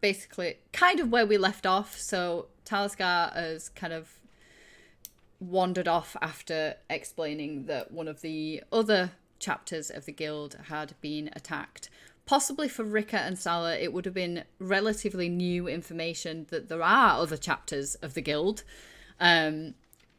basically kind of where we left off. So Talisker has kind of wandered off after explaining that one of the other chapters of the guild had been attacked. Possibly for Rika and Salah, it would have been relatively new information that there are other chapters of the guild,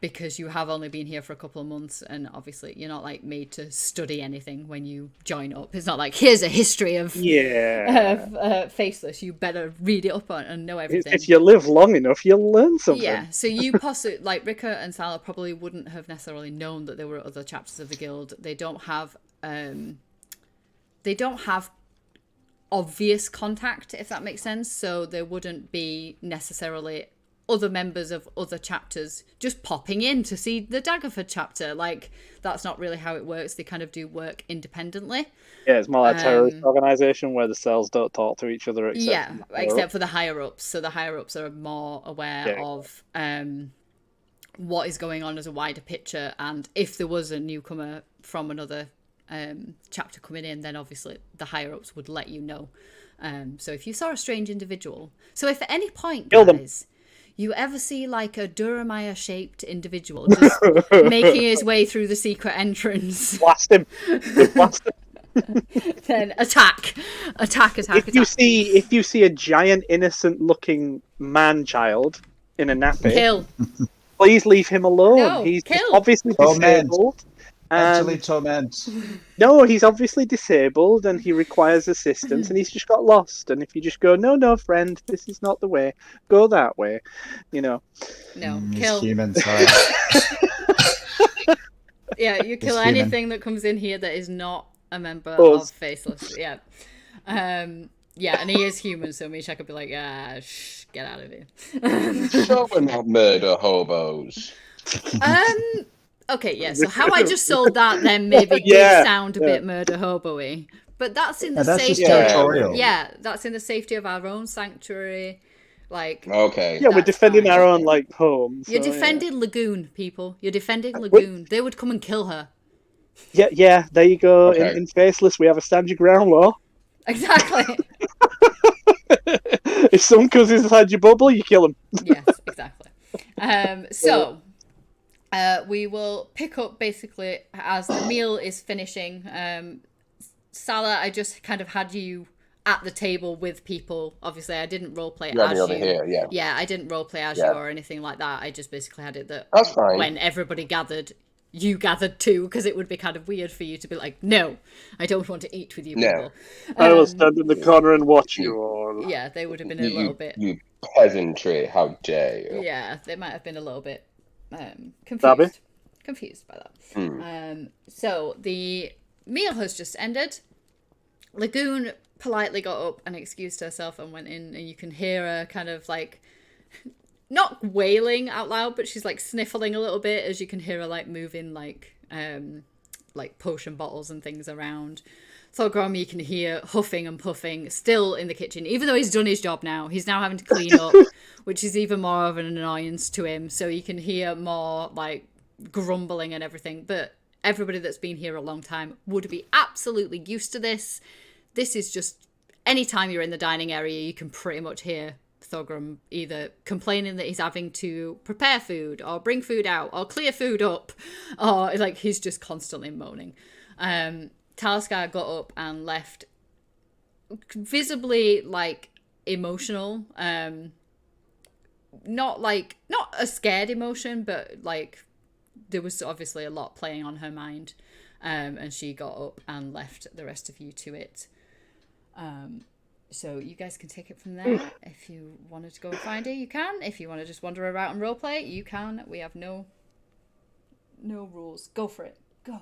because you have only been here for a couple of months, and obviously you're not like made to study anything when you join up. It's not like, here's a history of Faceless. You better read it up on and know everything. If you live long enough, you'll learn something. Yeah, so you possibly, like Rika and Salah probably wouldn't have necessarily known that there were other chapters of the guild. They don't have obvious contact, if that makes sense. So there wouldn't be necessarily other members of other chapters just popping in to see the Daggerford chapter. Like, that's not really how it works. They kind of do work independently. Yeah, it's more like a terrorist organisation where the cells don't talk to each other except for the higher-ups. So the higher-ups are more aware of what is going on as a wider picture, and if there was a newcomer from another chapter coming in, then obviously the higher-ups would let you know. So if you saw a strange individual... So if at any point, guys, you ever see like a Durhamire shaped individual just making his way through the secret entrance, blast him. Then attack. If you see a giant innocent looking man child in a nappy, kill. Please leave him alone. No, he's kill. obviously disabled. Actually torment. No, he's obviously disabled and he requires assistance and he's just got lost. And if you just go, no, friend, this is not the way, go that way, you know. No, kill. Human, sorry. Yeah, you kill anything that comes in here that is not a member of Faceless. Yeah. Yeah, and he is human, so Misha could be like, get out of here. So we're not murder hobos. Okay, yeah, so how I just sold that then maybe did sound a bit murder hobo-y. But that's in the safety of... Yeah, that's in the safety of our own sanctuary. Like... Okay. Yeah, we're defending our own, like, home. You're defending Lagoon, people. You're defending Lagoon. They would come and kill her. Yeah, there you go. Okay. In Faceless, we have a stand your ground law. Exactly. If someone comes inside your bubble, you kill them. Yes, exactly. So... we will pick up basically as the meal is finishing. Salah, I just kind of had you at the table with people. Obviously, I didn't roleplay as you. Here, yeah. Yeah, I didn't roleplay as you or anything like that. I just basically had it that that's fine. When everybody gathered, you gathered too, because it would be kind of weird for you to be like, no, I don't want to eat with you people. I will stand in the corner and watch you all. Yeah, they would have been a little bit... You peasantry, how dare you. Yeah, they might have been a little bit... confused by that. So the meal has just ended. Lagoon politely got up and excused herself and went in, and you can hear her kind of like not wailing out loud, but she's like sniffling a little bit as you can hear her like moving like potion bottles and things around. Thorgrim, you can hear huffing and puffing still in the kitchen, even though he's done his job now. He's now having to clean up, which is even more of an annoyance to him. So you can hear more like grumbling and everything. But everybody that's been here a long time would be absolutely used to this. This is just anytime you're in the dining area, you can pretty much hear Thorgrim either complaining that he's having to prepare food or bring food out or clear food up, or like he's just constantly moaning. Talisker got up and left visibly like emotional, not a scared emotion, but like there was obviously a lot playing on her mind, and she got up and left the rest of you to it. So you guys can take it from there. If you wanted to go and find her, you can. If you want to just wander around and roleplay, you can. We have no rules. Go for it. Go.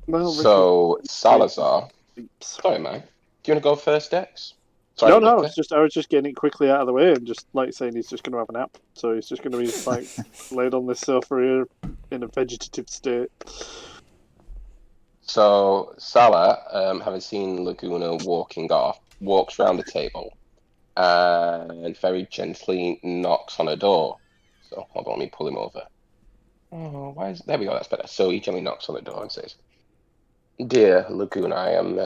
Well, so Salazar, sorry man, do you want to go first, Dex? Sorry, no, I was just getting it quickly out of the way and just like saying he's just going to have a nap. So he's just going to be like laid on this sofa here in a vegetative state. So Salah, having seen Laguna walking off, walks round the table and very gently knocks on a door. So hold on, let me pull him over. Oh, there we go, that's better. So he gently knocks on the door and says, "Dear Laguna, I am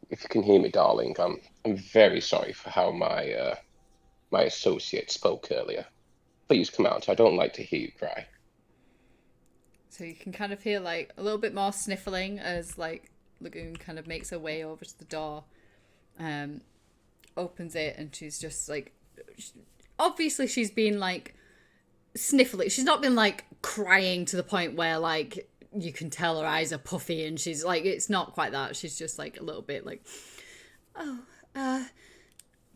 if you can hear me, darling, I'm very sorry for how my associate spoke earlier. Please come out. I don't like to hear you cry. So you can kind of hear like a little bit more sniffling as like Lagoon kind of makes her way over to the door, opens it, and she's just like, obviously she's been like sniffling. She's not been like crying to the point where like you can tell her eyes are puffy and she's like, it's not quite that. She's just like a little bit like, oh,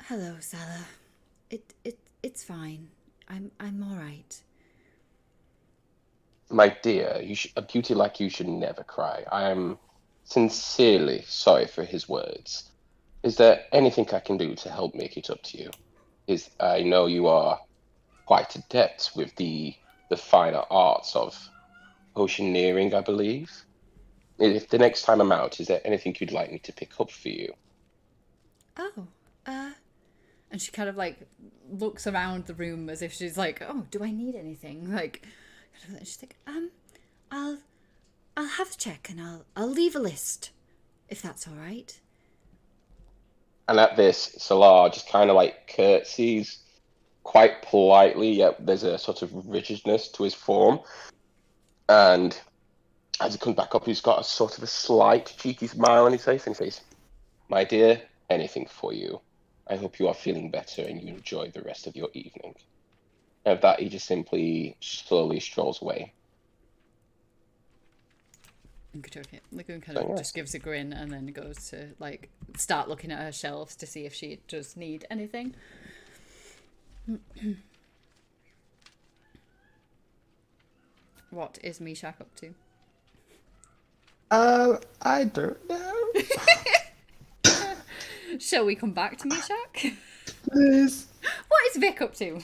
hello, Salah. It's fine. I'm all right. My dear, a beauty like you should never cry. I am sincerely sorry for his words. Is there anything I can do to help make it up to you? I know you are quite adept with the finer arts of oceaneering, I believe. If the next time I'm out, is there anything you'd like me to pick up for you? Oh, and she kind of like looks around the room as if she's like, oh, do I need anything? Like, she's like, I'll have a check and I'll leave a list, if that's all right. And at this, Salar just kind of like curtsies quite politely, yet there's a sort of rigidness to his form. And as he comes back up, he's got a sort of a slight cheeky smile on his face, and he says, my dear, anything for you. I hope you are feeling better and you enjoy the rest of your evening. And with that, he just simply slowly strolls away. Okay. Lagoon kind of just gives a grin and then goes to like start looking at her shelves to see if she does need anything. What is Mishak up to? I don't know. Shall we come back to Mishak? Please. What is Vic up to?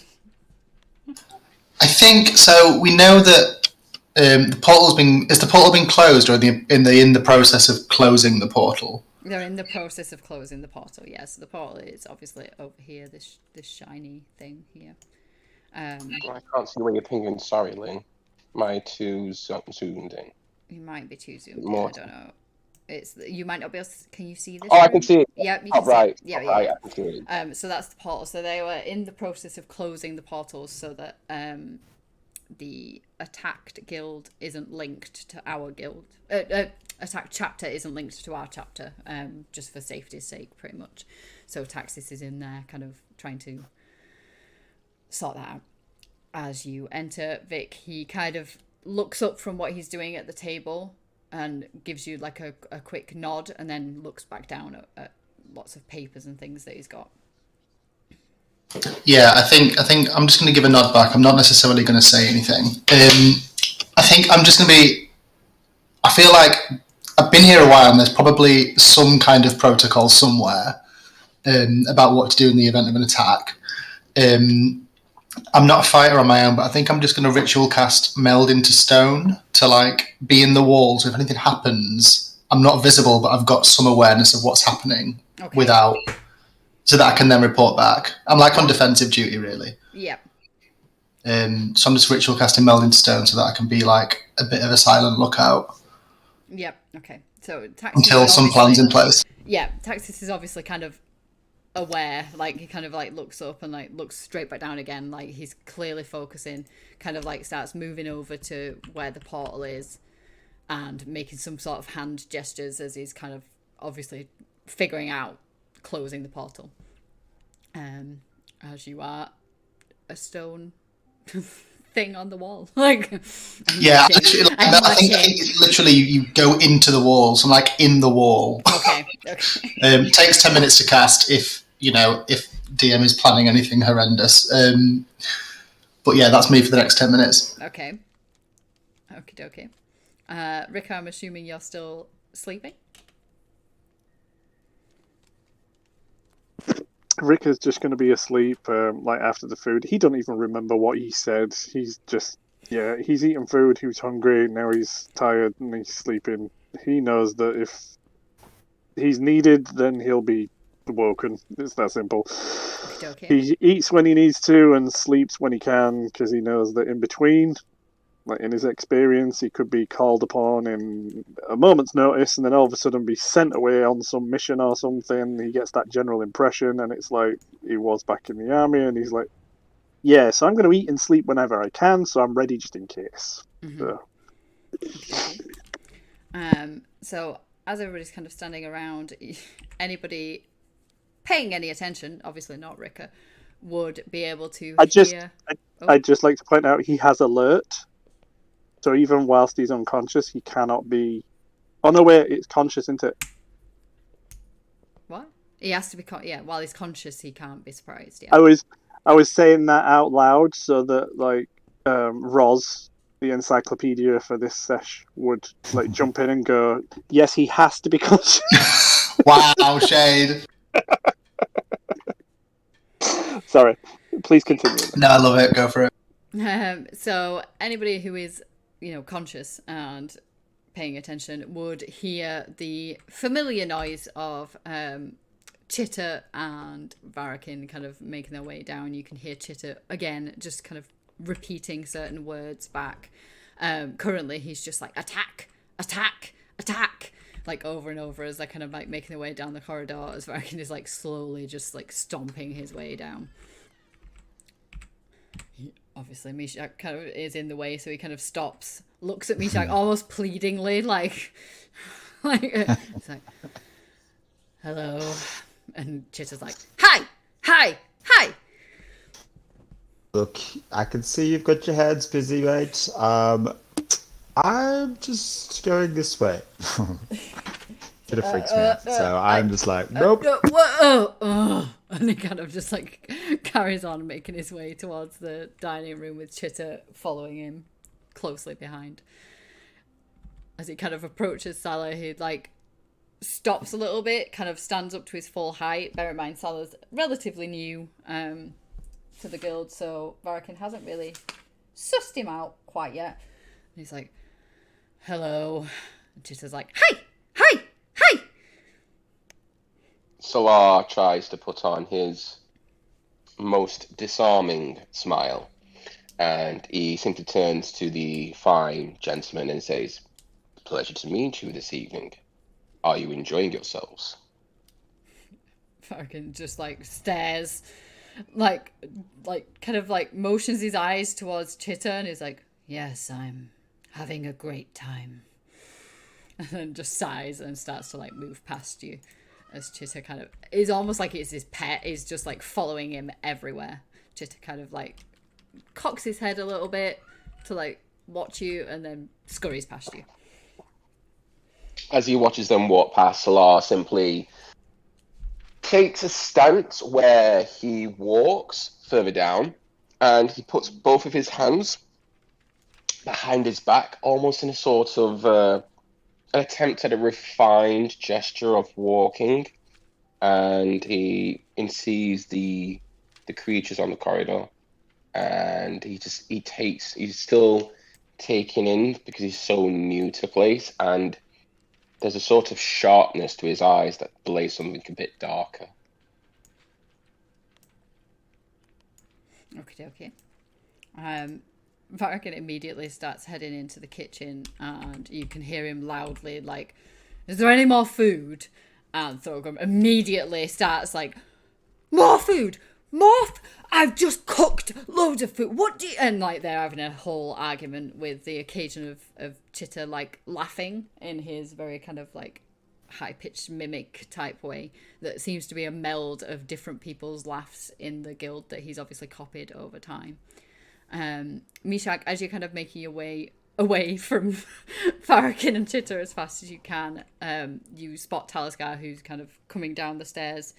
I think so. We know that the portal's been. Is the portal been closed, or in the process of closing the portal? They're in the process of closing the portal. Yes, the portal is obviously over here. This shiny thing here. I can't see where you're pinging. Sorry, Lynn. Am I too zoomed in? You might be too zoomed in. I don't know. You might not be able to, can you see this? Oh, room? I can see it. Yep, you can see it. Yeah. I can see it. So that's the portal. So they were in the process of closing the portals so that the attacked guild isn't linked to our guild. Attacked chapter isn't linked to our chapter, just for safety's sake, pretty much. So Taxis is in there kind of trying to sort that out. As you enter, Vic, he kind of looks up from what he's doing at the table and gives you like a quick nod and then looks back down at lots of papers and things that he's got. Yeah, I think I'm just going to give a nod back. I'm not necessarily going to say anything. I think I'm just going to be... I feel like I've been here a while and there's probably some kind of protocol somewhere about what to do in the event of an attack. I'm not a fighter on my own, but I think I'm just going to ritual cast Meld into Stone to like be in the wall. So if anything happens, I'm not visible, but I've got some awareness of what's happening without, so that I can then report back. I'm like on defensive duty, really. Yeah. So I'm just ritual casting Meld into Stone so that I can be like a bit of a silent lookout. Yep. Okay. So until some plan's in place. Yeah, Taxis is obviously kind of aware, like he kind of like looks up and like looks straight back down again, like he's clearly focusing, kind of like starts moving over to where the portal is and making some sort of hand gestures as he's kind of obviously figuring out closing the portal. As you are a stone thing on the wall, like yeah, I think literally you go into the wall, so I'm like in the wall. Okay. Takes 10 minutes to cast if DM is planning anything horrendous. But yeah, that's me for the next 10 minutes. Okay. Okie dokie. Rick, I'm assuming you're still sleeping? Rick is just going to be asleep like after the food. He don't even remember what he said. He's just, he's eating food, he was hungry, now he's tired and he's sleeping. He knows that if he's needed, then he'll be woken. It's that simple. Okay. He eats when he needs to and sleeps when he can because he knows that in between like in his experience, he could be called upon in a moment's notice, and then all of a sudden be sent away on some mission or something. He gets that general impression, and it's like he was back in the army, and he's like, "Yeah, so I'm going to eat and sleep whenever I can, so I'm ready just in case." So. So as everybody's kind of standing around, anybody paying any attention, obviously not Rika, would be able to hear. I'd just like to point out he has alert. So even whilst he's unconscious, he cannot be. Oh no, wait, it's conscious, isn't it? What? He has to be. While he's conscious, he can't be surprised. Yeah. I was saying that out loud so that like Roz, the encyclopedia for this sesh, would like jump in and go, "Yes, he has to be conscious." Wow, shade. Sorry, please continue. No, I love it. Go for it. So anybody who is, conscious and paying attention would hear the familiar noise of Chitter and Varakin kind of making their way down. You can hear Chitter again, just kind of repeating certain words back. Currently, he's just like, attack, attack, attack, like over and over as they're kind of like making their way down the corridor, as Varakin is like slowly just like stomping his way down. Obviously, Mishak kind of is in the way, so he kind of stops, looks at Mishak almost pleadingly, like it's like, hello. And Chitter's like, hi, hi, hi. Look, I can see you've got your hands busy, mate. I'm just going this way. It freaks me out. So I'm just like, nope. And he kind of just like carries on making his way towards the dining room with Chitter following him closely behind. As he kind of approaches Salah, he like stops a little bit, kind of stands up to his full height. Bear in mind, Salah's relatively new to the guild, so Varakin hasn't really sussed him out quite yet. And he's like, hello. And Chitter's like, hi, hi, hi. Solar tries to put on his most disarming smile, and he simply turns to the fine gentleman and says, "Pleasure to meet you this evening. Are you enjoying yourselves?" Varakin just like stares, like kind of like motions his eyes towards Chitter and is like, yes, I'm having a great time. And then just sighs and starts to like move past you. As Chitter kind of is almost like it's his pet, is just like following him everywhere. Chitter kind of like cocks his head a little bit to like watch you and then scurries past you. As he watches them walk past, Solar simply takes a stance where he walks further down and he puts both of his hands behind his back, almost in a sort of an attempt at a refined gesture of walking, and he sees the creatures on the corridor, and he's still taking in because he's so new to the place, and there's a sort of sharpness to his eyes that blaze something a bit darker. Okay. Varakin immediately starts heading into the kitchen, and you can hear him loudly like, is there any more food? And Thorgrim immediately starts like, more food! I've just cooked loads of food. What do you... And like they're having a whole argument with the occasion of Chitter like laughing in his very kind of like high-pitched mimic type way that seems to be a meld of different people's laughs in the guild that he's obviously copied over time. Mishak, as you're kind of making your way away from Varakin and Chitter as fast as you can, you spot Taliskar, who's kind of coming down the stairs.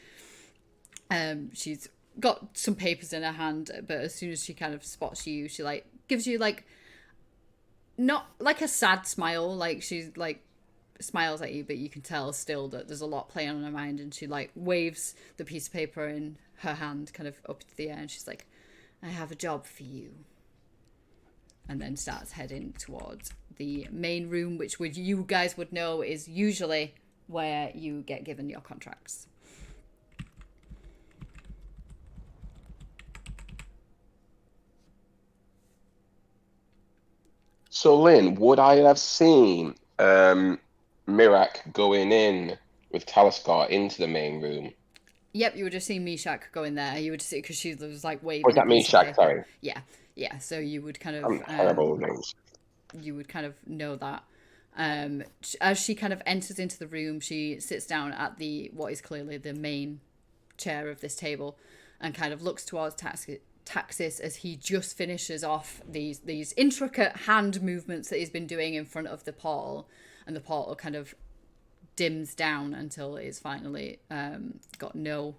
She's got some papers in her hand, but as soon as she kind of spots you, she like gives you like not like a sad smile, like she's like smiles at you, but you can tell still that there's a lot playing on her mind, and she like waves the piece of paper in her hand kind of up to the air, and she's like, I have a job for you. And then starts heading towards the main room, which you guys would know is usually where you get given your contracts. So, Lynn, would I have seen Mirak going in with Talisker into the main room? Yep, you would have seen Mishak go in there. You would see because she was like Or is waving a that piece of Meshach? paper. Sorry, Yeah. So you would kind of I'm terrible with names. you would kind of know that. As she kind of enters into the room, she sits down at the what is clearly the main chair of this table, and kind of looks towards Taxis as he just finishes off these intricate hand movements that he's been doing in front of the portal, and the portal kind of dims down until it's finally got no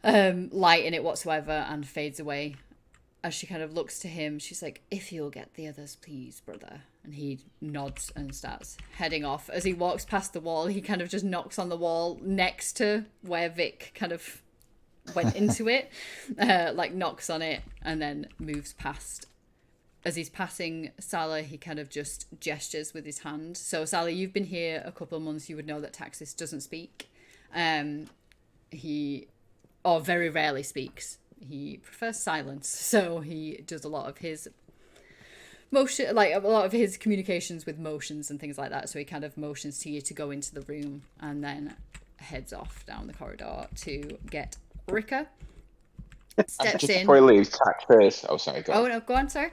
light in it whatsoever and fades away. As she kind of looks to him, she's like, "If you'll get the others, please, brother." And he nods and starts heading off. As he walks past the wall, he kind of just knocks on the wall next to where Vic kind of went into it, like knocks on it and then moves past. As he's passing Salah, he kind of just gestures with his hand. So Salah, you've been here a couple of months. You would know that Taxis doesn't speak. He very rarely speaks. He prefers silence, so he does a lot of his motion, like a lot of his communications with motions and things like that. So he kind of motions to you to go into the room and then heads off down the corridor to get Rika. Steps Just in. before he leaves, Taxis. Oh, sorry. Go on. Oh no, go on, sir.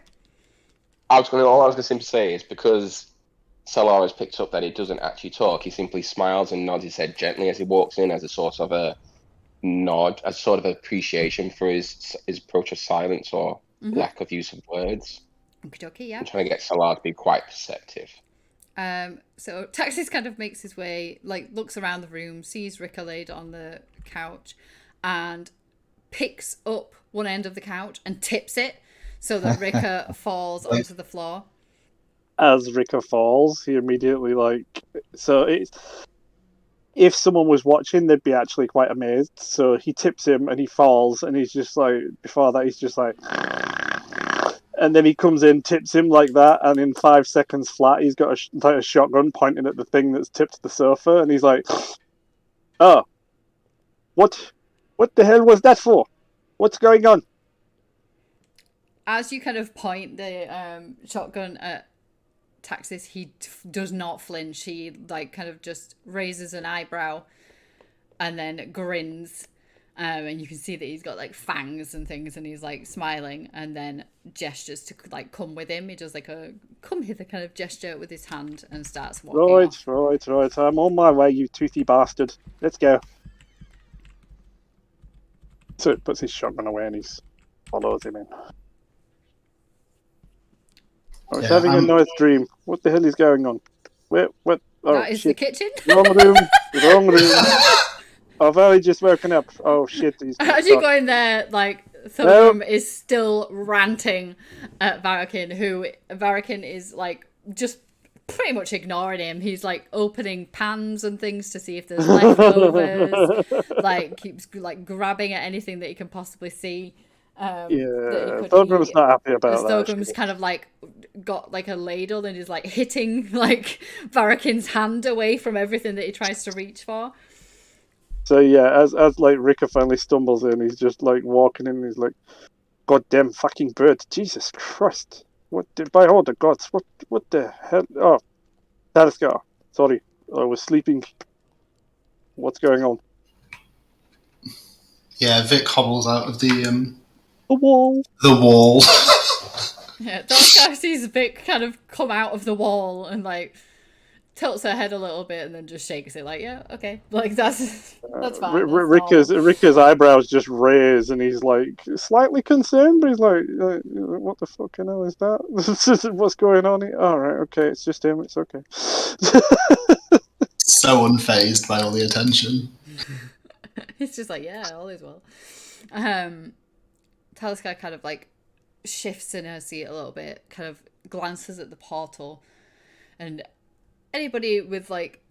All I was going to simply say is because Salar has picked up that he doesn't actually talk, he simply smiles and nods his head gently as he walks in as a sort of a nod, as sort of appreciation for his approach of silence or lack of use of words. Okie yeah. I'm trying to get Salar to be quite perceptive. So Taxis kind of makes his way, like looks around the room, sees Rika laid on the couch, and picks up one end of the couch and tips it so that Rika falls onto the floor. As Rika falls, he immediately so it's. If someone was watching, they'd be actually quite amazed. So he tips him and he falls, and he's just like, before that, he's just like, and then he comes in, tips him like that, and in 5 seconds flat, he's got a shotgun pointing at the thing that's tipped the sofa, and he's like, "Oh, what the hell was that for? What's going on?" As you kind of point the shotgun at Taxis, he does not flinch. He like kind of just raises an eyebrow and then grins, and you can see that he's got like fangs and things, and he's like smiling and then gestures to like come with him. He does like a come hither kind of gesture with his hand and starts walking off. Right. I'm on my way, you toothy bastard. Let's go. So it puts his shotgun away and he follows him in. I was having a nice dream. What the hell is going on? What? Oh, That is shit. the kitchen. Wrong room. I've only just woken up. Oh shit. As you go in there, like Thorgrim is still ranting at Varikin, who Varikin is like just pretty much ignoring him. He's like opening pans and things to see if there's leftovers. Like keeps like grabbing at anything that he can possibly see. Thorgrim's not happy about that. Thorgrim's kind of like got like a ladle and is like hitting like Varikin's hand away from everything that he tries to reach for. So yeah, as like Rika finally stumbles in, he's just like walking in. And he's like, "Goddamn fucking bird! Jesus Christ! By all the gods, what the hell? Oh, Talisker, sorry, I was sleeping. What's going on?" Yeah, Vic hobbles out of the wall. The wall. Yeah, Talisker sees Vic kind of come out of the wall and like tilts her head a little bit and then just shakes it like, yeah, okay, like that's fine. Rika's eyebrows just raise and he's like slightly concerned, but he's like, what the fucking hell is that? What's going on here? All right, okay, it's just him. It's okay. So unfazed by all the attention. It's just like, yeah, all is well. Talisker kind of like shifts in her seat a little bit, kind of glances at the portal, and anybody with like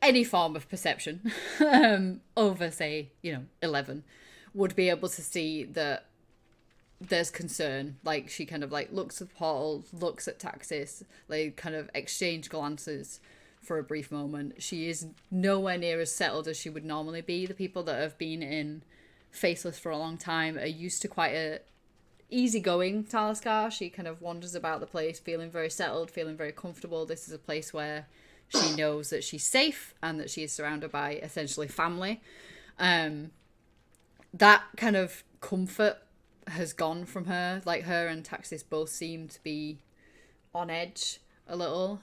any form of perception over say 11 would be able to see that there's concern. Like she kind of like looks at the portal, looks at Taxis, they kind of exchange glances for a brief moment. She is nowhere near as settled as she would normally be. The people that have been in Faceless for a long time are used to quite a easygoing Talaskar. She kind of wanders about the place feeling very settled, feeling very comfortable. This is a place where she knows that she's safe and that she is surrounded by essentially family. That kind of comfort has gone from her. Like, her and Taxis both seem to be on edge a little.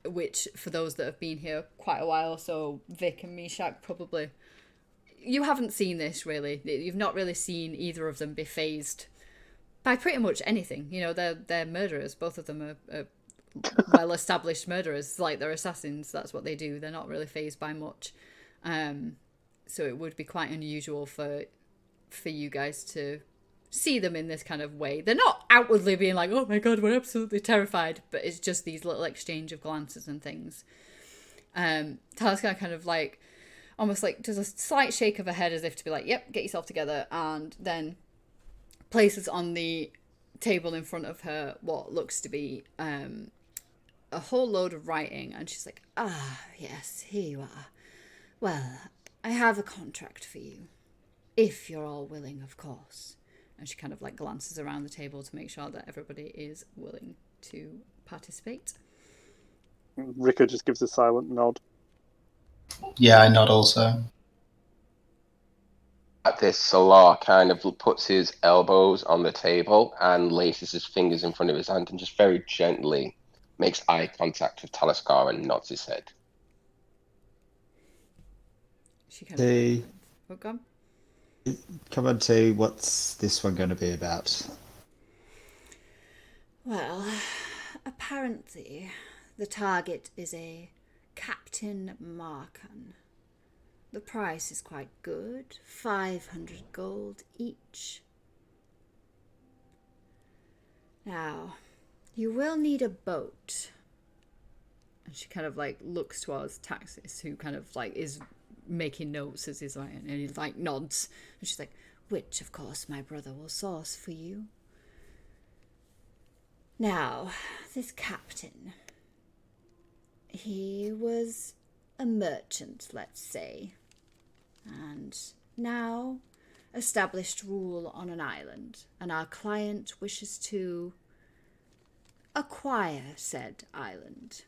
Which, for those that have been here quite a while, so Vic and Meshach probably... You haven't seen this, really. You've not really seen either of them be phased by pretty much anything. You know, they're murderers. Both of them are well-established murderers. Like, they're assassins. That's what they do. They're not really phased by much. So it would be quite unusual for you guys to see them in this kind of way. They're not outwardly being like, oh my god, we're absolutely terrified, but it's just these little exchange of glances and things. Talaskar kind of like, almost like does a slight shake of her head as if to be like, yep, get yourself together, and then places on the table in front of her what looks to be a whole load of writing, and she's like, yes, here you are. Well, I have a contract for you, if you're all willing, of course. And she kind of like glances around the table to make sure that everybody is willing to participate. Rika just gives a silent nod. Yeah, I nod also. At this, Salar kind of puts his elbows on the table and laces his fingers in front of his hand and just very gently makes eye contact with Talaskar and nods his head. She kind of... Oh, come on to what's this one going to be about? Well, apparently the target is a Captain Marcan. The price is quite good, 500 gold each. Now, you will need a boat. And she kind of like looks towards Taxis, who kind of like is making notes as he's like, and he like nods, and she's like, which of course my brother will source for you. Now, this captain, he was a merchant, let's say, and now established rule on an island, and our client wishes to acquire said island.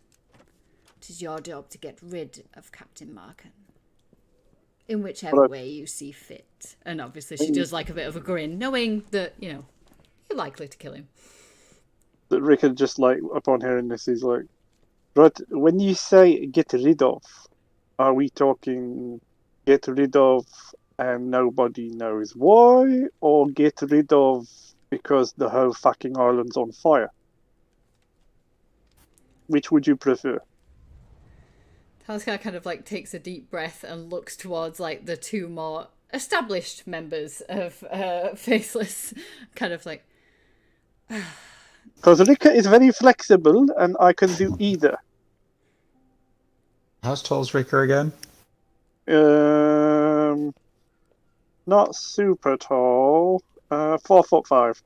It is your job to get rid of Captain Marcan, in whichever way you see fit. And obviously she does like a bit of a grin, knowing that, you know, you're likely to kill him. But Rika just like, upon hearing this, he's like, but when you say get rid of, are we talking get rid of and nobody knows why, or get rid of because the whole fucking island's on fire? Which would you prefer? Talaskar kind of like takes a deep breath and looks towards like the two more established members of Faceless, kind of like... Because Rika is very flexible and I can do either. How's tall's Rika again? Not super tall. 4'5".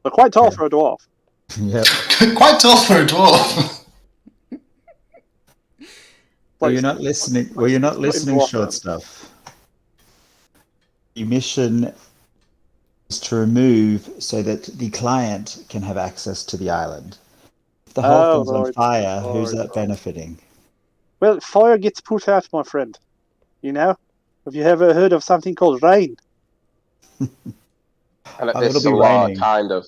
But quite tall for a dwarf. Yep. Quite tall for a dwarf. Well, you're not listening. Well, you're not listening, short stuff. Your mission is to remove so that the client can have access to the island. If the whole thing's on fire, who's that benefiting? Well, fire gets put out, my friend. You know? Have you ever heard of something called rain? And at this, Salar kind of...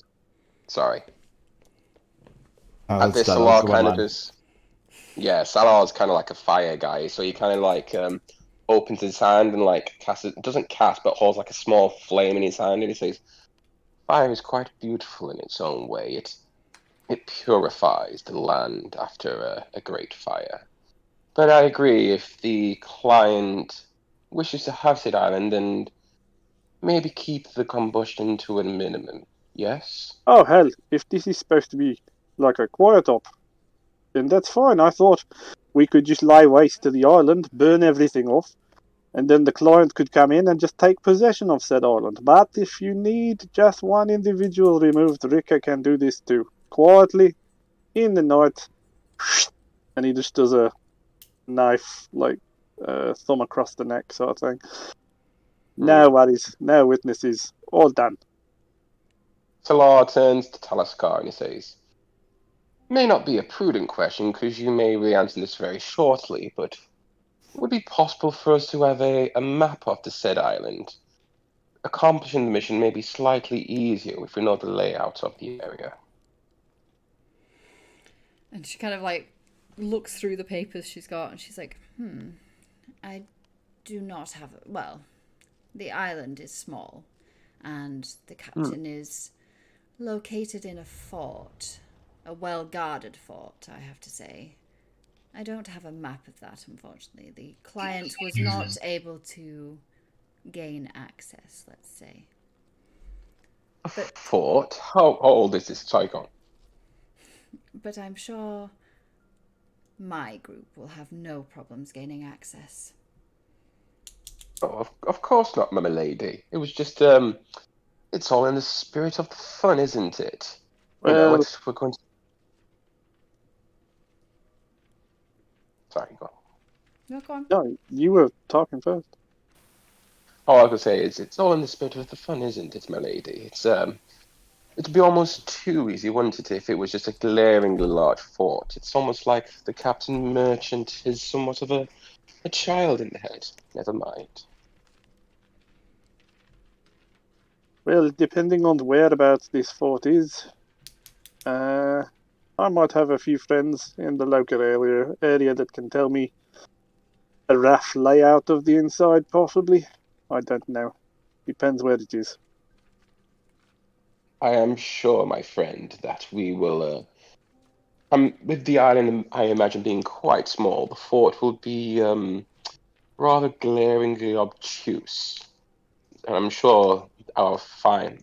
Sorry. At this, Salar kind of is... Yeah, Salar's kind of like a fire guy, so he kind of like opens his hand and like doesn't cast, but holds like a small flame in his hand, and he says, "Fire is quite beautiful in its own way. It purifies the land after a great fire. But I agree, if the client wishes to have said island and maybe keep the combustion to a minimum, yes?" Oh hell, if this is supposed to be like a quiet op, then that's fine. I thought we could just lay waste to the island, burn everything off, and then the client could come in and just take possession of said island. But if you need just one individual removed, Rika can do this too. Quietly, in the night, and he just does a knife, like thumb across the neck sort of thing. No worries, no witnesses, all done. Salar turns to Talaskar and he says, "May not be a prudent question, because you may re-answer this very shortly, but would it be possible for us to have a map of the said island? Accomplishing the mission may be slightly easier if we know the layout of the area." And she kind of like looks through the papers she's got and she's like, I do not have... Well, the island is small and the captain is located in a fort. A well-guarded fort, I have to say. I don't have a map of that, unfortunately. The client was not able to gain access, let's say. But Fort? How old is this? Sorry, go on. But I'm sure my group will have no problems gaining access. Oh, of course not, my lady. It was just, it's all in the spirit of the fun, isn't it? You know, Well, we're going to... Sorry, go on. No, go on. no, you were talking first. All I could say is it's all in the spirit of the fun, isn't it, my lady? It'd be almost too easy, wouldn't it, if it was just a glaringly large fort? It's almost like the Captain Merchant is somewhat of a child in the head. Never mind. Well, depending on whereabouts this fort is, I might have a few friends in the local area that can tell me a rough layout of the inside, possibly. I don't know. Depends where it is. I am sure, my friend, that we will. With the island, I imagine being quite small, the fort will be rather glaringly obtuse, and I'm sure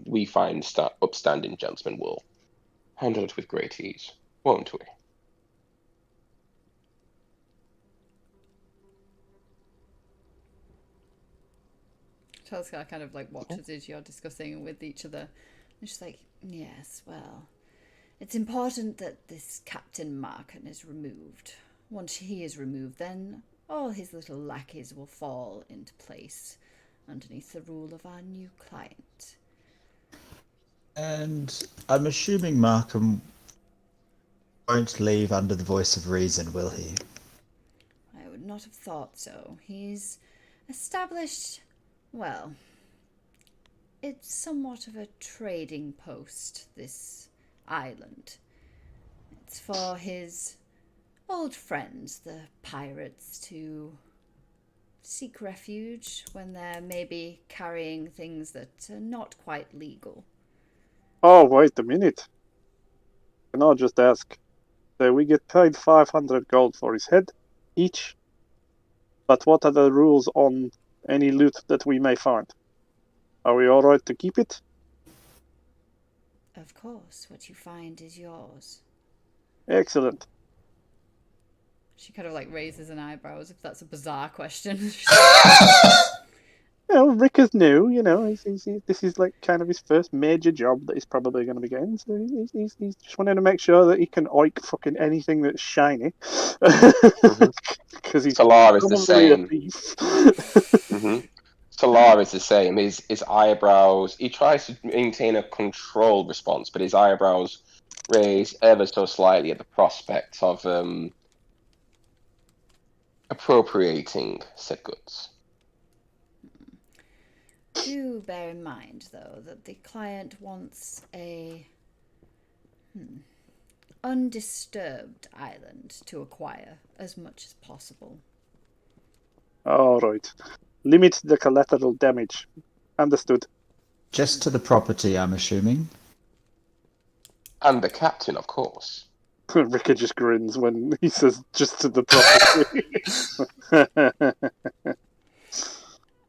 we fine upstanding gentlemen will handle it with great ease, won't we? Telska kind of like watches as you're discussing with each other. And she's like, yes, well, it's important that this Captain Marcan is removed. Once he is removed, then all his little lackeys will fall into place underneath the rule of our new client. And I'm assuming Markham won't leave under the voice of reason, will he? I would not have thought so. He's established, well, it's somewhat of a trading post, this island. It's for his old friends, the pirates, to seek refuge when they're maybe carrying things that are not quite legal. Oh, wait a minute. Can I just ask? So we get paid 500 gold for his head each, but what are the rules on any loot that we may find? Are we alright to keep it? Of course, what you find is yours. Excellent. She kind of like raises an eyebrow as if that's a bizarre question. Rick is new, this is like kind of his first major job that he's probably going to be getting, so he's just wanting to make sure that he can oik fucking anything that's shiny. Because he's Salar is the probably a same. thief. Salar is the same. His eyebrows, he tries to maintain a controlled response, but his eyebrows raise ever so slightly at the prospect of appropriating said goods. Do bear in mind, though, that the client wants a undisturbed island to acquire as much as possible. Alright. Limit the collateral damage. Understood. Just to the property, I'm assuming. And the captain, of course. Ricker just grins when he says just to the property.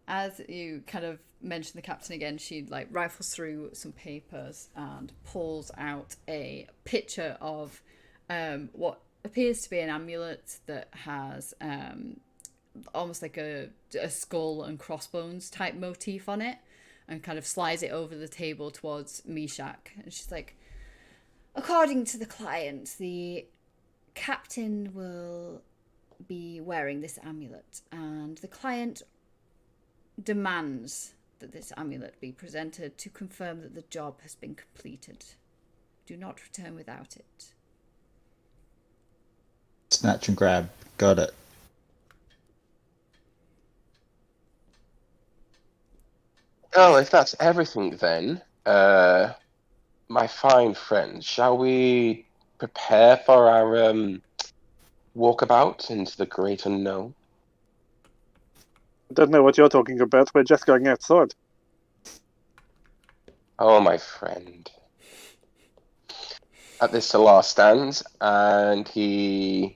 As you kind of mention the captain again, she like rifles through some papers and pulls out a picture of what appears to be an amulet that has almost like a skull and crossbones type motif on it, and kind of slides it over the table towards Meshach. And she's like, according to the client, the captain will be wearing this amulet, and the client demands that this amulet be presented to confirm that the job has been completed. Do not return without it. Snatch and grab. Got it. Oh, if that's everything, then, my fine friends, shall we prepare for our walkabout into the great unknown? I don't know what you're talking about. We're just going outside. Oh, my friend. At this, Salar stands, and he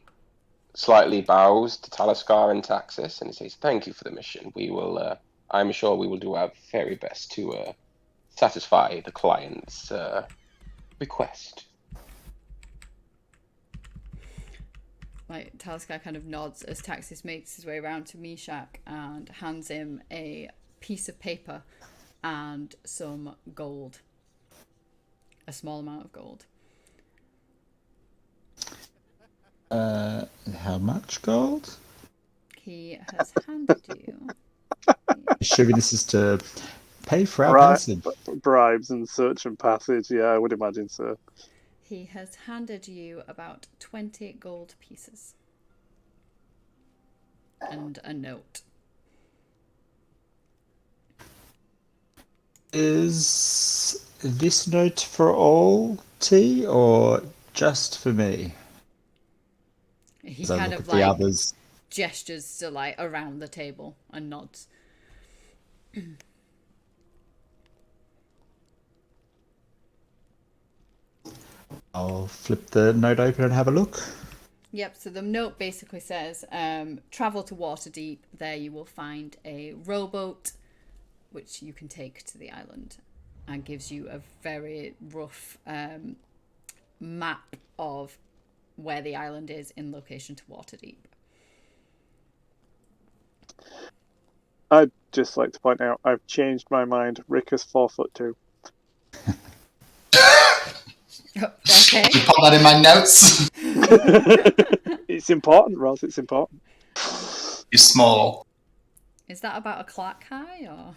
slightly bows to Taliskar and Taxis, and he says, "Thank you for the mission. We will, I'm sure we will do our very best to satisfy the client's request." Like, Taliskar kind of nods as Taxis makes his way around to Meshach and hands him a piece of paper and some gold. A small amount of gold. How much gold? He has handed you... Assuming this is to pay for our passage. Bribes and search and passage. Yeah, I would imagine so. He has handed you about 20 gold pieces. And a note. Is this note for all, T, or just for me? He As I kind look of at the like others. gestures to like around the table and nods. I'll flip the note open and have a look. Yep, so the note basically says, travel to Waterdeep. There you will find a rowboat, which you can take to the island, and gives you a very rough map of where the island is in location to Waterdeep. I'd just like to point out I've changed my mind. Rick is 4'2". Okay. You put that in my notes. It's important, Ross. It's important. You're small. Is that about a clock high or?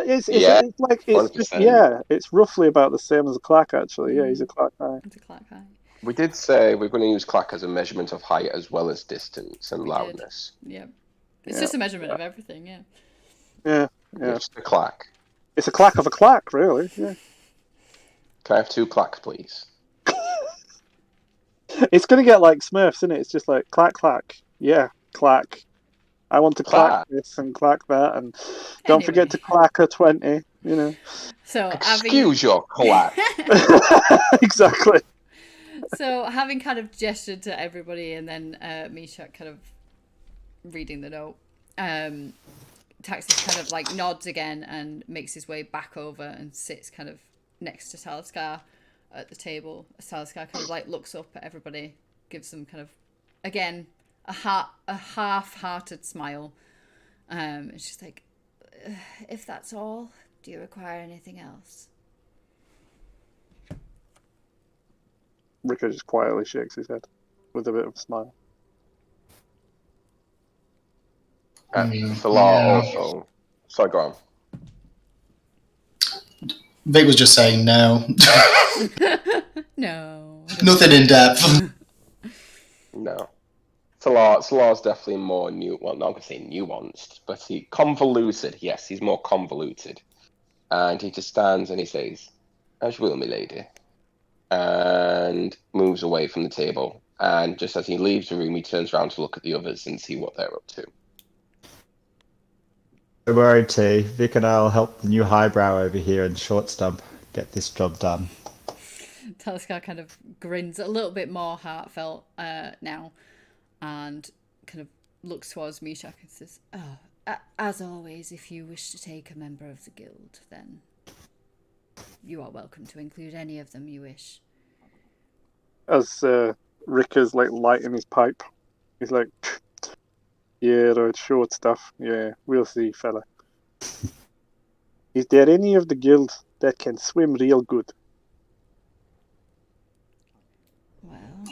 It's Yeah, like it's just 100%. it's roughly about the same as a clack actually. Yeah, he's a clack guy. It's a clock high. We did say we're going to use clack as a measurement of height as well as distance and We loudness. did. Yep. It's Yeah. just a measurement of everything, yeah. Yeah. Just a clack. It's a clack of a clack, really. Yeah. Can I have 2 clacks, please? It's gonna get like Smurfs, isn't it? It's just like clack clack. Yeah, clack. I want to clack Clack. this and clack that, and don't forget to Anyway. clack a 20. You know. So Excuse your clack. Exactly. So having kind of gestured to everybody, and then Meshach kind of reading the note, Taxis kind of like nods again and makes his way back over and sits kind of next to Taliskar at the table. Taliskar kind of like looks up at everybody, gives them kind of again a half-hearted smile. It's just like, if that's all, do you require anything else? Rico just quietly shakes his head with a bit of a smile. Salar also. Sorry, go on. Vic was just saying no. No. Nothing in depth. No. Salar's definitely more well, not going to say nuanced, but convoluted. Yes, he's more convoluted. And he just stands and he says, "As you will, my lady," and moves away from the table. And just as he leaves the room, he turns around to look at the others and see what they're up to. Don't worry, T. Vic and I'll help the new highbrow over here and Short Stump get this job done. Taliskar kind of grins a little bit more heartfelt now, and kind of looks towards Meshach and says, as always, if you wish to take a member of the guild, then you are welcome to include any of them you wish." As Rick is like lighting his pipe, he's like, "Yeah, right, short stuff. Yeah, we'll see, fella. Is there any of the guild that can swim real good?" Well,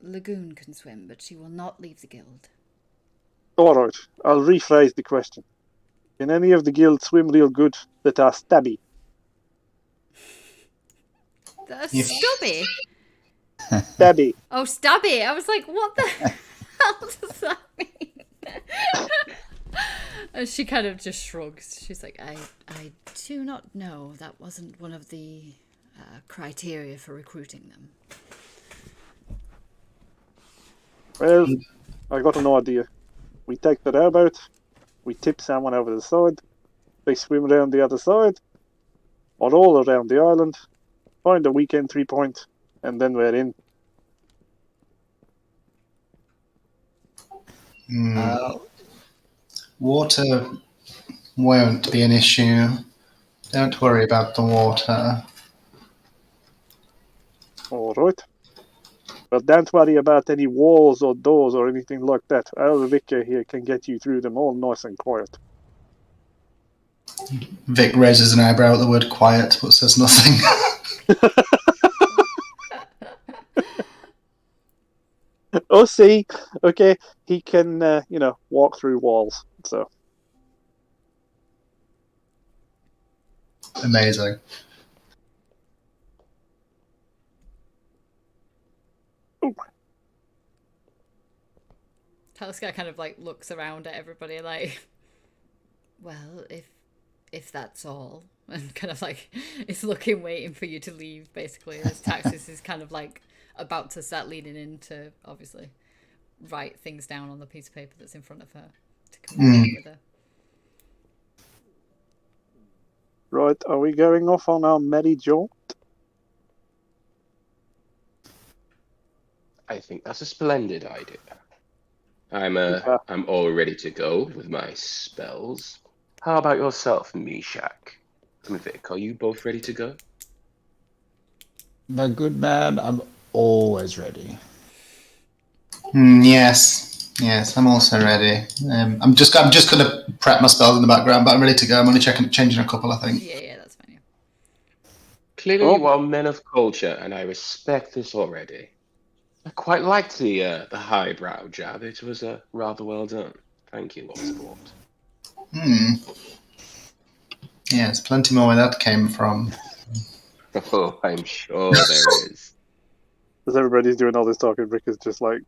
Lagoon can swim, but she will not leave the guild. Alright, I'll rephrase the question. Can any of the guild swim real good that are stabby? That's Yeah. stubby. Stabby. Oh, stabby. I was like, what the hell does that mean? And she kind of just shrugs. She's like, I do not know. That wasn't one of the criteria for recruiting them. Well, I got an idea. We take the rowboat, we tip someone over the side, they swim around the other side, or all around the island, find a weak entry point, and then we're in. Water won't be an issue. Don't worry about the water. Alright. But don't worry about any walls or doors or anything like that. Our vicar here can get you through them all nice and quiet. Vic raises an eyebrow at the word quiet, but says nothing. Oh, see, okay, he can, walk through walls. So, Amazing. Talisker kind of like looks around at everybody like, well, if that's all, and kind of like is looking, waiting for you to leave. Basically, as Taxis is kind of like about to start leaning in to obviously write things down on the piece of paper that's in front of her to communicate with her. right, are we going off on our merry jaunt? I think that's a splendid idea. I'm Yeah. all ready to go with my spells. How about yourself, Meshach? And Vic, are you both ready to go? My good man, I'm always ready. Yes, I'm also ready. I'm just going to prep my spells in the background, but I'm ready to go. I'm only changing a couple, I think. Yeah, that's fine. Yeah. Clearly, Oh. you are men of culture, and I respect this already. I quite liked the highbrow jab. It was rather well done. Thank you, Lord Sport. Yes, plenty more where that came from. Oh, I'm sure there is. As everybody's doing all this talking, Rick is just like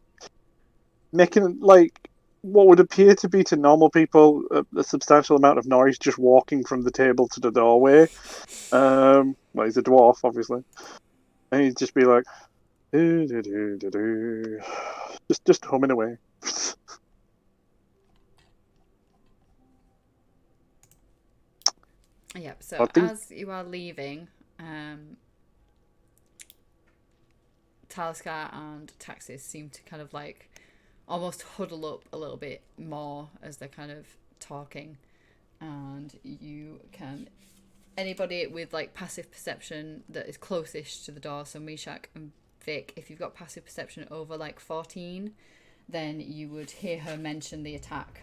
making like what would appear to be to normal people a substantial amount of noise just walking from the table to the doorway. Well, he's a dwarf, obviously, and he'd just be like, just humming away. Yep. So I think- as you are leaving, Talisker and Taxis seem to kind of like almost huddle up a little bit more as they're kind of talking, and you can, anybody with like passive perception that is closest to the door, so Meshach and Vic, if you've got passive perception over like 14, then you would hear her mention the attack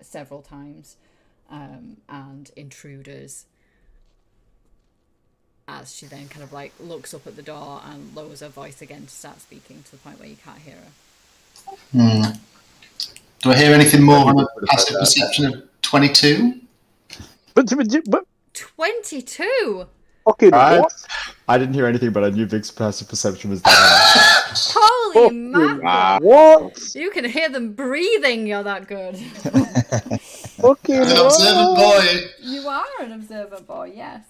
several times, and intruders, as she then kind of like looks up at the door and lowers her voice again to start speaking to the point where you can't hear her. Do I hear anything more on a passive perception of 22? But 22. fucking Right. what? I didn't hear anything, but I knew Vic's passive perception was that high. Holy Fucking mackerel! what? You can hear them breathing. You're that good. Fucking An observant boy. You are an observant boy. Yes.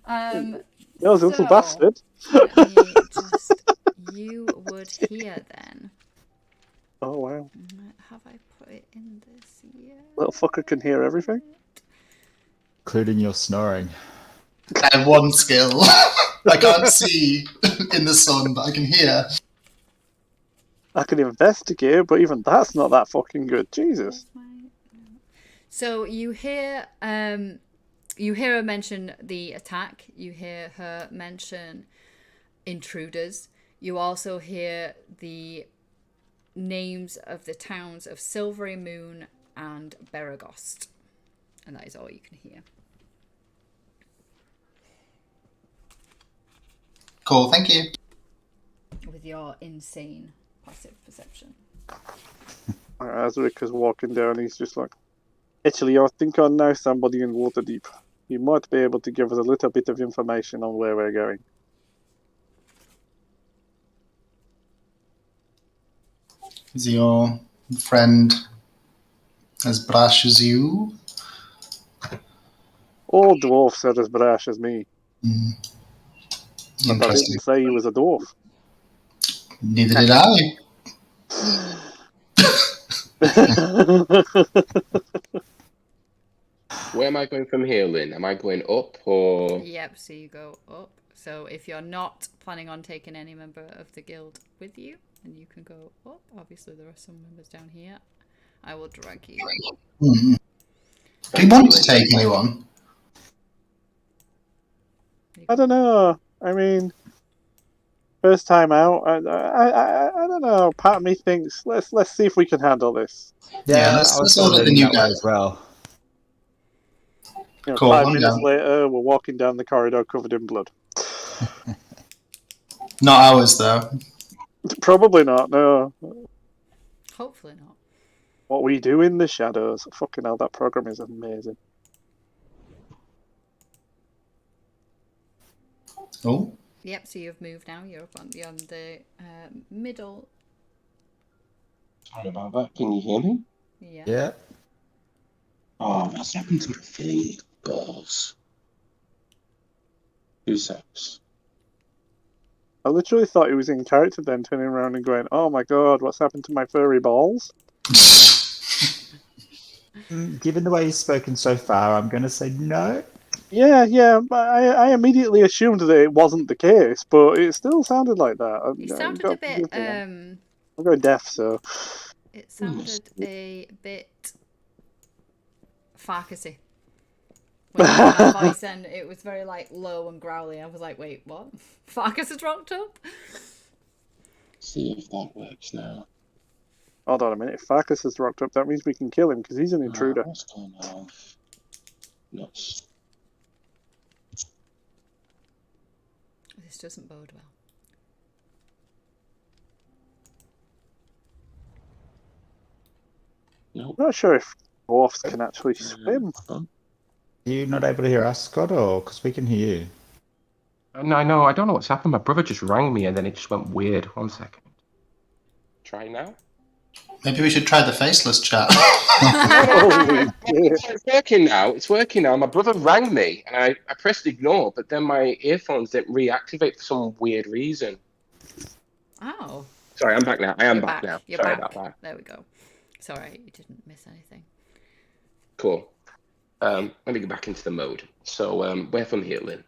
That was a little So, bastard. Let me just. You would hear then. Oh wow, Have I put it in this yet? little fucker can hear everything. Including your snoring. I have one skill. I can't see in the sun, but I can hear. I can investigate, but even that's not that fucking good. Jesus. So you hear her mention the attack. You hear her mention intruders. You also hear the names of the towns of Silvery Moon and Beragost. And that is all you can hear. Cool, thank you. With your insane passive perception. As Rick is walking down, he's just like, actually, I think I know somebody in Waterdeep. You might be able to give us a little bit of information on where we're going. Is your friend as brash as you? All dwarfs are as brash as me. Mm. But I Interesting. didn't say he was a dwarf. Neither did I. Where am I going from here, Lynn? Am I going up or? Yep, so you go up. So if you're not planning on taking any member of the guild with you, then you can go up. Obviously, there are some members down here. I will drag you. Do you want to take anyone? I don't know. I mean, first time out. I don't know. Part of me thinks let's see if we can handle this. Yeah, I let's was sort of order the leaning new that way guy. as well. You know, Cool, 5 I'm minutes down. later, we're walking down the corridor covered in blood. Not ours, though. Probably not. No. Hopefully not. What we do in the shadows. Fucking hell, that program is amazing. Oh, Yep, so you've moved now. You're up on the middle. Sorry about that. Can you hear me? Yeah. Yeah. Oh, what's happened to the thing? Balls. 2 seconds. I literally thought he was in character then, turning around and going, "Oh my god, what's happened to my furry balls?" Given the way he's spoken so far, I'm going to say no. Yeah, but I immediately assumed that it wasn't the case, but it still sounded like that. It sounded a bit. I'm going deaf, so. It sounded a bit Farkasy. When you did that voice, and it was very like low and growly. I was like, wait, what? Farkas has rocked up? See if that works now. Hold on a minute. If Farkas has rocked up, that means we can kill him because he's an intruder. What's going on? Nuts. This doesn't bode well. Nope. I'm not sure if dwarfs can actually swim. Are you not able to hear us, Scott, or because we can hear you? No, I know. I don't know what's happened. My brother just rang me and then it just went weird. 1 second. Try now. maybe we should try the Faceless chat. Holy shit. It's working now. It's working now. My brother rang me and I pressed ignore, but then my earphones didn't reactivate for some weird reason. Oh. Sorry, I'm back now. I am You're back now. You're Sorry back. about that. There we go. Sorry, you didn't miss anything. Cool. Let me go back into the mode. So, where from here, Lynn?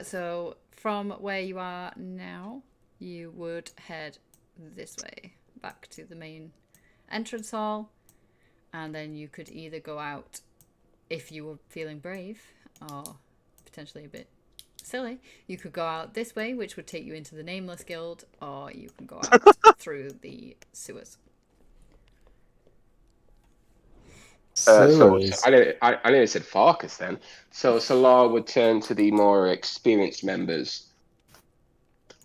So from where you are now, you would head this way, back to the main entrance hall, and then you could either go out if you were feeling brave, or potentially a bit silly. You could go out this way, which would take you into the Nameless Guild, or you can go out through the sewers. So I nearly said Farkas then. So Salar would turn to the more experienced members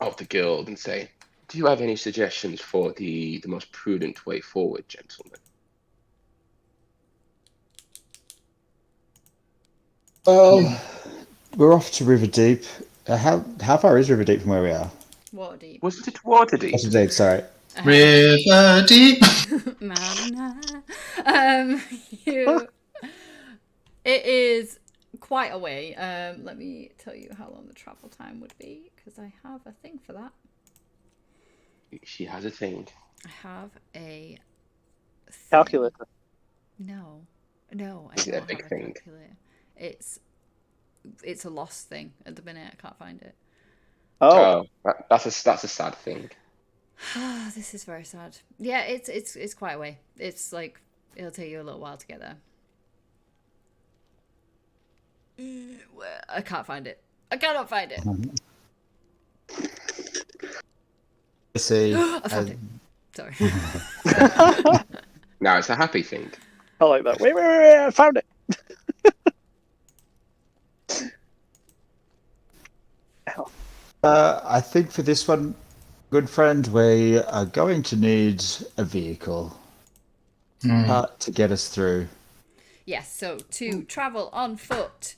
of the guild and say, "Do you have any suggestions for the most prudent way forward, gentlemen?" Well, we're off to Riverdeep. How far is Riverdeep from where we are? Waterdeep. Wasn't it Waterdeep? Waterdeep, sorry. River deep. It is quite a way. Let me tell you how long the travel time would be, because I have a thing for that. She has a thing. I have a thing. Calculator. No, I Is it a don't big have a thing? calculator. It's a lost thing at the minute. I can't find it. Oh. That's a sad thing. This is very sad. Yeah, it's quite a way. It's like it'll take you a little while to get there. I can't find it. I cannot find it. See, I found it. Sorry. No, it's a happy thing. I like that. Wait, I found it. I think for this one, Good friend, we are going to need a vehicle to get us through. Yes, so to travel on foot,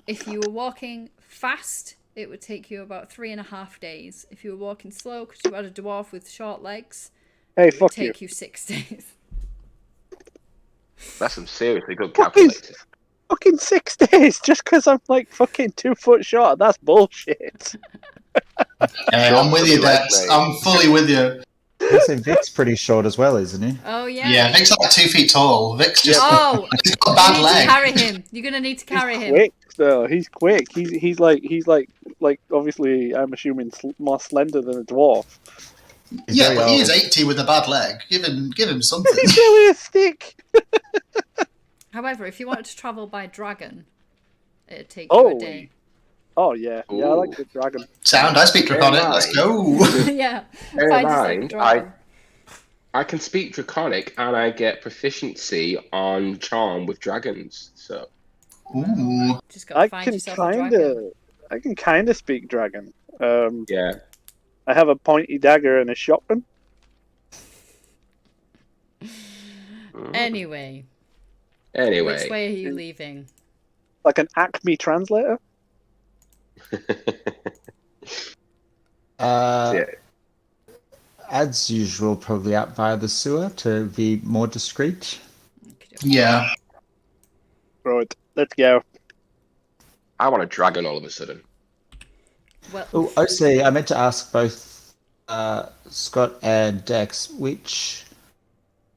if you were walking fast, it would take you about 3.5 days. If you were walking slow, because you had a dwarf with short legs, Hey, it would fuck you. take you 6 days. That's some seriously good Fucking, calculating. fucking 6 days just because I'm like fucking 2 foot short. That's bullshit. Yeah, I'm with you, Dex. I'm fully with you. I say Vic's pretty short as well, isn't he? Oh, yeah. Yeah, Vic's like 2 feet tall. Vic's just Oh, he's got a you bad need leg. to carry him. You're going to need to carry him. Quick though. He's quick. He's like obviously I'm assuming more slender than a dwarf. He's Yeah, very but he is old. 80 with a bad leg. Give him something. He's really a stick. However, if you wanted to travel by dragon, it'd take you a day. Oh yeah, I like Ooh. the dragon. Sound, I speak Draconic. Let's go. Yeah. Bear in Find yourself a mind, dragon. I can speak Draconic and I get proficiency on charm with dragons. So Ooh. Just gotta I find can yourself a dragon. kind of speak dragon. yeah. I have a pointy dagger and a shotgun. Anyway, Anyway. which way are you leaving? Like an Acme translator. Uh, As usual, probably out via the sewer to be more discreet. Yeah. Right, let's go. I want a dragon all of a sudden. Well, Oh, I meant to ask both Scott and Dex which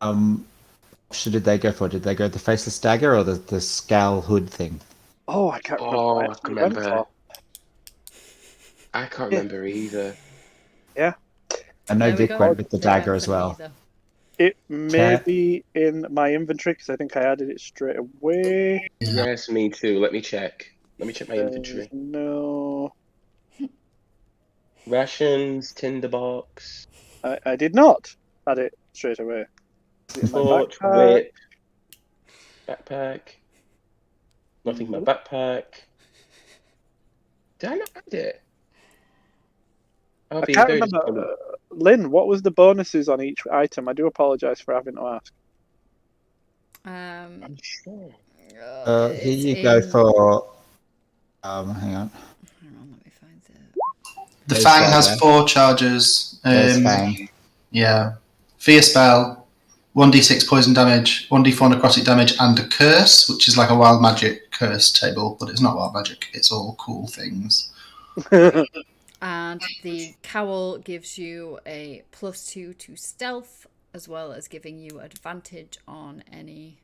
option did they go for? Did they go the faceless dagger or the scowl hood thing? Oh, I can't remember. Oh, what I actually can went remember. for. I can't remember either. Yeah, I know there we Vic go. went with the They went dagger for as well. neither. it may Cat. be in my inventory because I think I added it straight away. Yes, me too. Let me check. Let me check my inventory. No, Rations, tinderbox, I did not add it straight away. Is it in my fort, backpack? whip, backpack. Nothing in my backpack. Did I not add it? I'll I be can't very remember. disappointed. Lynn, what was the bonuses on each item? I do apologise for having to ask. I'm sure. Here it's you go in- for. Hang on. Hang on, let me find it. The There's Fang that, has yeah. 4 charges. There's Fang. Yeah. Fear spell, 1d6 poison damage, 1d4 necrotic damage, and a curse, which is like a wild magic curse table, but it's not wild magic. It's all cool things. And the cowl gives you a +2 to stealth, as well as giving you advantage on any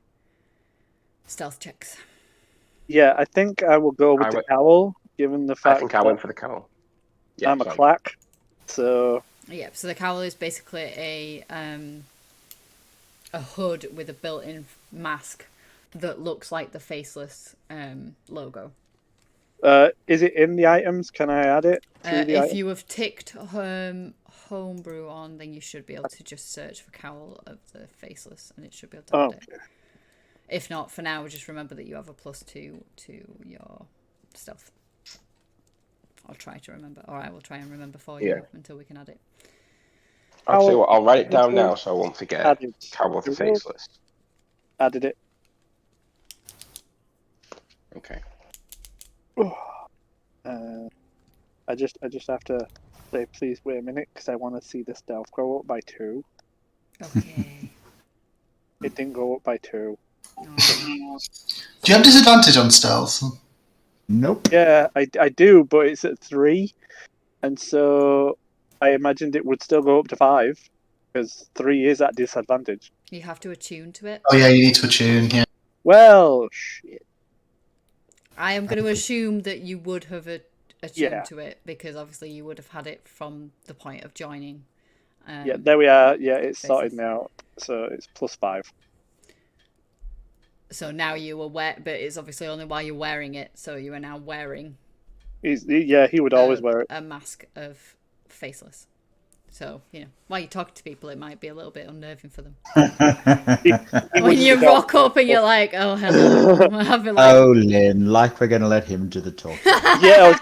stealth checks. Yeah, I think I will go with the cowl, given the I fact think I went for the cowl. Yeah, I'm a fine. clack. So Yeah, so the cowl is basically a hood with a built-in mask that looks like the Faceless logo. is it in the items? Can I add it through the If item? you have ticked homebrew on, then you should be able to just search for cowl of the Faceless, and it should be able to add it. If not, for now, just remember that you have a +2 to your stealth. I'll try to remember, or I will try and remember for you until we can add it. I'll tell you what, I'll write it down now so I won't forget. Added. Cowl of the Faceless. Added it. Okay. I just have to say, please wait a minute, because I want to see the stealth go up by 2. Okay. It didn't go up by 2. Do you have disadvantage on stealth? Nope. Yeah, I do, but it's at 3, and so I imagined it would still go up to 5, because 3 is at disadvantage. You have to attune to it. Oh yeah, you need to attune, yeah. Well, shit. I am going to assume that you would have attuned Yeah. to it, because obviously you would have had it from the point of joining. Yeah, there we are. Yeah, it's Faces. sorted now, so it's +5. So now you are aware, but it's obviously only while you're wearing it. So you are now wearing He would always wear it. a mask of Faceless. So, you know, while you talk to people, it might be a little bit unnerving for them. He When wouldn't you have got- rock up and you're like, oh, hello. I'll be like, Oh, Lynn, like we're going to let him do the talking. Yeah,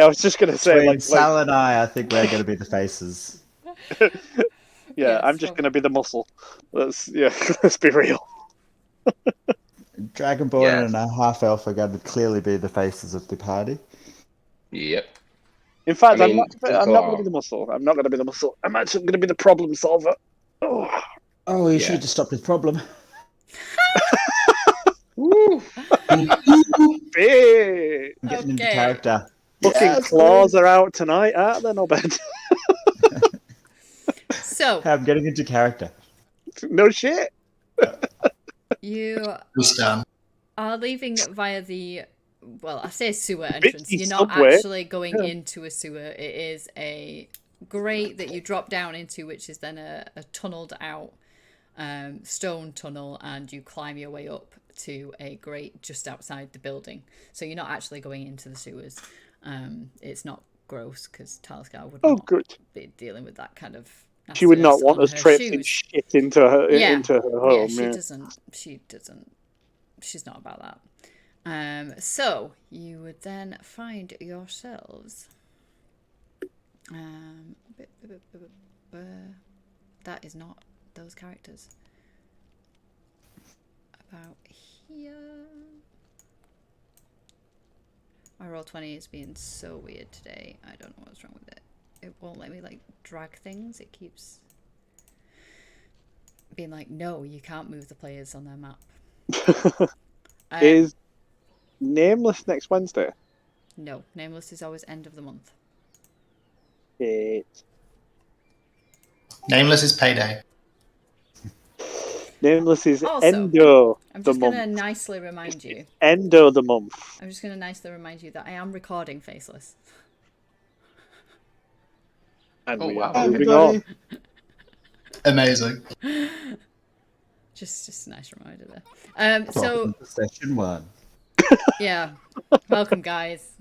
I was just gonna say, Between like Sal and I think we're going to be the faces. yeah, Yeah, I'm just so- gonna be the muscle. Let's let's be real. Dragonborn Yeah. and a half elf are going to clearly be the faces of the party. Yep. In fact, I I'm mean, not. doesn't I'm go not going to harm. be the muscle. I'm not going to be the muscle. I'm actually going to be the problem solver. Oh, Oh, you Yeah. should have stopped this problem. Woo. big. I'm getting into Okay. character. Fucking Yes, claws are out tonight, aren't they? No bad. So, I'm getting into character. No shit. you Who's down? are leaving via the, well, I say sewer entrance. Bitchy You're not subway. actually going Yeah. into a sewer. It is a grate that you drop down into, which is then a tunneled out stone tunnel, and you climb your way up to a grate just outside the building. So you're not actually going into the sewers. It's not gross because Talscar would Oh, not good. be dealing with that kind of. She would not nastiness want on us her traipsing shoes. shit into her Yeah. into her Yeah, home. she Yeah, doesn't. She doesn't. She's not about that. So you would then find yourselves. That is not those characters. About here. My Roll20 is being so weird today. I don't know what's wrong with it. It won't let me like drag things. It keeps being like, no, you can't move the players on their map. is Nameless next Wednesday? No, Nameless is always end of the month. It. Nameless is payday. Nameless is Also, Endo I'm the just going to month. nicely remind you. Endo the month. I'm just going to nicely remind you that I am recording Faceless. And Oh, we wow. are moving on. Amazing. Just a nice reminder there. So, Welcome to session 1. yeah. Welcome, guys.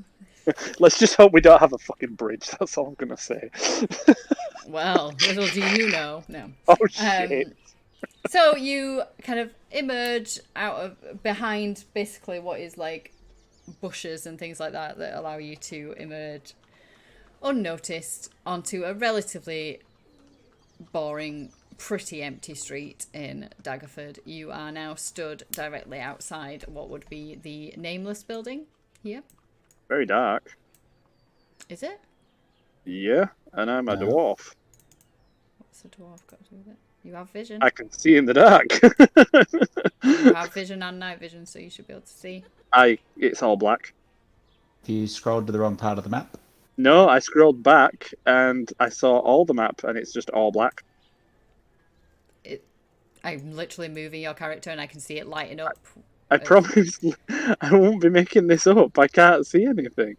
Let's just hope we don't have a fucking bridge. That's all I'm gonna say. Well, little do you know. No. Oh shit. So you kind of emerge out of behind basically what is like bushes and things like that that allow you to emerge unnoticed onto a relatively boring, pretty empty street in Daggerford. You are now stood directly outside what would be the Nameless building here. Very dark. Is it? Yeah, and I'm a No. dwarf. What's the dwarf got to do with it? You have vision. I can see in the dark. You have vision and night vision, so you should be able to see. It's all black. If you scrolled to the wrong part of the map, No, I scrolled back and I saw all the map, and it's just all black. I'm literally moving your character and I can see it lighting up. I promise I won't be making this up. I can't see anything.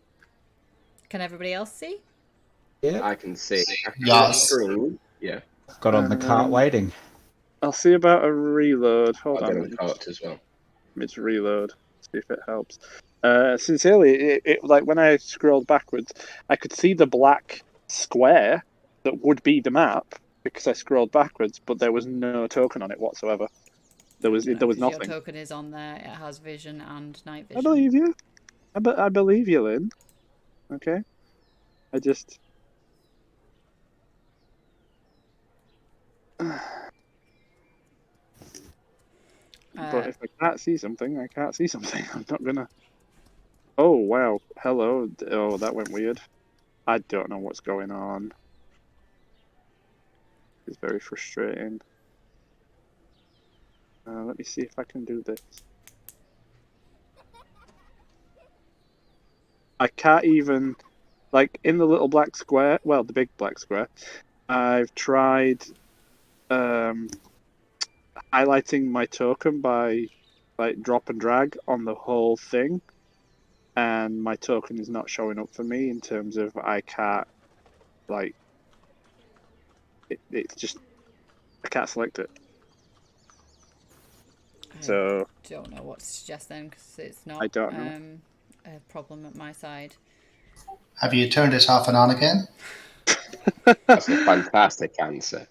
Can everybody else see? I can see. I can Yes. screen. Yeah. got on the cart waiting. I'll see about a reload. Hold I've on. got a cart as well. Let's reload. See if it helps. Sincerely, it like when I scrolled backwards, I could see the black square that would be the map because I scrolled backwards, but there was no token on it whatsoever. There was Because nothing. your token is on there. It has vision and night vision. I believe you. I believe you, Lynn. Okay. I just. But if I can't see something, I can't see something. I'm not gonna. Oh wow! Hello. Oh, that went weird. I don't know what's going on. It's very frustrating. Let me see if I can do this. I can't even, like, in the little black square, well, the big black square, I've tried highlighting my token by, like, drop and drag on the whole thing, and my token is not showing up for me in terms of I can't, like, it's just, I can't select it. So don't know what to suggest then because it's not I don't know. a problem at my side. Have you turned it off and on again? That's a fantastic answer.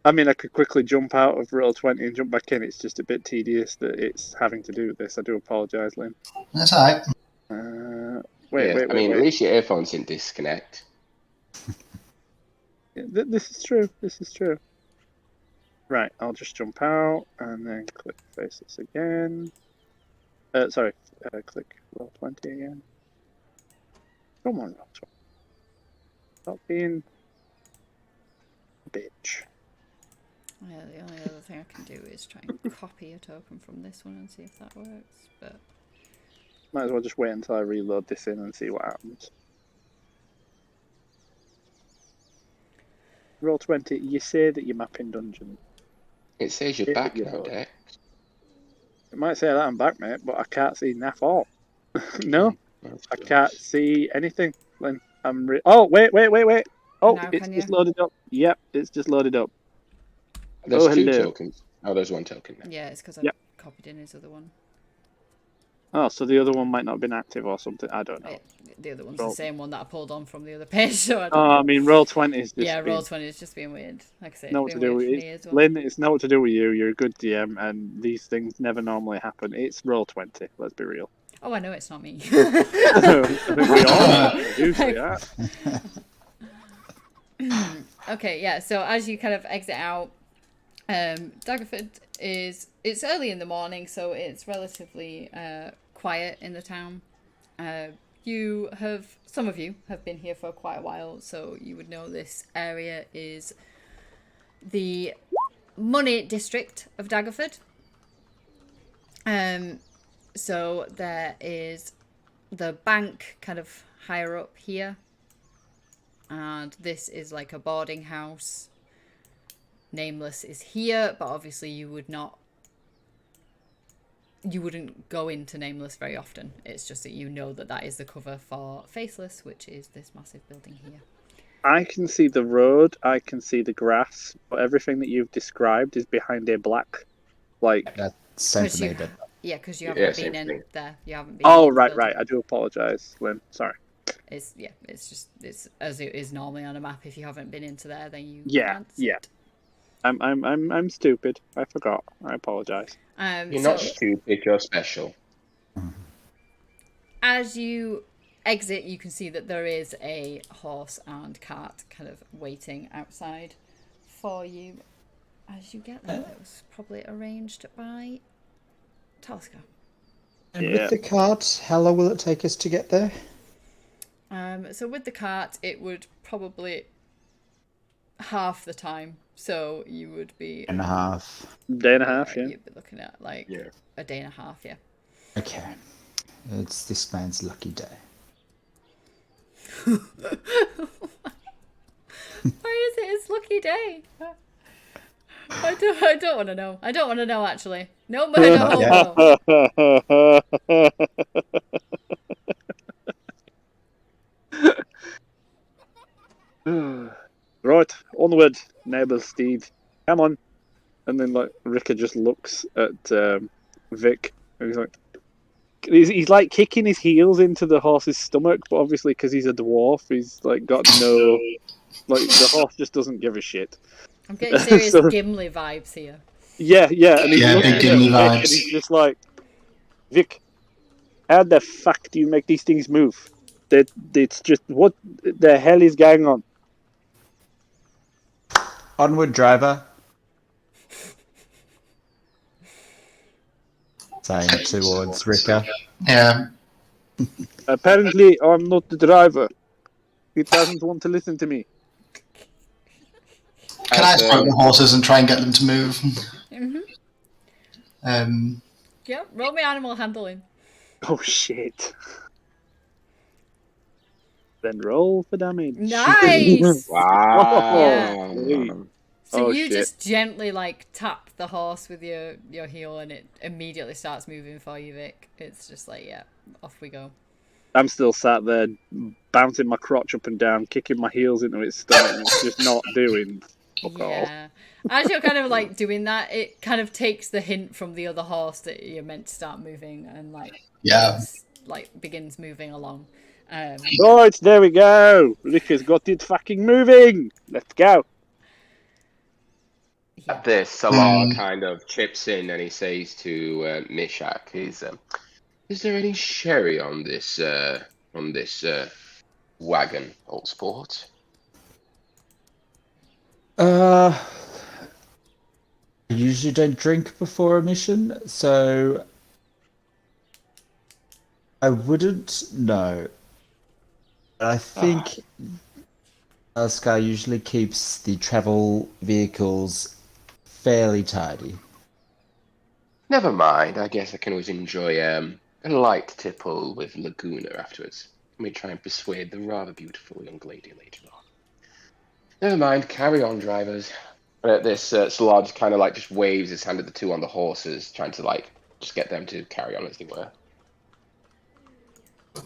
I mean, I could quickly jump out of roll 20 and jump back in. It's just a bit tedious that it's having to do this. I do apologise, Lynn. That's all right. Wait. At least your earphones didn't disconnect. This is true. This is true. Right, I'll just jump out and then click Faceless again. Click roll 20 again. Come on, roll 20. Stop being a bitch. Yeah, the only other thing I can do is try and copy a token from this one and see if that works. But Might as well just wait until I reload this in and see what happens. Roll 20, you say that you're mapping dungeon. It says you're back now, Dex. It might say that I'm back, mate, but I can't see naff all. No, I can't see anything. Lynn, oh, wait. Oh, Now it's can just you? loaded up. Yep, it's just loaded up. There's two hello. tokens. Oh, there's one token now. yeah, it's because I Yep. copied in his other one. Oh, so the other one might not have been active or something. I don't know. The other one's Roll. the same one that I pulled on from the other page. So I don't Oh, know. I mean, roll 20 is just Yeah, being- roll 20 is just being weird. Like I said, know it's what to been do weird with for me it. as well. Lynn, it's not what to do with you. You're a good DM, and these things never normally happen. It's roll 20. Let's be real. Oh, I know it's not me. I think we all know. Usually, yeah. Okay, yeah. So as you kind of exit out, Daggerford it's early in the morning, so it's relatively quiet in the town. Some of you have been here for quite a while, so you would know this area is the money district of Daggerford. So there is the bank kind of higher up here, and this is like a boarding house. Nameless is here, but obviously you wouldn't go into Nameless very often. It's just that you know that is the cover for Faceless, which is this massive building here. I can see the road, I can see the grass, but everything that you've described is behind a black, like... That's same for me, but Yeah, because you Yeah, haven't same been in thing. there. You haven't been Oh, in the right. building. I do apologise, Lynn. Sorry. It's as it is normally on a map. If you haven't been into there, then you Yeah, can't see yeah. it. I'm stupid. I forgot. I apologise. You're not stupid, you're special. As you exit, you can see that there is a horse and cart kind of waiting outside for you. As you get there, it was probably arranged by Talisker. and Yeah. with the cart, how long will it take us to get there? So with the cart, it would probably half the time. So you would be And a half. Day and a half, yeah. You'd be looking at like Yeah. a day and a half, yeah. Okay. It's this man's lucky day. Why is it his lucky day? I don't want to know. I don't want to know actually. No murder hobo. Right, onward, neighbour steed. Come on. And then, like, Rika just looks at Vic, and he's like... He's like kicking his heels into the horse's stomach, but obviously because he's a dwarf, he's like got no... Like, the horse just doesn't give a shit. I'm getting serious So- Gimli vibes here. Yeah, and he's Yeah, looking big at Gimli Vic, and vibes. he's just like, Vic, how the fuck do you make these things move? It's just, what the hell is going on? Onward, driver. Saying towards Rika. Yeah. Apparently, I'm not the driver. He doesn't want to listen to me. Can I As, stroke the horses and try and get them to move? Mm-hmm. Yeah, roll me animal handling. Oh, shit. Then roll for damage. Nice! Wow. Yeah. So Oh, you shit. just gently like tap the horse with your heel and it immediately starts moving for you, Vic. It's just like, yeah, off we go. I'm still sat there bouncing my crotch up and down, kicking my heels into its stomach, and it's just not doing fuck all. Yeah. As you're kind of like doing that, it kind of takes the hint from the other horse that you're meant to start moving and like Yeah. like begins moving along. Right, there we go. Rick has got it fucking moving. Let's go. At this, Salar kind of chips in and he says to Mishak, "Is there any sherry on this wagon, old sport?" I usually don't drink before a mission, so I wouldn't know. I think Sky usually keeps the travel vehicles fairly tidy. Never mind. I guess I can always enjoy a light tipple with Laguna afterwards. Let me try and persuade the rather beautiful young lady later on. Never mind. Carry on, drivers. At this, Salar just kind of like just waves his hand at the two on the horses, trying to like just get them to carry on as they were.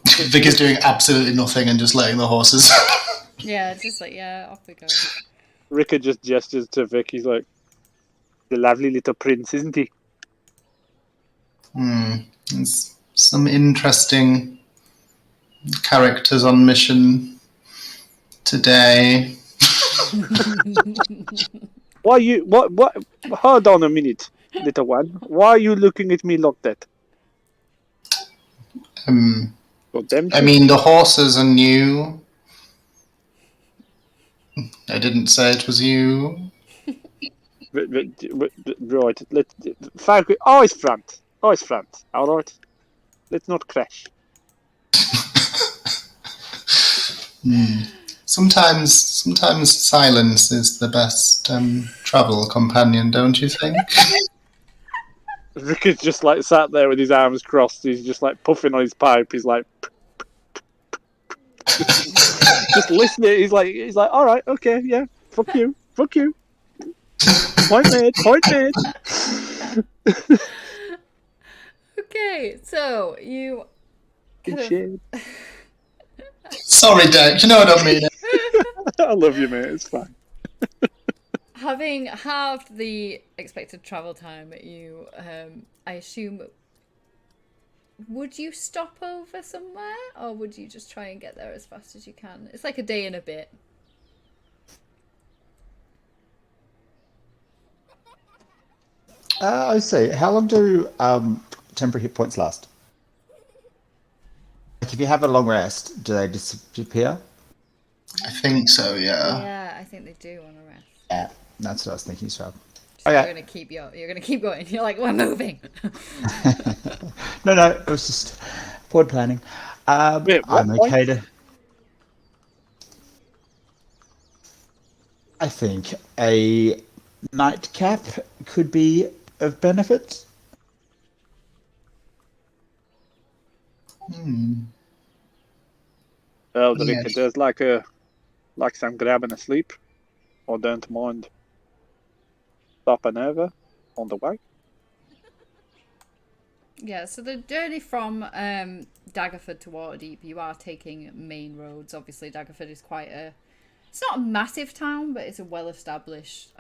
Vic is doing absolutely nothing and just letting the horses. Yeah, it's just like, yeah, off we go. Ricker just gestures to Vic. He's like, the lovely little prince, isn't he? There's some interesting characters on mission today. Why you? What? Hold on a minute, little one. Why are you looking at me like that? I mean, the horses are new. I didn't say it was you. Right. Let's focus. Eyes front. Eyes front. All right. Let's not crash. Sometimes silence is the best travel companion, don't you think? Rick is just like sat there with his arms crossed. He's just like puffing on his pipe. He's like, just listening. He's like, all right, okay, yeah, fuck you. Point made. Okay, so you Shit. Sorry, Dad. You know what I mean. I love you, mate. It's fine. having halved the expected travel time, you I assume, would you stop over somewhere, or would you just try and get there as fast as you can? It's like a day and a bit. I see. How long do temporary hit points last? Like, if you have a long rest, do they disappear? I think so. Yeah. Yeah, I think they do on a rest. Yeah, that's what I was thinking, so. So Okay. you're gonna keep going. You're like, we're moving. No, it was just forward planning. Wait, what I'm point? okay to. I think a nightcap could be of benefit. Well, Yeah. Rick, there's like some grabbing a sleep, or don't mind stopping over on the way. Yeah, so the journey from Daggerford to Waterdeep, you are taking main roads. Obviously, Daggerford is it's not a massive town, but it's a well-established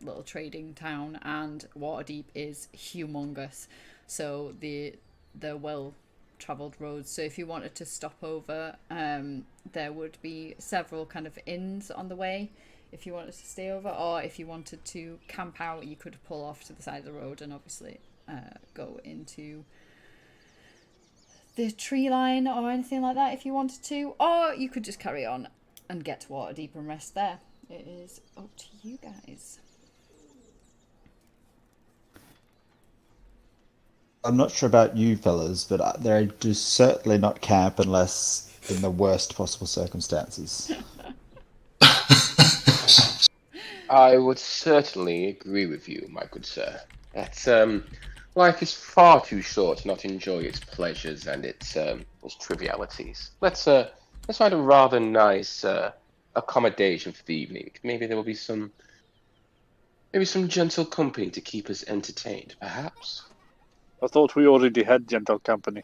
little trading town, and Waterdeep is humongous. So the well-travelled roads. So if you wanted to stop over, there would be several kind of inns on the way if you wanted to stay over, or if you wanted to camp out, you could pull off to the side of the road and obviously go into the tree line or anything like that if you wanted to, or you could just carry on and get to Waterdeep and rest there. It is up to you guys. I'm not sure about you fellas, but they do certainly not camp unless in the worst possible circumstances. I would certainly agree with you, my good sir. That's life is far too short to not enjoy its pleasures and its trivialities. Let's find a rather nice accommodation for the evening. Maybe there will be some gentle company to keep us entertained, perhaps. I thought we already had gentle company.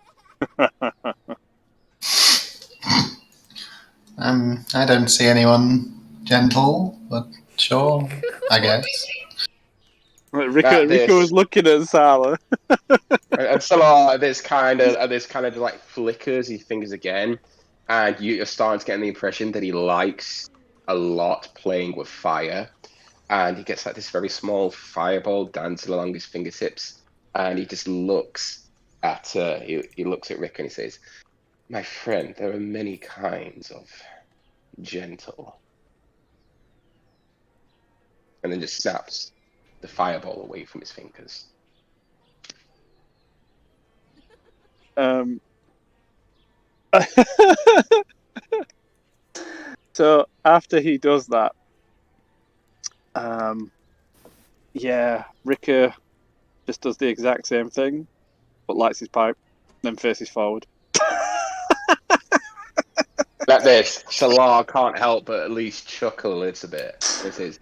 I don't see anyone gentle, but sure, I guess. Rico was looking at Sala. And Salar, this kind of like flickers his fingers again, and you're starting to get the impression that he likes a lot playing with fire. And he gets like this very small fireball dancing along his fingertips, and he just looks at he looks at Rick and he says, "My friend, there are many kinds of gentle," and then just snaps the fireball away from his fingers. So after he does that, Ricker just does the exact same thing, but lights his pipe, then faces forward. Like this, Salar can't help but at least chuckle a little bit. He says,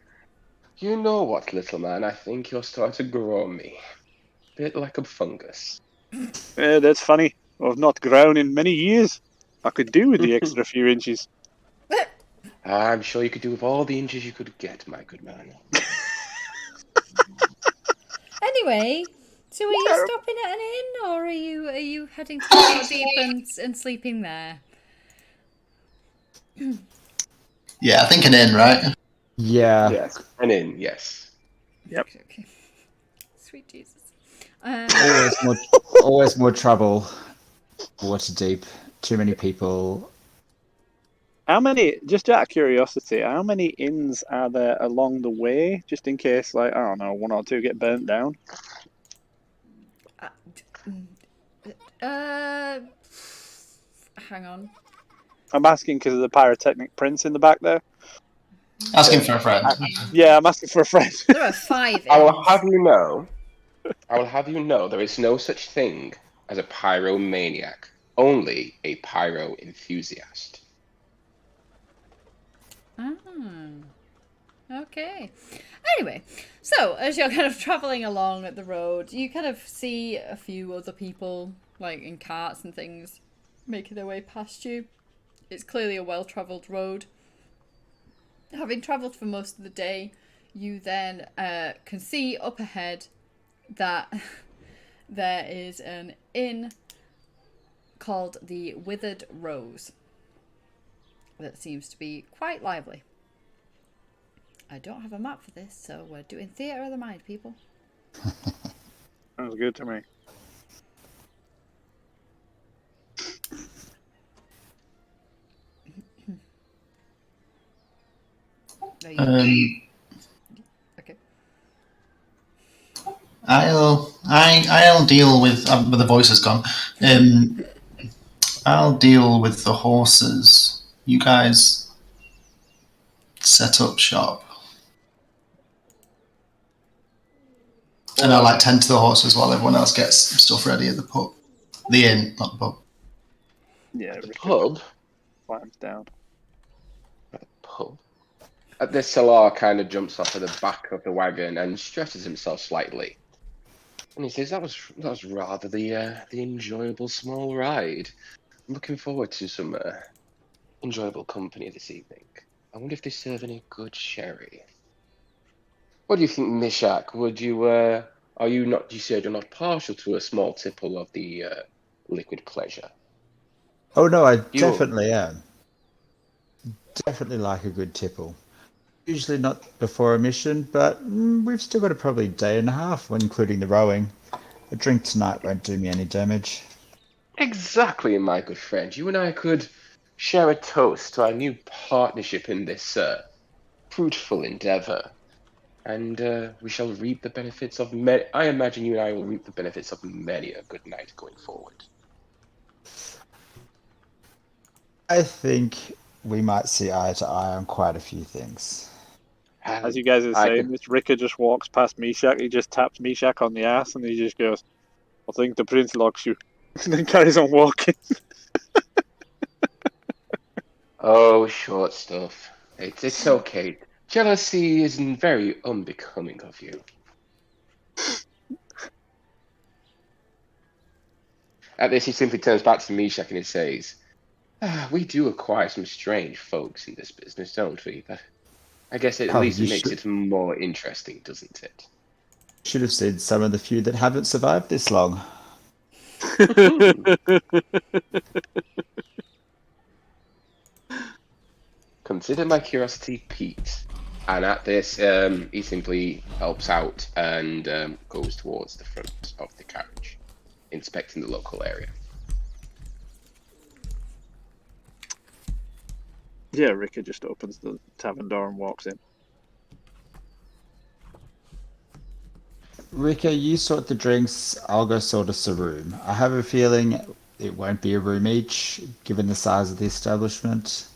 "You know what, little man? I think you're starting to grow on me. Bit like a fungus." That's funny. I've not grown in many years. I could do with the extra few inches. I'm sure you could do with all the inches you could get, my good man. Anyway, so are you stopping at an inn, or are you heading to the deep and sleeping there? Yeah, I think an inn, right? Yeah. Yes, an inn, yes. Yep. Okay. Sweet Jesus. Always more trouble. Water deep. Too many people. How many, just out of curiosity, how many inns are there along the way, just in case, like, I don't know, one or two get burnt down? Hang on. I'm asking because of the pyrotechnic prince in the back there. Asking for a friend. Yeah, I'm asking for a friend. There are 5 I will inns. have you know, there is no such thing as a pyromaniac, only a pyro enthusiast. Okay. Anyway, so as you're kind of traveling along the road, you kind of see a few other people, like in carts and things, making their way past you. It's clearly a well-travelled road. Having travelled for most of the day, you then can see up ahead that there is an inn called the Withered Rose that seems to be quite lively. I don't have a map for this, so we're doing theatre of the mind, people. Sounds good to me. Okay. I'll deal with. But the voice has gone. I'll deal with the horses. You guys set up shop. And I like tend to the horses while everyone else gets stuff ready at the pub. The inn, not the pub. Yeah, The pub? Climbs down. Pub? At this, Salar kind of jumps off of the back of the wagon and stretches himself slightly. And he says, that was rather the enjoyable small ride. I'm looking forward to some enjoyable company this evening. I wonder if they serve any good sherry. What do you think, Mishak? Would you, are you not, you said you're not partial to a small tipple of the liquid pleasure? Oh no, I definitely am. Definitely like a good tipple. Usually not before a mission, but we've still got probably a day and a half when including the rowing. A drink tonight won't do me any damage. Exactly, my good friend. You and I could share a toast to our new partnership in this fruitful endeavor. And we shall reap the benefits of I imagine you and I will reap the benefits of many a good night going forward. I think we might see eye to eye on quite a few things. As you guys are saying this, Ricker just walks past Mishak. He just taps Mishak on the ass and he just goes, I think the prince likes you. And then carries on walking. Oh, short stuff. It's okay. Jealousy is very unbecoming of you. At this, he simply turns back to Mishak and he says, we do acquire some strange folks in this business, don't we? But I guess at least it makes it more interesting, doesn't it? Should have seen some of the few that haven't survived this long. Consider my curiosity piqued. And at this, he simply helps out and goes towards the front of the carriage, inspecting the local area. Yeah, Rika just opens the tavern door and walks in. Rika, you sort the drinks. I'll go sort us a room. I have a feeling it won't be a room each, given the size of the establishment.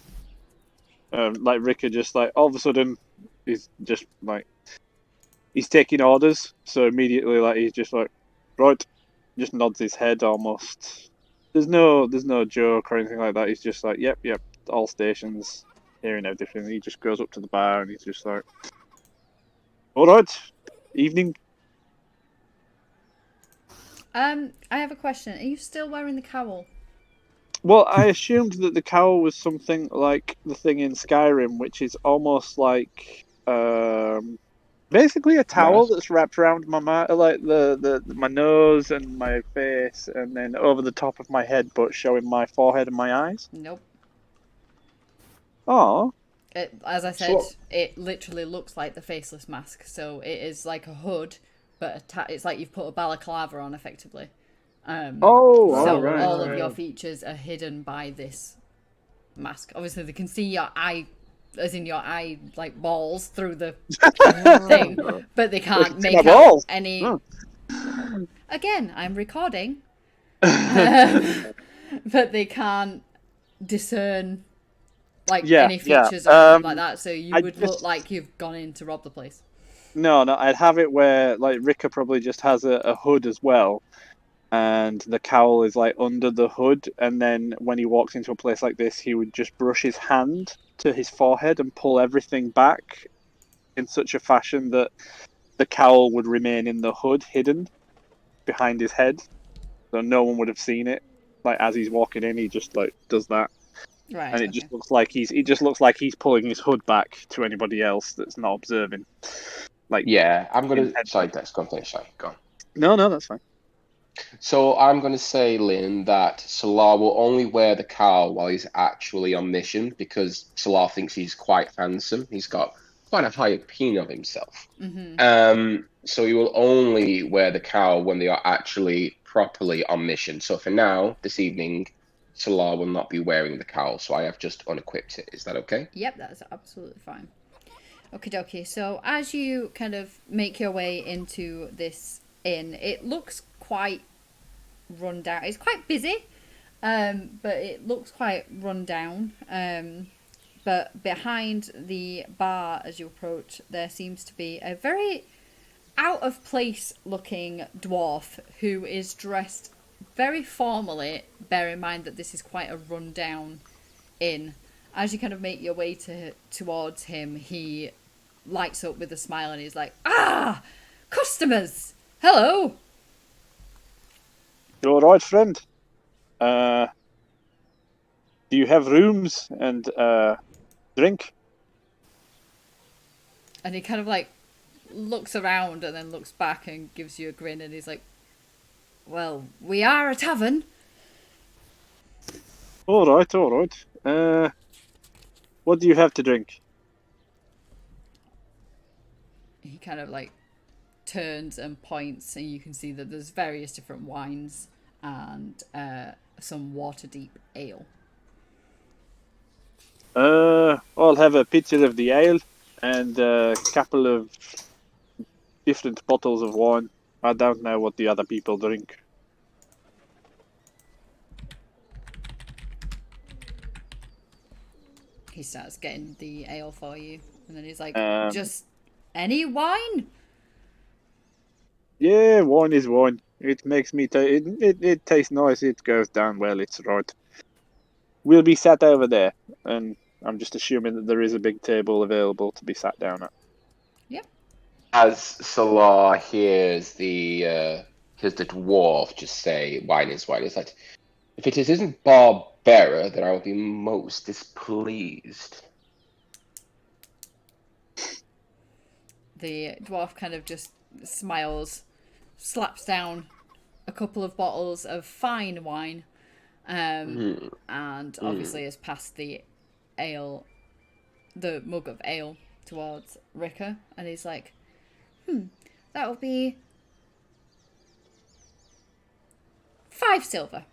Like Rika just like all of a sudden he's just like he's taking orders, so immediately like he's just like right, just nods his head almost. There's no joke or anything like that. He's just like yep, all stations, hearing everything. He just goes up to the bar and he's just like, all right, evening. I have a question. Are you still wearing the cowl? Well, I assumed that the cowl was something like the thing in Skyrim, which is almost like basically a towel Mask. that's wrapped around like my nose and my face, and then over the top of my head, but showing my forehead and my eyes. Nope. Oh, As I said, So- it literally looks like the faceless mask. So it is like a hood, but it's like you've put a balaclava on, effectively. So right. all of your features are hidden by this mask. Obviously, they can see your eye, as in your eye, like balls through the thing, but they can't see make my out balls. any. Oh. Again, I'm recording, but they can't discern like Yeah, any features yeah. or anything like that. So you I would look just- like you've gone in to rob the place. No, I'd have it where like Rika probably just has a hood as well, and the cowl is like under the hood, and then when he walks into a place like this, he would just brush his hand to his forehead and pull everything back in such a fashion that the cowl would remain in the hood, hidden behind his head, so no one would have seen it. Like as he's walking in, he just like does that, Right. and it okay. just looks like he's pulling his hood back to anybody else that's not observing. Like Yeah, I'm gonna. intentionally. Sorry, Dex, go on, finish. Sorry, go on. No, that's fine. So I'm gonna say, Lynn, that Salar will only wear the cowl while he's actually on mission because Salar thinks he's quite handsome. He's got quite a high opinion of himself. So he will only wear the cowl when they are actually properly on mission. So for now, this evening, Salar will not be wearing the cowl. So I have just unequipped it. Is that okay? Yep, that's absolutely fine. Okie dokie. So as you kind of make your way into this inn, it looks quite run down. It's quite busy, but it looks quite run down. But behind the bar, as you approach, there seems to be a very out of place looking dwarf who is dressed very formally. Bear in mind that this is quite a run down inn. As you kind of make your way towards him, he lights up with a smile and he's like, "Ah, customers! Hello!" You all right, friend? Do you have rooms and drink? And he kind of like looks around and then looks back and gives you a grin and he's like, "Well, we are a tavern." All right. What do you have to drink? He kind of like turns and points and you can see that there's various different wines and some water deep ale. I'll have a pitcher of the ale and a couple of different bottles of wine. I don't know what the other people drink. He starts getting the ale for you and then he's like, Um, "Just any wine?" Yeah, wine is wine. It makes me it tastes nice. It goes down well. It's right. We'll be sat over there, and I'm just assuming that there is a big table available to be sat down at. Yep. As Salar hears the dwarf just say, "Wine is wine," it's like, if it isn't Barbera, then I will be most displeased. The dwarf kind of just smiles, slaps down a couple of bottles of fine wine, and obviously has passed the ale the mug of ale towards Ricker, and he's like, that'll be 5 silver.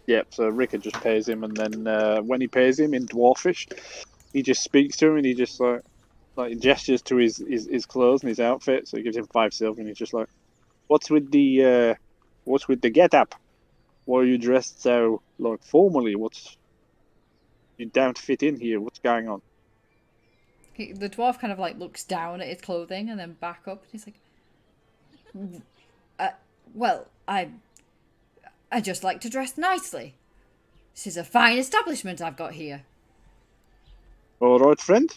Yep, so Ricker just pays him, and then when he pays him in Dwarfish, he just speaks to him, and he just like gestures to his clothes and his outfit, so he gives him 5 silver, and he's just like, what's with the get-up? Why are you dressed so, like, formally? You don't fit in here, what's going on? The dwarf kind of like looks down at his clothing and then back up, and he's like, well, I just like to dress nicely. This is a fine establishment I've got here. Alright, friend.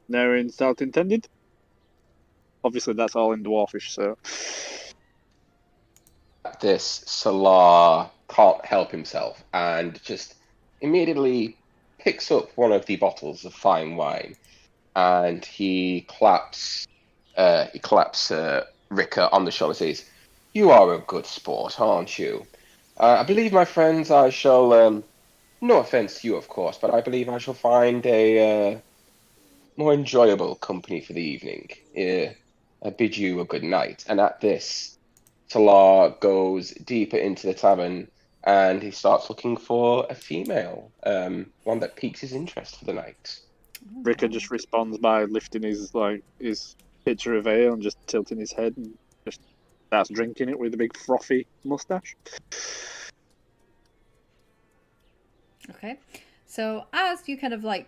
No insult intended. Obviously, that's all in Dwarfish, so... This Salar can't help himself and just immediately picks up one of the bottles of fine wine, and he claps Ricker on the shoulder and says, "You are a good sport, aren't you? I believe, my friends, I shall, no offense to you, of course, but I believe I shall find a more enjoyable company for the evening. I bid you a good night." And at this, Salar goes deeper into the tavern and he starts looking for a female, one that piques his interest for the night. Ricker just responds by lifting his pitcher of ale and just tilting his head and just starts drinking it with a big frothy mustache. Okay, so as you kind of like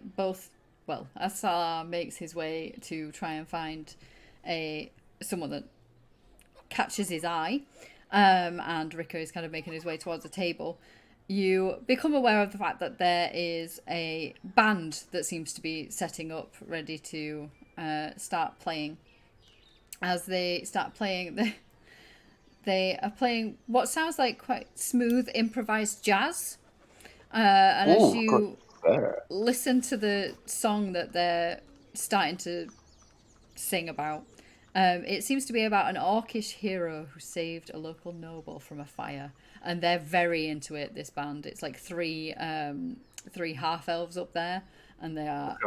as Salar makes his way to try and find someone that catches his eye, and Ricker is kind of making his way towards the table, you become aware of the fact that there is a band that seems to be setting up, ready to start playing. As they start playing, they are playing what sounds like quite smooth improvised jazz. And as you listen to the song that they're starting to sing about, it seems to be about an orcish hero who saved a local noble from a fire, and they're very into it. This band, it's like three half elves up there, and they are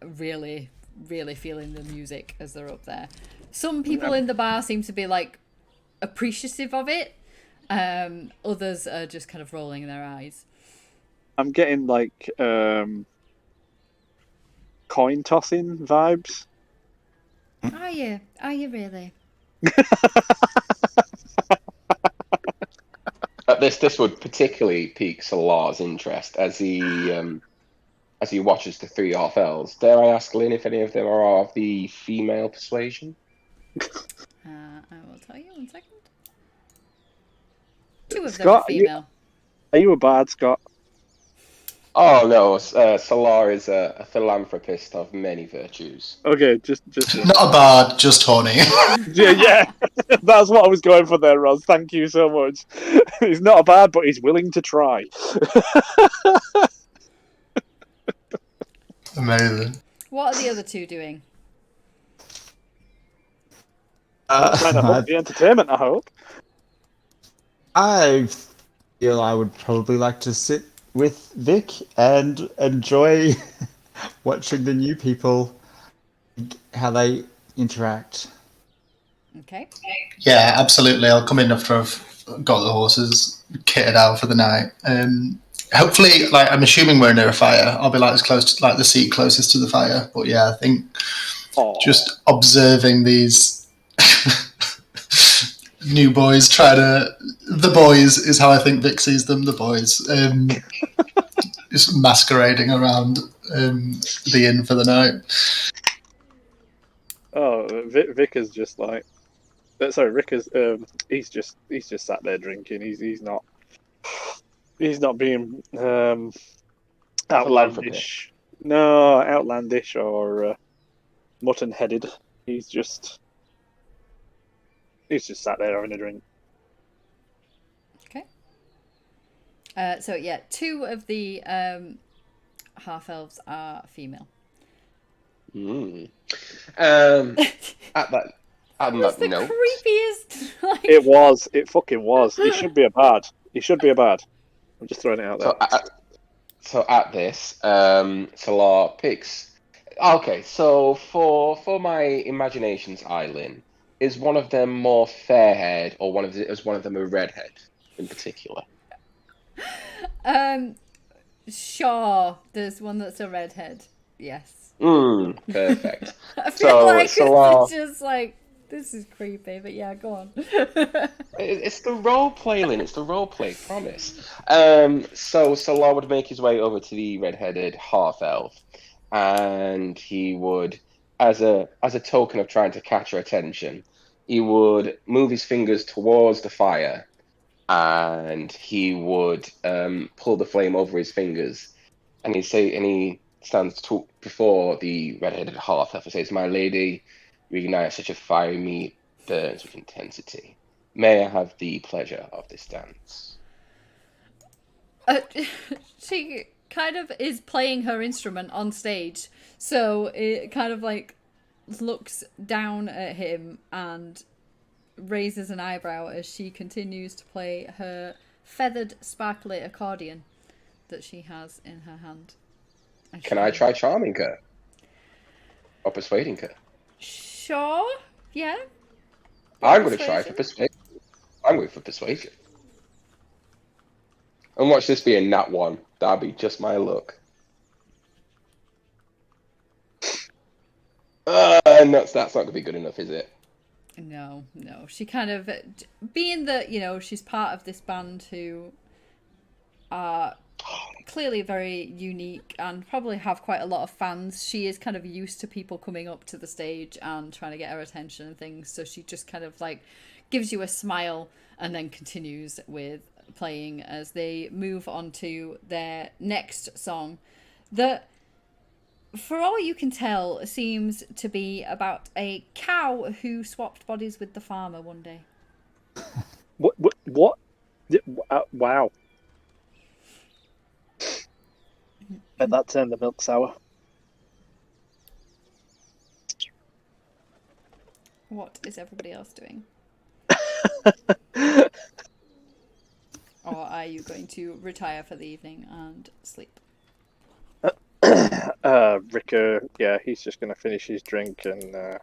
really, really feeling the music as they're up there. Some people in the bar seem to be like appreciative of it. Others are just kind of rolling their eyes. I'm getting like coin tossing vibes. Are you really? This would particularly pique Salar's interest as he watches the 3 half elves. Dare I ask, Lynn, if any of them are of the female persuasion? I will tell you 1 second. 2 of Scott, them are female. Are you a bard, Scott? Oh no, Salar is a philanthropist of many virtues. Okay, just Not a bard, just horny. yeah. That's what I was going for there, Roz. Thank you so much. He's not a bard, but he's willing to try. Amazing. What are the other 2 doing? Trying to hook the entertainment, I hope. I feel I would probably like to sit with Vic and enjoy watching the new people, how they interact. Okay. Yeah, absolutely. I'll come in after I've got the horses kitted out for the night. Hopefully, like, I'm assuming we're near a fire. I'll be like as close to, like, the seat closest to the fire. But yeah, I think just observing these new boys the boys is how I think Vic sees them, the boys. Just masquerading around the inn for the night. Oh, Vic is just like... Sorry, Rick is... he's just sat there drinking. He's not being outlandish. No, outlandish or mutton-headed. He's just sat there having a drink. Okay. So yeah, 2 of the half elves are female. At that That's the note, creepiest. Like... It fucking was. He should be a bard. I'm just throwing it out there. So at this, Salar picks Okay, so for my imagination's island, is one of them more fair-haired, or is one of them a redhead in particular? Um, sure. There's one that's a redhead. Yes. Perfect. I feel So like it's Salah, just like this is creepy, but yeah, go on. it's the role play, Lynn. It's the role play. Promise. So Salah would make his way over to the red-headed half elf, and he would, as a token of trying to catch her attention, he would move his fingers towards the fire, and he would pull the flame over his fingers, and he stands before the red-headed half elf and says, "My lady, you ignite such a fire in me burns with intensity. May I have the pleasure of this dance?" Uh, she kind of is playing her instrument on stage, so it kind of like looks down at him and raises an eyebrow as she continues to play her feathered, sparkly accordion that she has in her hand. And she Can I kind of, try charming her or persuading her? sure, yeah, roll I'm going to try for persuasion. persuasion. I'm going for persuasion. And watch this be a nat one. That'll be just my luck. And that's not going to be good enough, is it? No, no. She kind of, being that, she's part of this band who are clearly very unique and probably have quite a lot of fans. She is kind of used to people coming up to the stage and trying to get her attention and things. So she just kind of like gives you a smile and then continues with playing as they move on to their next song that, for all you can tell, seems to be about a cow who swapped bodies with the farmer one day. What? Wow. Bet that turned the milk sour. What is everybody else doing? Or are you going to retire for the evening and sleep? Ricker, yeah, he's just going to finish his drink and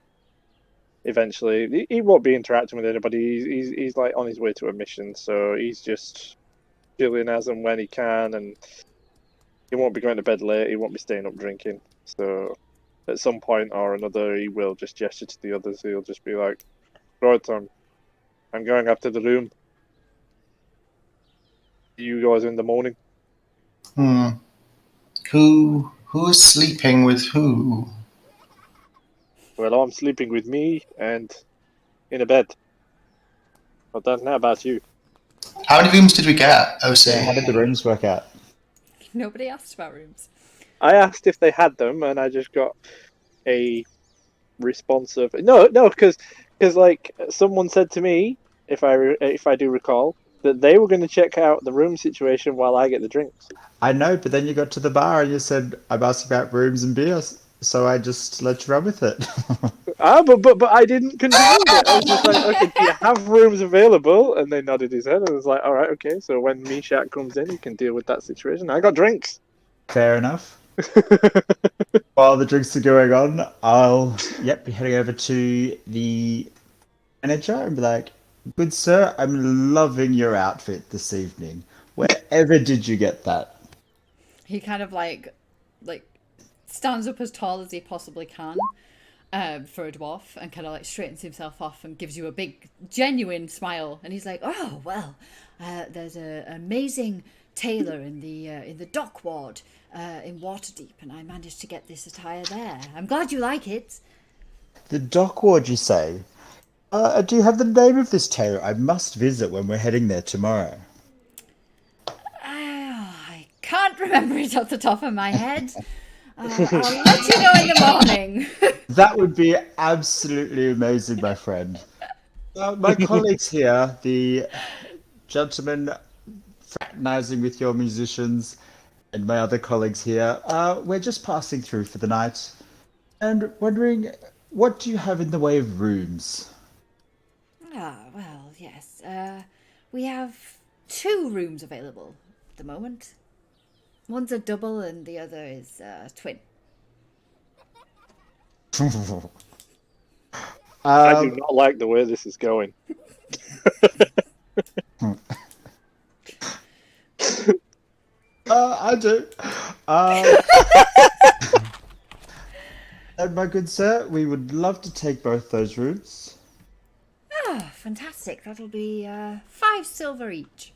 eventually he won't be interacting with anybody. He's like on his way to a mission, so he's just chilling as and when he can, and he won't be going to bed late. He won't be staying up drinking. So at some point or another, he will just gesture to the others. He'll just be like, "Right, I'm going up to the room. You guys in the morning." Who's sleeping with who? Well, I'm sleeping with me and in a bed. I don't know about you. How many rooms did we get, OC? Yeah, how did the rooms work out? Nobody asked about rooms. I asked if they had them, and I just got a response of no, because like someone said to me, if I do recall, that they were going to check out the room situation while I get the drinks. I know, but then you got to the bar and you said, I'm asking about rooms and beer, so I just let you run with it. But I didn't confirm it. I was just like, okay, do you have rooms available? And they nodded his head. I was like, all right, okay. So when Mishak comes in, he can deal with that situation. I got drinks. Fair enough. While the drinks are going on, I'll be heading over to the manager and be like, good sir, I'm loving your outfit this evening. Wherever did you get that? He kind of like stands up as tall as he possibly can for a dwarf and kind of like straightens himself off and gives you a big genuine smile. And he's like, oh well, there's an amazing tailor in the dock ward in Waterdeep, and I managed to get this attire there. I'm glad you like it. The dock ward, you say? Do you have the name of this tailor? I must visit when we're heading there tomorrow. I can't remember it off the top of my head. I'll let you know in the morning. That would be absolutely amazing, my friend. My colleagues here, the gentleman fraternizing with your musicians, and my other colleagues here, we're just passing through for the night and wondering, what do you have in the way of rooms? Well, yes. We have 2 rooms available at the moment. One's a double and the other is a twin. I do not like the way this is going. I do. And my good sir, we would love to take both those rooms. Oh, fantastic. That'll be 5 silver each.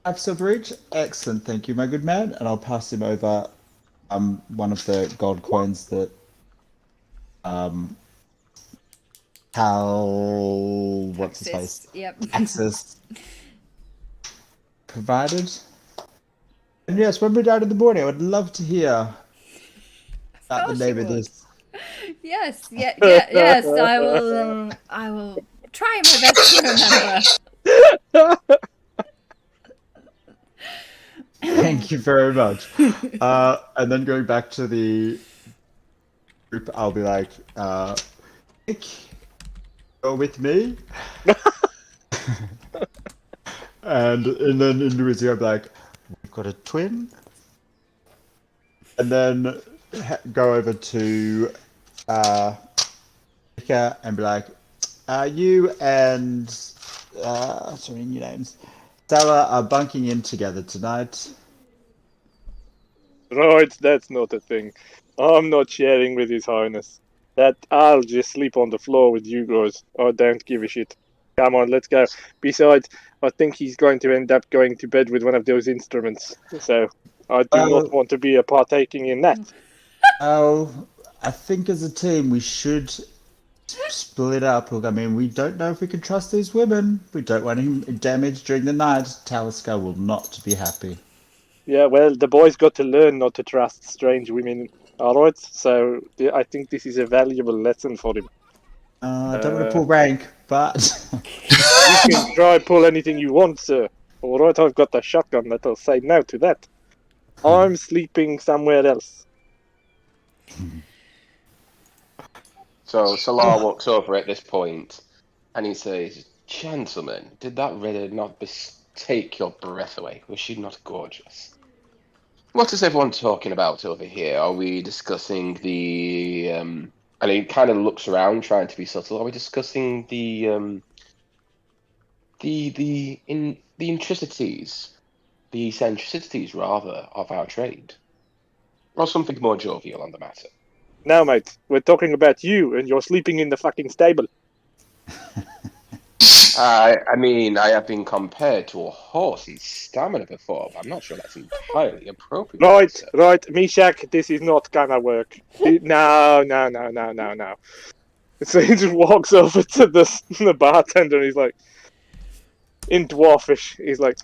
5 silver each. Excellent, thank you, my good man. And I'll pass him over one of the gold coins that Hal, what's his face? Yep. Access provided. And yes, when we're down in the morning, I would love to hear about the course name you of would. this. Yes, yes, I will try my best to remember. Thank you very much. And then going back to the group, I'll be like, Nick, go with me. and then in Louisiana, I'll be like, we've got a twin. And then go over to Rika and be like, you and sorry, new names. Stella are bunking in together tonight. Right, that's not a thing. I'm not sharing with His Highness. That I'll just sleep on the floor with you guys. I don't give a shit. Come on, let's go. Besides, I think he's going to end up going to bed with one of those instruments. So I do not want to be a partaking in that. Oh, I think as a team we should split up. Look, I mean, we don't know if we can trust these women. We don't want him damaged during the night. Talisker will not be happy. Yeah, well, the boy's got to learn not to trust strange women. Alright, so I think this is a valuable lesson for him. I don't want to pull rank, but you can try pull anything you want, sir. Alright, I've got the shotgun that'll say no to that. I'm sleeping somewhere else. So Salar walks over at this point and he says, "Gentlemen, did that really not take your breath away? Was she not gorgeous? What is everyone talking about over here? Are we discussing the and he kind of looks around trying to be subtle. Are we discussing the intricacies, the eccentricities rather, of our trade? Or something more jovial on the matter?" No, mate, we're talking about you, and you're sleeping in the fucking stable. I mean, I have been compared to a horse in stamina before, but I'm not sure that's entirely appropriate. Right, Mishak, this is not gonna work. No. So he just walks over to the bartender and he's like, in Dwarfish, he's like,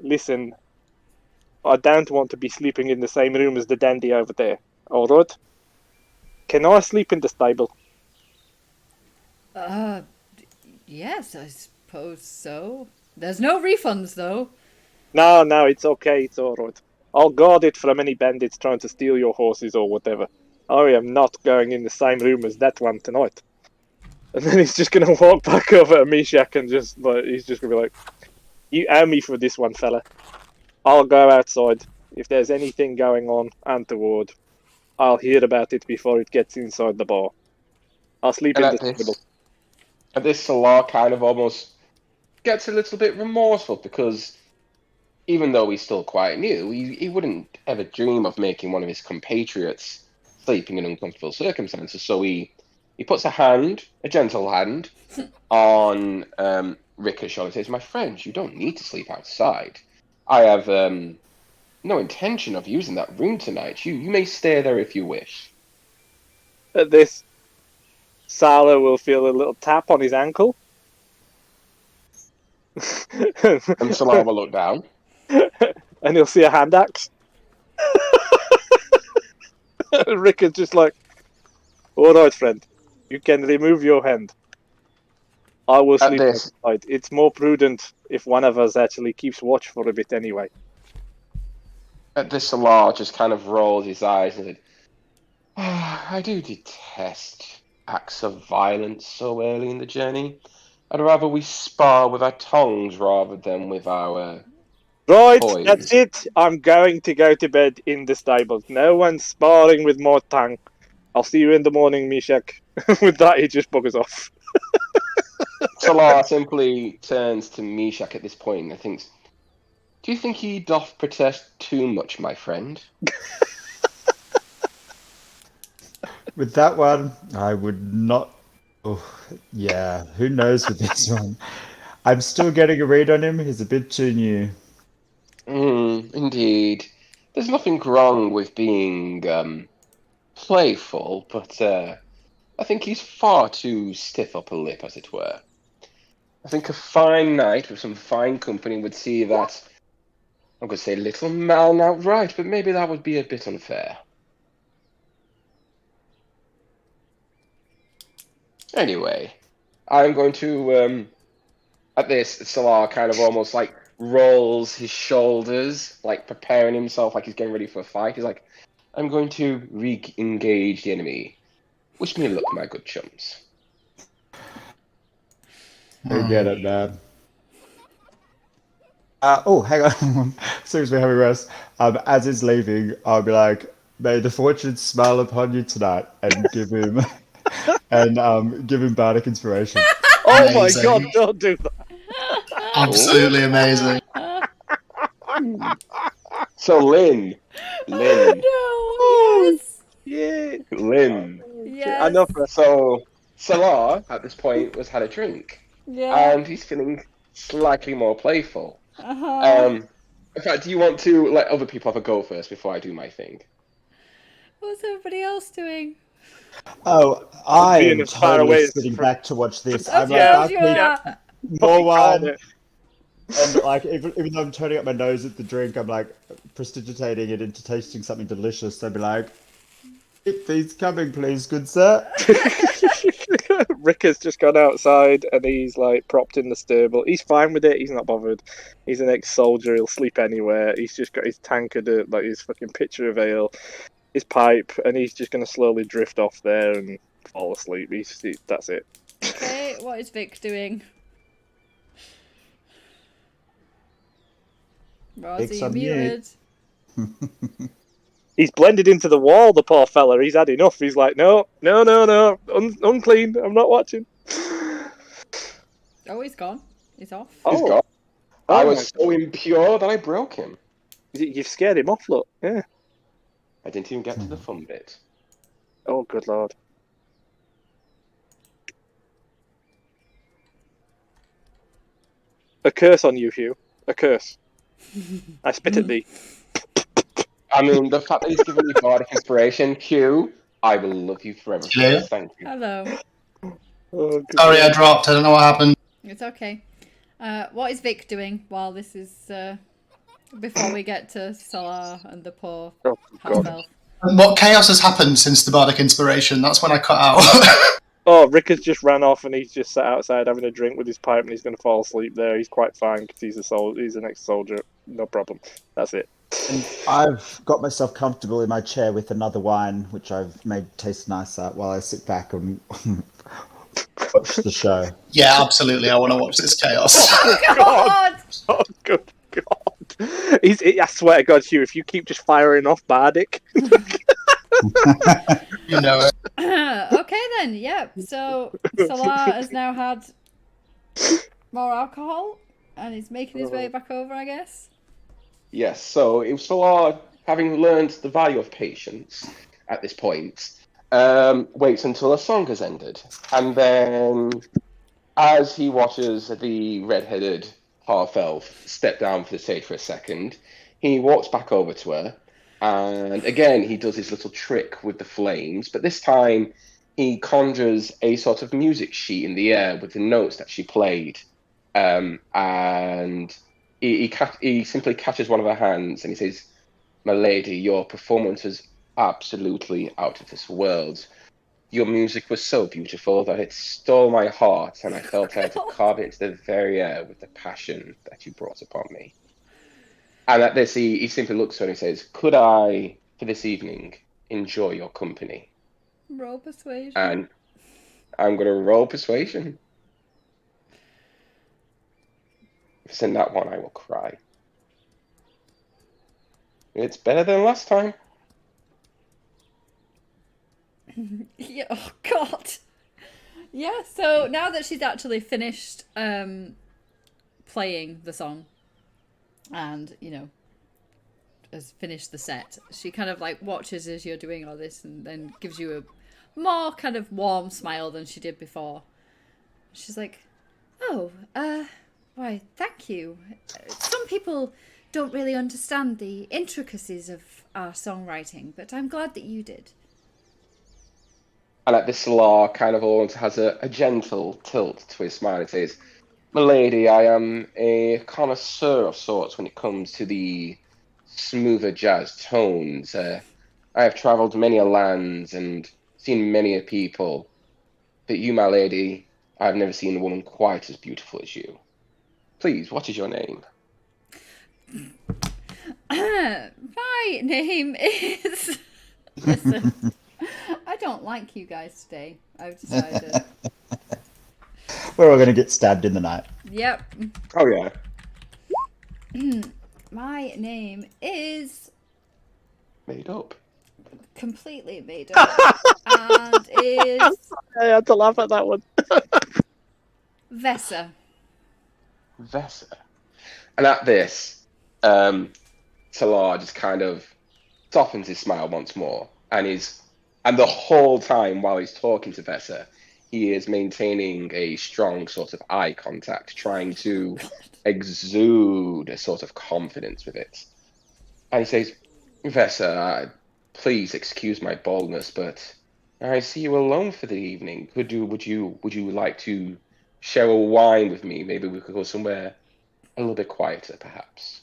"Listen, I don't want to be sleeping in the same room as the dandy over there, alright? Can I sleep in the stable?" Yes, I suppose so. There's no refunds, though. No, it's okay, it's alright. I'll guard it from any bandits trying to steal your horses or whatever. I am not going in the same room as that one tonight. And then he's just gonna walk back over to Mishak and just like he's just gonna be like, "You owe me for this one, fella. I'll go outside. If there's anything going on untoward, I'll hear about it before it gets inside the bar. I'll sleep in the stable." At this, Salar kind of almost gets a little bit remorseful because even though he's still quite new, he wouldn't ever dream of making one of his compatriots sleeping in uncomfortable circumstances. So he puts a gentle hand, on Ricker's shoulder and says, "My friend, you don't need to sleep outside. I have no intention of using that room tonight. You may stay there if you wish." At this, Sala will feel a little tap on his ankle. And Salar will look down. And he'll see a hand axe. Rick is just like, "Alright, friend, you can remove your hand. I will sleep outside. It's more prudent if one of us actually keeps watch for a bit anyway." At this, Salar just kind of rolls his eyes and said, "I do detest acts of violence so early in the journey. I'd rather we spar with our tongues rather than with our Right, toys." That's it. I'm going to go to bed in the stable. No one's sparring with my tongue. I'll see you in the morning, Mishak. With that, he just buggers off. Salar simply turns to Mishak at this point and thinks, "Do you think he doth protest too much, my friend?" With that one, I would not. Oh, yeah. Who knows with this one? I'm still getting a read on him. He's a bit too new. Indeed. There's nothing wrong with being playful, but I think he's far too stiff upper lip, as it were. I think a fine night with some fine company would see that, I'm going to say little man outright, but maybe that would be a bit unfair. Anyway, I'm going to, at this, Salar kind of almost like rolls his shoulders, like preparing himself like he's getting ready for a fight. He's like, "I'm going to re-engage the enemy. Wish me luck, my good chums." I get it, man. Oh, hang on. Seriously, having rest. As he's leaving, I'll be like, "May the fortune smile upon you tonight," and give him bardic inspiration. Oh Amazing. my god, don't do that. Absolutely amazing. So Lynn, Oh no! Yeah. Lynn. Yes. I know for So Salar at this point has had a drink, Yeah. and he's feeling slightly more playful. Uh-huh. In fact, do you want to let other people have a go first before I do my thing? What's everybody else doing? Oh, I being am as far away totally as sitting from- back to watch this. Of I'm like, course you "Okay, are. more Fucking wine." called it. And like, even though I'm turning up my nose at the drink, I'm like prestidigitating it into tasting something delicious. I'd be like, "Keep these coming, please, good sir." Rick has just gone outside and he's like propped in the stable. He's fine with it. He's not bothered. He's an ex-soldier. He'll sleep anywhere. He's just got his tankard, like his fucking pitcher of ale, his pipe, and he's just going to slowly drift off there and fall asleep. That's it. Okay, what is Vic doing? Roz, Vic's are you on mute. muted? He's blended into the wall, the poor fella. He's had enough. He's like, no, unclean. I'm not watching. Oh, he's gone. He's off. He's Oh, gone. I oh was so impure that I broke him. you've scared him off. Look, yeah. I didn't even get to the fun bit. Oh, good lord. A curse on you, Hugh. A curse. I spit at thee. I mean, the fact that he's given me bardic inspiration, Q, I will love you forever for Yeah. this. Thank you. Hello. Oh, good Sorry, I lord. dropped. I don't know what happened. It's okay. What is Vic doing while this is before we get to Salar and the poor Oh, half God. elf? What chaos has happened since the bardic inspiration? That's when I cut out. Oh, Rick has just ran off and he's just sat outside having a drink with his pipe and he's going to fall asleep there. He's quite fine because he's an ex-soldier. No problem. That's it. And I've got myself comfortable in my chair with another wine, which I've made taste nicer while I sit back and watch the show. Yeah, absolutely. I want to watch this chaos. Oh, God. Oh, good God. I swear to God, Hugh, if you keep just firing off Bardic. You know it. Okay then, yeah. So Salar has now had more alcohol and he's making his way back over, I guess. Yes, so it was Salar, having learned the value of patience at this point, waits until a song has ended. And then, as he watches the red-headed half-elf step down for the stage for a second, he walks back over to her. And again, he does his little trick with the flames, but this time he conjures a sort of music sheet in the air with the notes that she played. And he simply catches one of her hands and he says, "My lady, your performance is absolutely out of this world. Your music was so beautiful that it stole my heart, and I felt I had to carve it into the very air with the passion that you brought upon me." And at this, he simply looks at her and he says, "Could I, for this evening, enjoy your company?" Roll persuasion. And I'm going to roll persuasion. If it's in that one, I will cry. It's better than last time. Yeah, oh God. Yeah, so now that she's actually finished playing the song and, has finished the set, she kind of like watches as you're doing all this and then gives you a more kind of warm smile than she did before. She's like, oh, why, thank you. Some people don't really understand the intricacies of our songwriting, but I'm glad that you did. And at this, Salar kind of always has a gentle tilt to his smile and says, "Milady, I am a connoisseur of sorts when it comes to the smoother jazz tones. I have travelled many a lands and seen many a people, but you, my lady, I have never seen a woman quite as beautiful as you. Please, what is your name?" My name is... Listen, I don't like you guys today. I've decided. We're all going to get stabbed in the night. Yep. Oh, yeah. My name is Made up. completely made up and is I had to laugh at that one. Vessa. Vessa. And at this, Salar just kind of softens his smile once more, and the whole time while he's talking to Vessa, he is maintaining a strong sort of eye contact, trying to exude a sort of confidence with it. And he says, "Vessa, please excuse my boldness, but I see you alone for the evening. Would you like to share a wine with me? Maybe we could go somewhere a little bit quieter, perhaps."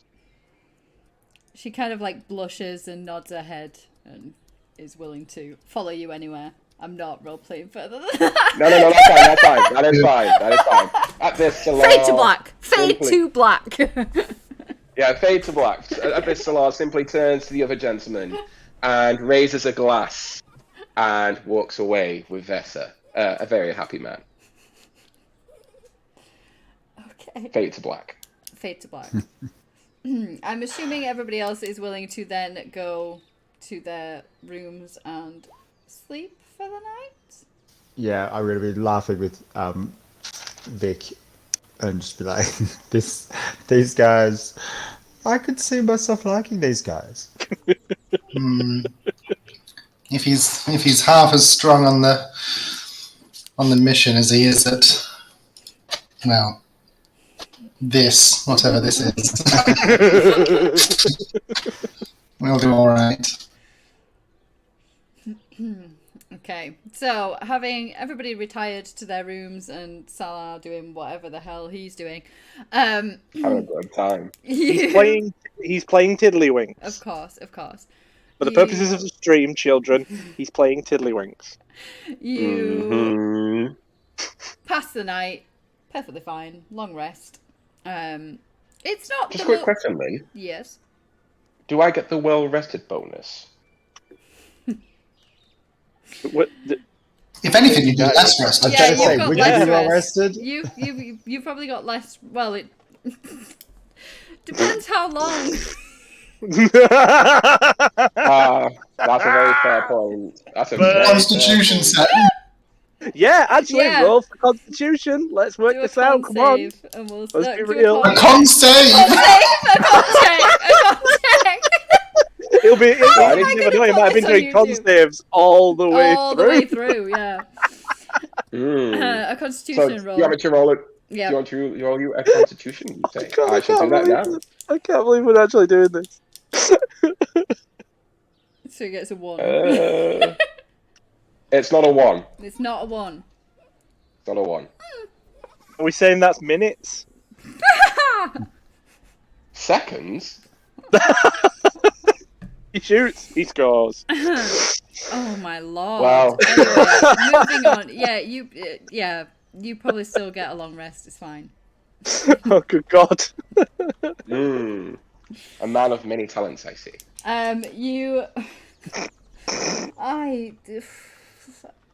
She kind of like blushes and nods her head and is willing to follow you anywhere. I'm not role playing further than that. No, that's fine. That is fine. At this, Salar Fade to black. Fade simply- to black. Yeah, fade to black. At this, Salar simply turns to the other gentleman and raises a glass and walks away with Vessa, a very happy man. Okay. Fade to black. Fade to black. I'm assuming everybody else is willing to then go to their rooms and sleep for the night. Yeah, I would be laughing with Vic and just be like, these guys, I could see myself liking these guys. If he's half as strong on the mission as he is at, well, this, whatever this is, we'll do all right. Okay, so having everybody retired to their rooms and Salah doing whatever the hell he's doing, Having a good time. He's playing Tiddlywinks. Of course. For the purposes of the stream, children, he's playing Tiddlywinks. You pass the night perfectly fine, long rest. It's not Just a the quick question, Lynn. Yes. Do I get the well-rested bonus? If anything, you do less rest. I was Yeah, going to say, you've would got you be less well rested? You've probably got less. Well, it depends how long. That's a very fair point. That's a very Constitution fair set. Yeah, actually, Yeah. roll for Constitution. Let's work Do a this out. con Come on. save and we'll Let's do be a real. con A con save. A con check. It'll be. How am I I gonna know he put might have been this on doing con YouTube? saves all the way All through. the way through, yeah. point. A So, constitution do you roll. want me to roll it? Yeah. Do you want to roll you a Constitution? You say. I shall do that now. I can't believe we're actually doing this. So he gets a 1. It's not a 1. It's not a 1. It's not a 1. Are we saying that's minutes? Seconds? He shoots, he scores. Oh my lord. Wow. Anyway, moving on. Yeah, you probably still get a long rest. It's fine. Oh, good God. A man of many talents, I see.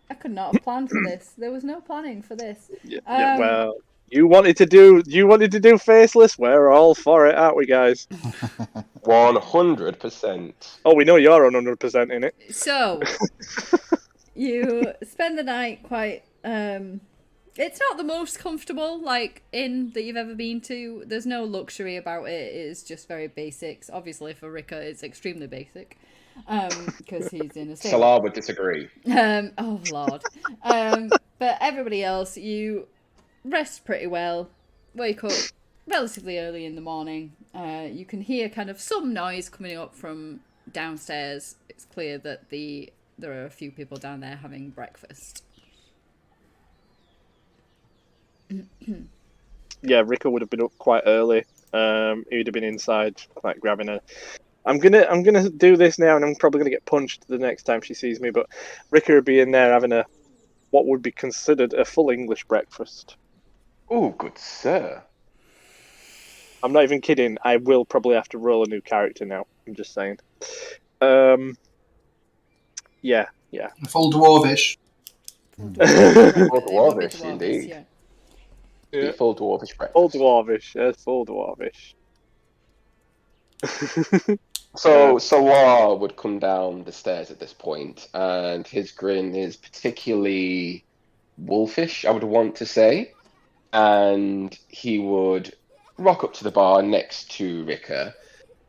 I could not have planned for this. There was no planning for this. Yeah, well, you wanted to do Faceless. We're all for it, aren't we, guys? 100%. Oh, we know you're 100% in it. So, You spend the night quite. It's not the most comfortable inn that you've ever been to. There's no luxury about it. It's just very basics. Obviously, for Rika, it's extremely basic. Because he's in a stable. Salar would disagree. Oh Lord. But everybody else, you rest pretty well. Wake up relatively early in the morning. You can hear kind of some noise coming up from downstairs. It's clear that there are a few people down there having breakfast. Yeah, Rika would have been up quite early. He would have been inside, like grabbing a. I'm gonna do this now, and I'm probably gonna get punched the next time she sees me. But Rika would be in there having what would be considered a full English breakfast. Oh, good sir. I'm not even kidding. I will probably have to roll a new character now. I'm just saying. Yeah. Full dwarvish. Full It would be dwarvish, dwarvish, indeed. yeah. Yeah. Full dwarvish breakfast. Full dwarvish. Yes, full dwarvish. So Salar would come down the stairs at this point, and his grin is particularly wolfish, I would want to say. And he would rock up to the bar next to Rika,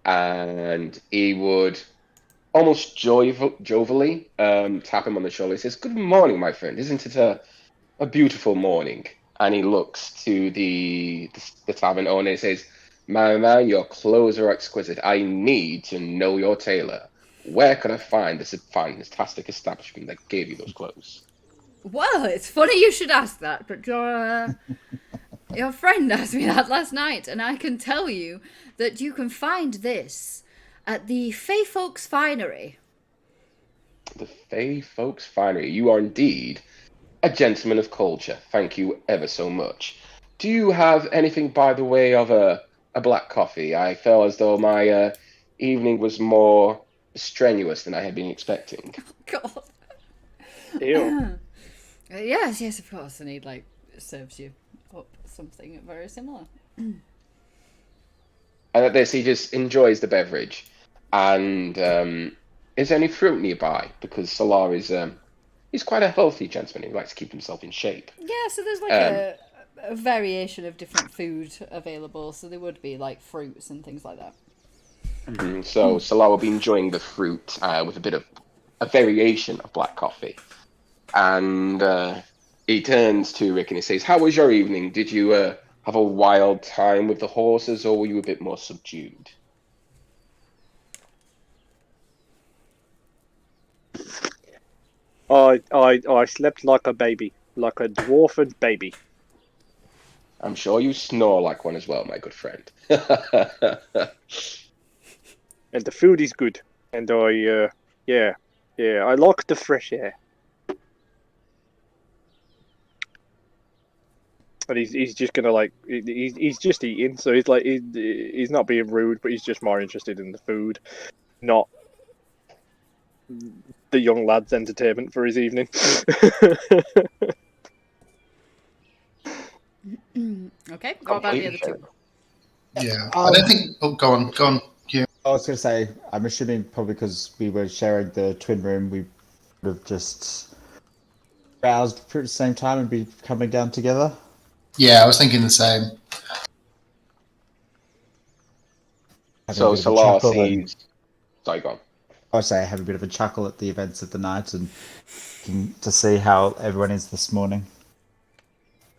and he would almost jovially tap him on the shoulder. He says, "Good morning, my friend. Isn't it a beautiful morning?" And he looks to the tavern owner and says, "My man, your clothes are exquisite. I need to know your tailor. Where can I find this fantastic establishment that gave you those clothes?" Well, it's funny you should ask that, but your friend asked me that last night, and I can tell you that you can find this at the Fey Folks Finery. The Fey Folks Finery. You are indeed a gentleman of culture. Thank you ever so much. Do you have anything by the way of a black coffee? I felt as though my evening was more strenuous than I had been expecting. God. Ew. Yes, of course. And he serves you up something very similar. And at this, he just enjoys the beverage. And is there any fruit nearby? Because Salar is he's quite a healthy gentleman. He likes to keep himself in shape. Yeah, so there's a variation of different food available. So there would be fruits and things like that. So Salar will be enjoying the fruit with a bit of a variation of black coffee. And he turns to Rick and he says, "How was your evening? Did you have a wild time with the horses, or were you a bit more subdued?" I slept like a baby, like a dwarfed baby. I'm sure you snore like one as well, my good friend. And the food is good. And I like the fresh air. And he's just gonna he's just eating, so he's not being rude, but he's just more interested in the food, not the young lad's entertainment for his evening. Okay, what about the other two? Yeah, I don't think. Oh, go on. Yeah. I was going to say, I'm assuming probably because we were sharing the twin room, we would have just browsed at the same time and be coming down together. Yeah, I was thinking the same. So Salar sees... Sorry, go on. I would say have a bit of a chuckle at the events of the night and to see how everyone is this morning.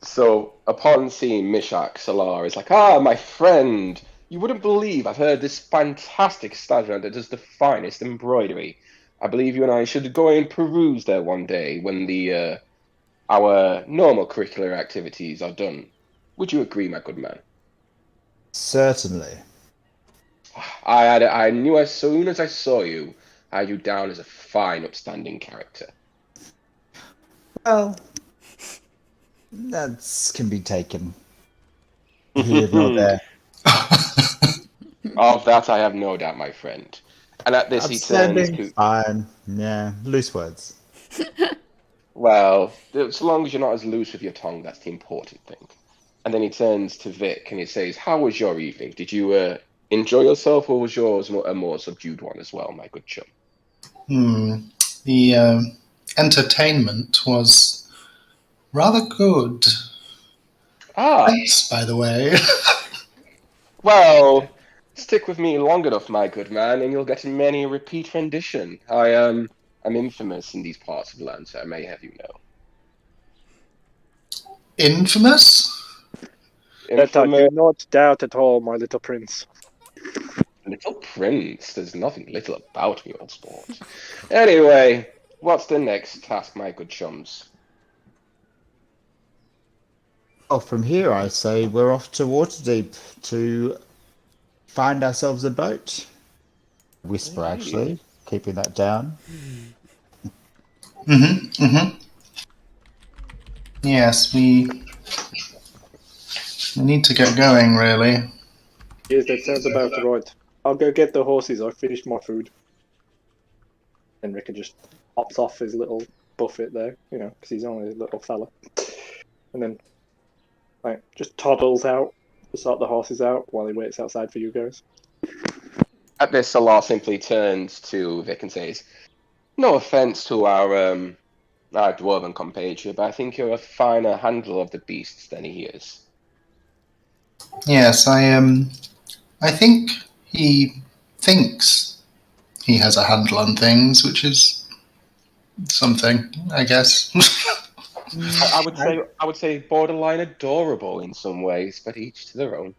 So upon seeing Mishak, Salar is like, "Ah, my friend, you wouldn't believe I've heard this fantastic establishment that does the finest embroidery. I believe you and I should go and peruse there one day when our normal curricular activities are done. Would you agree, my good man?" Certainly. I knew as soon as I saw you, I had you down as a fine, upstanding character. Well, that can be taken here nor there. Of that I have no doubt, my friend. And at this he turns to... Fine. Yeah, loose words. Well, so long as you're not as loose with your tongue, that's the important thing. And then he turns to Vic and he says, "How was your evening? Did you enjoy yourself, or was yours a more subdued one as well, my good chum?" The entertainment was rather good. Ah, Thanks, by the way. well, stick with me long enough, my good man, and you'll get many a repeat rendition. I'm infamous in these parts of the land, so I may have you know. Infamous? That I Infamous do not doubt at all, my little prince. little prince. There's nothing little about me, old sport. Anyway, what's the next task, my good chums? Well, from here, I say we're off to Waterdeep to find ourselves a boat. Whisper, actually, keeping that down. Yes, we need to get going, really. Yes, that sounds about right. I'll go get the horses. I've finished my food. And Ricker just hops off his little buffet there, because he's only a little fella. And then, just toddles out to sort the horses out while he waits outside for you guys. At this, Salah simply turns to Vic and says, "No offense to our dwarven compatriot, but I think you're a finer handler of the beasts than he is." Yes, I think he thinks he has a handle on things, which is something, I guess. I would say borderline adorable in some ways, but each to their own.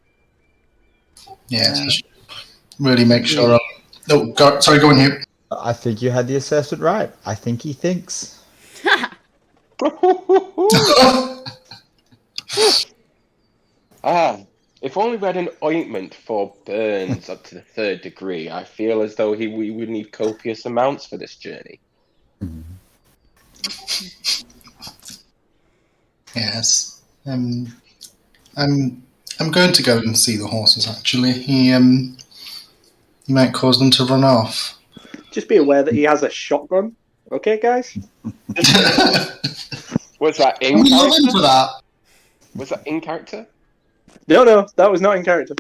Yes, I should really make sure. Sorry, go on, Hugh. I think you had the assessment right. I think he thinks. If only we had an ointment for burns up to the 3rd degree. I feel as though we would need copious amounts for this journey. Yes. I'm going to go and see the horses. Actually, he might cause them to run off. Just be aware that he has a shotgun. Okay, guys? Was that in We love him character? for that. Was that in character? No, that was not in character.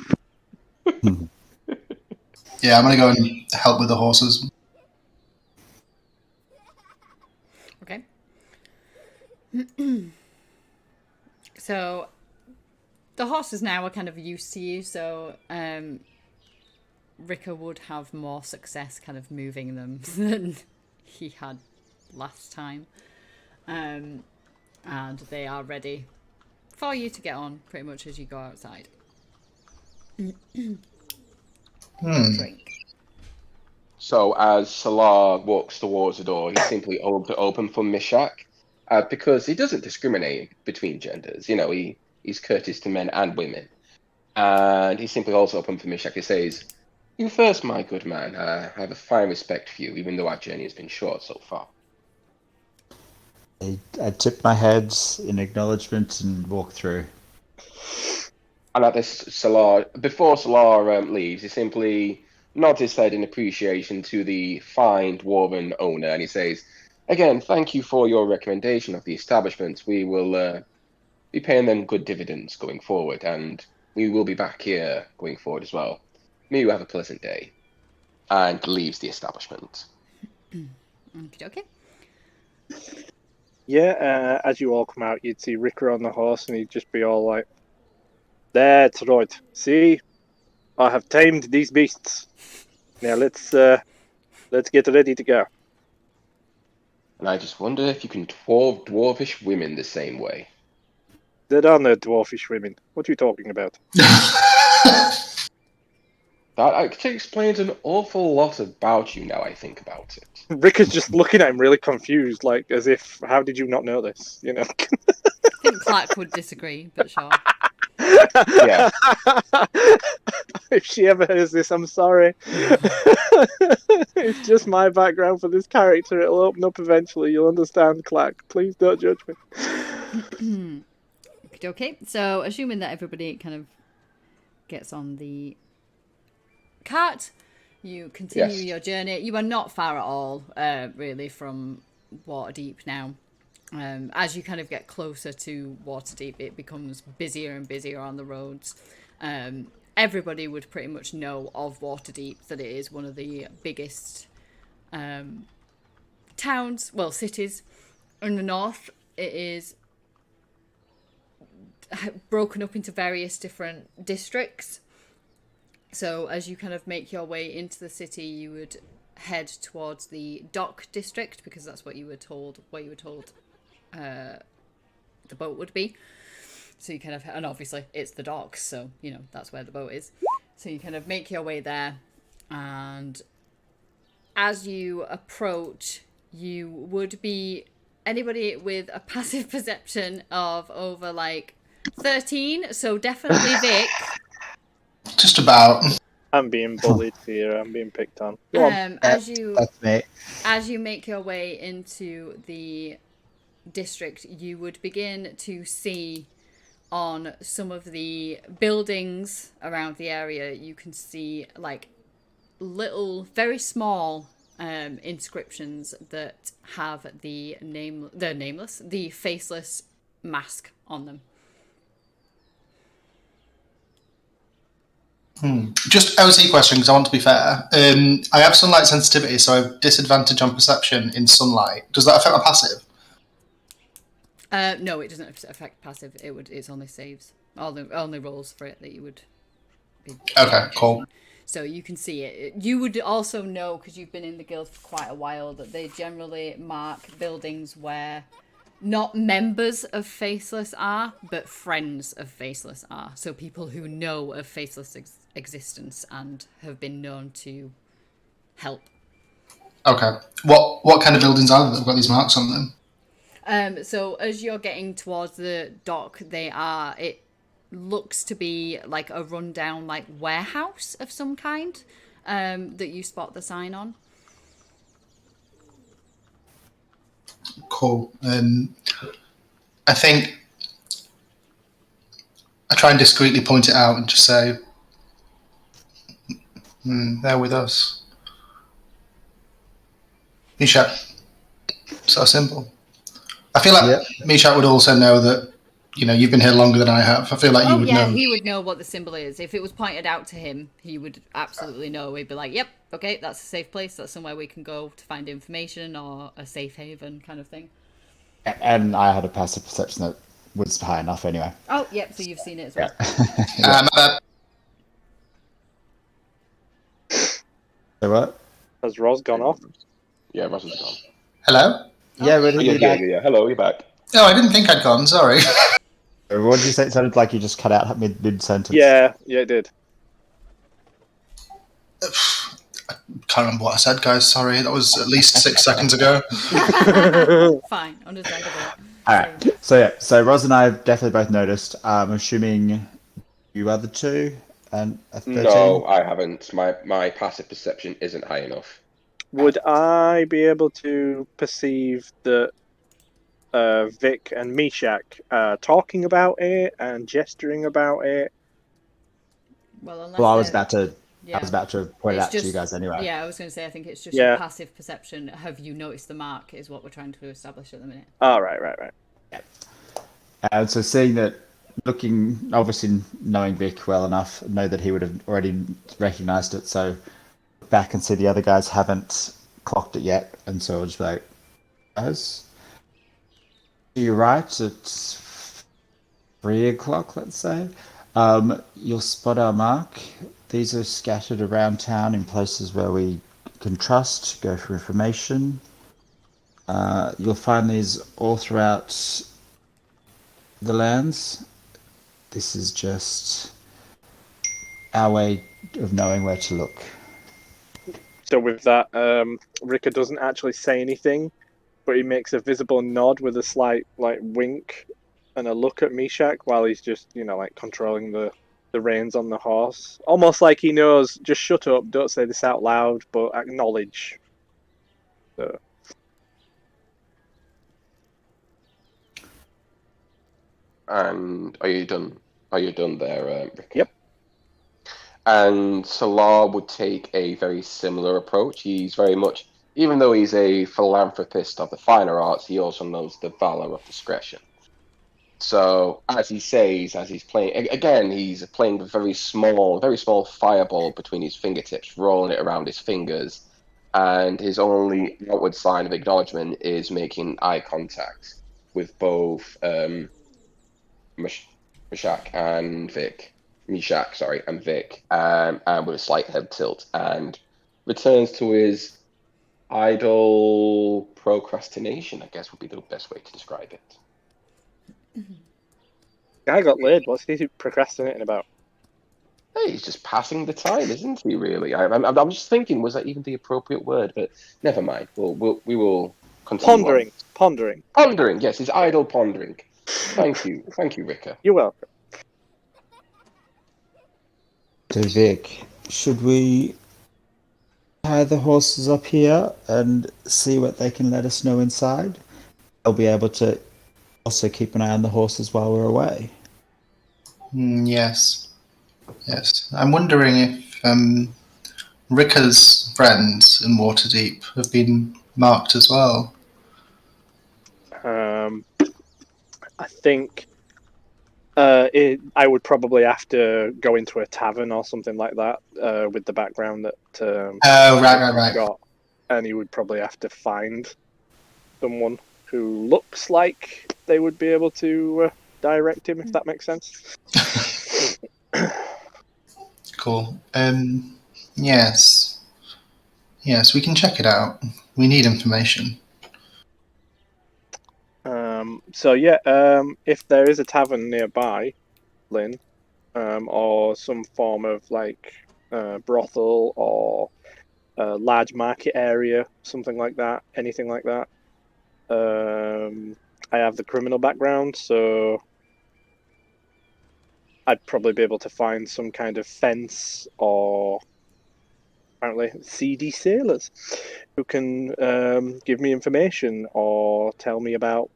Yeah, I'm going to go and help with the horses. Okay. So the horses now are kind of used to you, so Ricker would have more success kind of moving them than he had last time. And they are ready for you to get on pretty much as you go outside. Drink. So as Salah walks towards the door, he simply open for Mishak, because he doesn't discriminate between genders. He's courteous to men and women. And he simply also opened for Mishak. He says, "You first, my good man. I have a fine respect for you, even though our journey has been short so far." I tip my head in acknowledgement and walk through. And at this, before Salah leaves, he simply nods his head in appreciation to the fine dwarven owner, and he says, "Again, thank you for your recommendation of the establishment. We will be paying them good dividends going forward, and we will be back here going forward as well. May you have a pleasant day." And leaves the establishment. Okay. Yeah, as you all come out, you'd see Ricker on the horse, and he'd just be all like, "That's right. See, I have tamed these beasts. Now let's get ready to go." And I just wonder if you can dwarvish women the same way. There are no dwarfish women. What are you talking about? That actually explains an awful lot about you now I think about it. Ricker's just looking at him really confused, like as if, how did you not know this? I think Clark would disagree, but sure. Yeah. If she ever hears this, I'm sorry. It's just my background for this character. It'll open up eventually. You'll understand, Clark. Please don't judge me. Okay, so assuming that everybody kind of gets on the cart, you continue your journey. You are not far at all, really, from Waterdeep now. As you kind of get closer to Waterdeep, it becomes busier and busier on the roads. Everybody would pretty much know of Waterdeep, that it is one of the biggest towns, well, cities in the north, it is broken up into various different districts. So as you kind of make your way into the city, you would head towards the dock district, because that's what you were told, the boat would be. So you kind of, and obviously it's the docks, so, you know, that's where the boat is. So you kind of make your way there, and as you approach, you would be, anybody with a passive perception of over like 13, so definitely Vic. Just about. I'm being bullied here. I'm being picked on. Go on. As you That's me. as you make your way into the district, you would begin to see on some of the buildings around the area, you can see like little, very small inscriptions that have the faceless mask on them. Just OC question, because I want to be fair. I have sunlight sensitivity, so I have disadvantage on perception in sunlight. Does that affect my passive? No, it doesn't affect passive. It's only saves. Only rolls for it that you would be. Okay, cool. So you can see it. You would also know, because you've been in the guild for quite a while, that they generally mark buildings where not members of Faceless are, but friends of Faceless are. So people who know of Faceless existence and have been known to help. Okay. What kind of buildings are there that have got these marks on them? So as you're getting towards the dock, it looks to be like a rundown like warehouse of some kind that you spot the sign on. Cool. I think I try and discreetly point it out and just say, they're with us. Mishak. So simple. I feel like Mishak would also know that, you know, you've been here longer than I have. I feel like you would know. He would know what the symbol is. If it was pointed out to him, he would absolutely know. He'd be like, yep, okay, that's a safe place. That's somewhere we can go to find information, or a safe haven kind of thing. And I had a passive perception that was high enough anyway. Oh, yep, so you've seen it as well. Yeah. My bad. So what? Has Roz gone off? Yeah, Ross is gone. Hello? Yeah, we're Yeah. Hello, you're back. Oh, I didn't think I'd gone. Sorry. What did you say? It sounded like you just cut out mid sentence. Yeah, it did. Can't remember what I said, guys. Sorry. That was at least 6 seconds ago. Fine, understandable. All right. So Roz and I have definitely both noticed. I'm assuming you other two and a 13? No, I haven't. My passive perception isn't high enough. Would I be able to perceive that Vic and Mishak are talking about it and gesturing about it? Well, I was about to. Yeah. I was about to point it It's out to you guys anyway. Yeah, I was going to say, I think it's just Yeah. your passive perception. Have you noticed the mark is what we're trying to establish at the minute. Oh, right. And so seeing that, looking, obviously knowing Vic well enough, know that he would have already recognised it. So back and see the other guys haven't clocked it yet. And so I'll just be like, guys, you're right. It's 3 o'clock, let's say. You'll spot our mark. These are scattered around town in places where we can trust, go for information. You'll find these all throughout the lands. This is just our way of knowing where to look. So with that, Rika doesn't actually say anything, but he makes a visible nod with a slight wink and a look at Mishak while he's just, controlling the reins on the horse. Almost like he knows, just shut up, don't say this out loud, but acknowledge. So. And are you done? Are you done there, Rick? Yep. And Salar would take a very similar approach. He's very much, even though he's a philanthropist of the finer arts, he also knows the valor of discretion. So, as he says, as he's playing, again, he's playing with very small fireball between his fingertips, rolling it around his fingers. and his only outward sign of acknowledgement is making eye contact with both Mishak and Vic. Mishak, sorry, and Vic, and with a slight head tilt, and returns to his idle procrastination, I guess would be the best way to describe it. Guy got laid. What's he procrastinating about? Hey, he's just passing the time, isn't he? Really, I'm just thinking, was that even the appropriate word? But never mind. We will continue on. Pondering. Yes, his idle pondering. Thank you, Rika. You're welcome. So Vic, should we tie the horses up here and see what they can let us know inside? They'll be able to also keep an eye on the horses while we're away. Yes. I'm wondering if Rika's friends in Waterdeep have been marked as well. I think I would probably have to go into a tavern or something like that with the background that Right. got, and he would probably have to find someone who looks like they would be able to direct him, if that makes sense. Cool. Yes, we can check it out. We need information. If there is a tavern nearby, Lynn, or some form of brothel or a large market area, something like that, anything like that. I have the criminal background, so I'd probably be able to find some kind of fence or apparently seedy sailors who can give me information or tell me about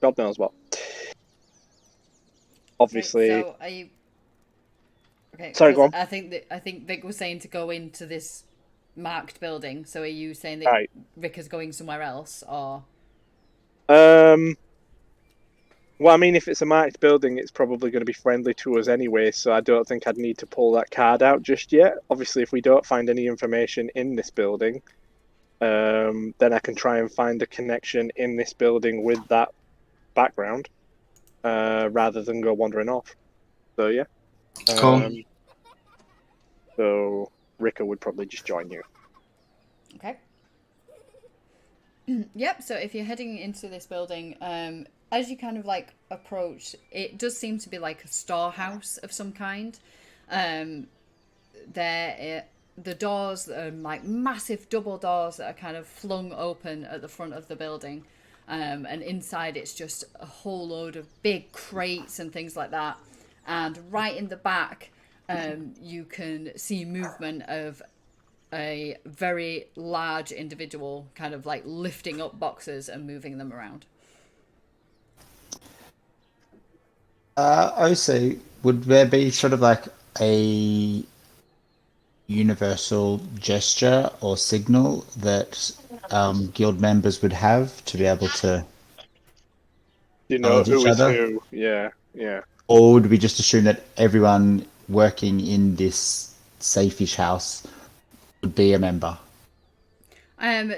God knows what. Obviously. Okay, so are you? Okay. Sorry, go on. I think Vic was saying to go into this marked building. So are you saying that Rick is going somewhere else, or? Well, I mean, if it's a marked building, it's probably going to be friendly to us anyway, so I don't think I'd need to pull that card out just yet. Obviously, if we don't find any information in this building, then I can try and find a connection in this building with that background, rather than go wandering off. So, yeah. Cool. So, Rika would probably just join you. Okay. Yep, so if you're heading into this building, as you kind of approach, it does seem to be like a storehouse of some kind. The doors are massive double doors that are kind of flung open at the front of the building. And inside it's just a whole load of big crates and things like that. And right in the back, you can see movement of a very large individual kind of lifting up boxes and moving them around. Also, would there be sort of a universal gesture or signal that guild members would have to be able to acknowledge each other? Who? Yeah. Or would we just assume that everyone working in this safe-ish house would be a member?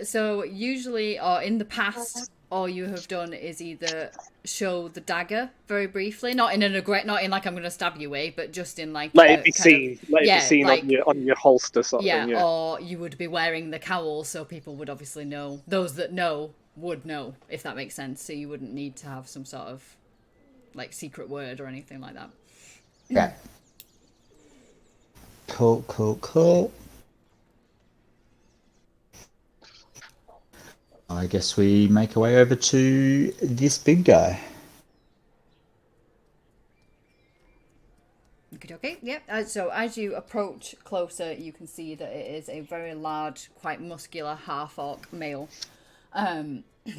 So usually, or in the past, all you have done is either show the dagger very briefly, not in I'm going to stab you way, but just in let it be seen. Let it be seen on your holster sort of thing. Yeah. Or you would be wearing the cowl, so people would obviously know. Those that know would know, if that makes sense. So you wouldn't need to have some sort of secret word or anything like that. Yeah. Cool. I guess we make our way over to this big guy. Okay, yep. So as you approach closer, you can see that it is a very large, quite muscular half-orc male,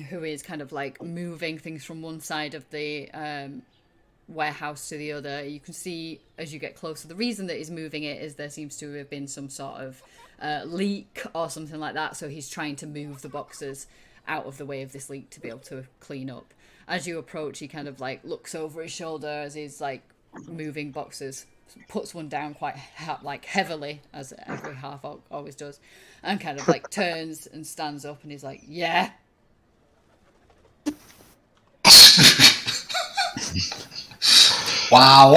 who is kind of moving things from one side of the warehouse to the other. You can see as you get closer, the reason that he's moving it is there seems to have been some sort of leak or something like that, so he's trying to move the boxes out of the way of this leak to be able to clean up. As you approach, he kind of looks over his shoulder as he's moving boxes puts one down quite heavily, as every half orc always does, and kind of like turns and stands up, and he's like, "Yeah." Wow.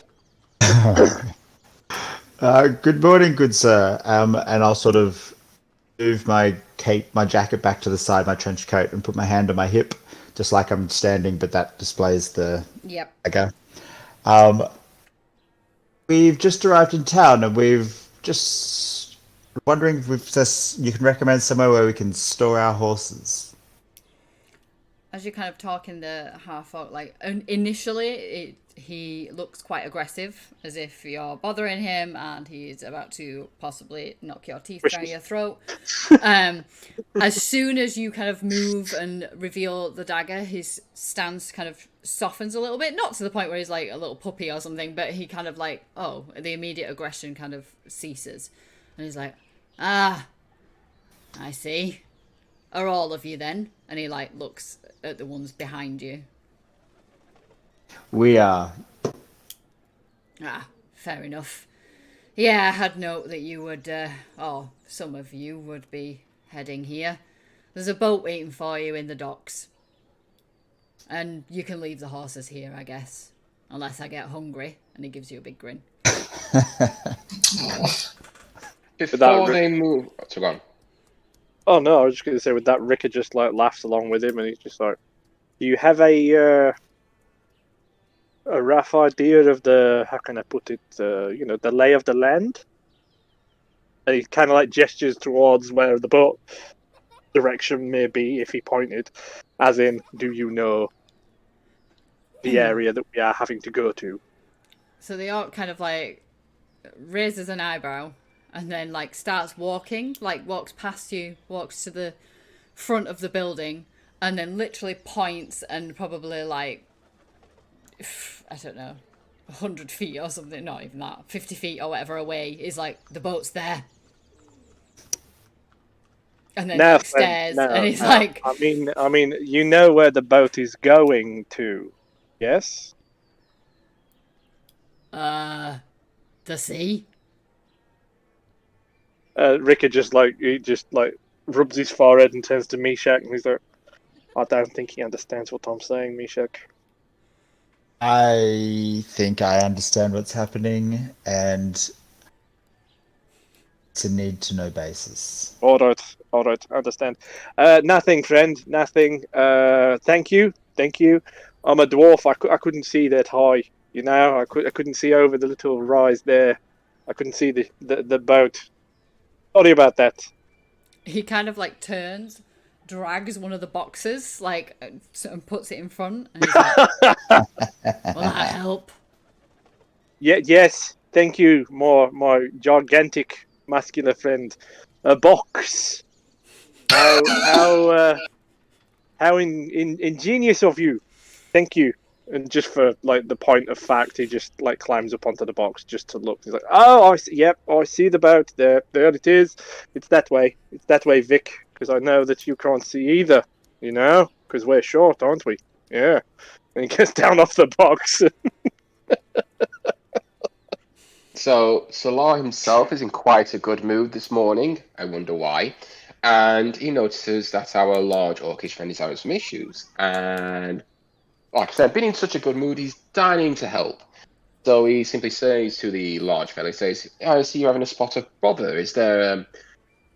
Good morning, good sir. And I'll sort of move my jacket back to the side, my trench coat, and put my hand on my hip, just like I'm standing, but that displays the Yep. dagger. We've just arrived in town, and we've just wondering if you can recommend somewhere where we can store our horses. As you're kind of talking, the half orc, like initially, he looks quite aggressive, as if you're bothering him, and he's about to possibly knock your teeth down your throat. As soon as you kind of move and reveal the dagger, his stance kind of softens a little bit, not to the point where he's like a little puppy or something, but he kind of like, the immediate aggression kind of ceases, and he's like, "Ah, I see. Are all of you then?" And he like looks at the ones behind you. We are. Ah, fair enough. Yeah, I had note that you would, some of you would be heading here. There's a boat waiting for you in the docks. And you can leave the horses here, I guess. Unless I get hungry. And he gives you a big grin. Before they move... So go on. Oh no, I was just going to say with that, Ricker just like laughs along with him, and he's just like, "Do you have a rough idea of the, how can I put it, the lay of the land?" And he kind of like gestures towards where the boat direction may be if he pointed, as in, "Do you know the area that we are having to go to?" So the orc kind of like raises an eyebrow and then like starts walking, like walks past you, walks to the front of the building, and then literally points, and probably like, I don't know, 100 feet or something, not even that, 50 feet or whatever away, is like, "The boat's there." And then he stares, and he's like, I mean, you know where the boat is going to, yes? "The sea?" Ricker just rubs his forehead and turns to Meshach, and he's like, "I don't think he understands what I'm saying, Meshach." I think I understand what's happening, and it's a need-to-know basis. All right, I understand. Nothing, friend, nothing. Thank you. I'm a dwarf. I couldn't see that high. You know, I couldn't see over the little rise there. I couldn't see the boat. Sorry about that. He kind of like turns, drags one of the boxes, like, and puts it in front, and he's like, "Will that help?" Yeah, yes. Thank you, my gigantic muscular friend. A box. How ingenious of you. Thank you. And just for like the point of fact, he just like climbs up onto the box just to look. He's like, "Oh, I see. Yep, I see the boat there. There it is. It's that way. It's that way, Vic. Because I know that you can't see either. You know, because we're short, aren't we? Yeah." And he gets down off the box. So, Salah himself is in quite a good mood this morning. I wonder why. And he notices that our large orcish friend is having some issues. And, like I said, being in such a good mood, he's dying to help. So he simply says to the large fellow, he says, "I see you're having a spot of bother. Is there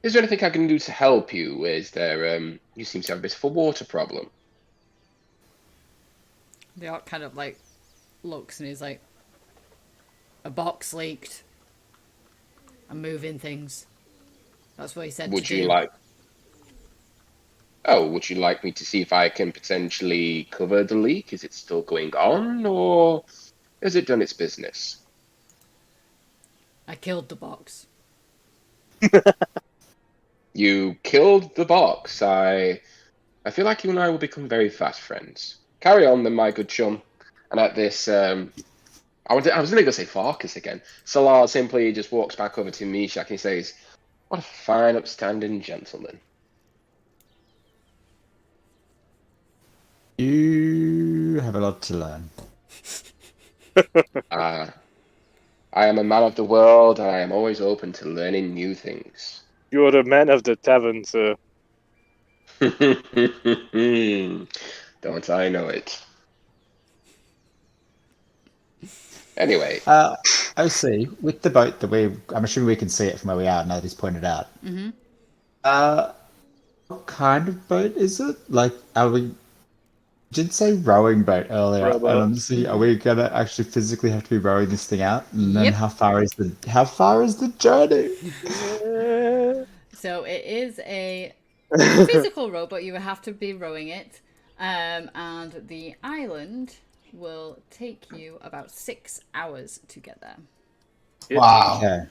anything I can do to help you? Is there, you seem to have a bit of a water problem." The orc kind of like looks, and he's like, "A box leaked. I'm moving things." That's what he said. Would to you do. like would you like me to see if I can potentially cover the leak? Is it still going on, or has it done its business? I killed the box. You killed the box. I feel like you and I will become very fast friends. Carry on then, my good chum. And at this, I was going to go say Farkas again. Salar simply just walks back over to Meshach and he says, "What a fine, upstanding gentleman." You have a lot to learn. I am a man of the world, and I am always open to learning new things. You're a man of the tavern, sir. Don't I know it? Anyway, I see. With the boat that I'm assuming we can see it from where we are now that he's pointed out. Mm-hmm. What kind of boat is it? Like, are we... did say rowing boat earlier, Rowboat. and I'm just thinking, are we gonna actually physically have to be rowing this thing out? And then Yep. how far is the journey? So it is a physical rowboat. You will have to be rowing it, and the island will take you about 6 hours to get there. Wow. Okay.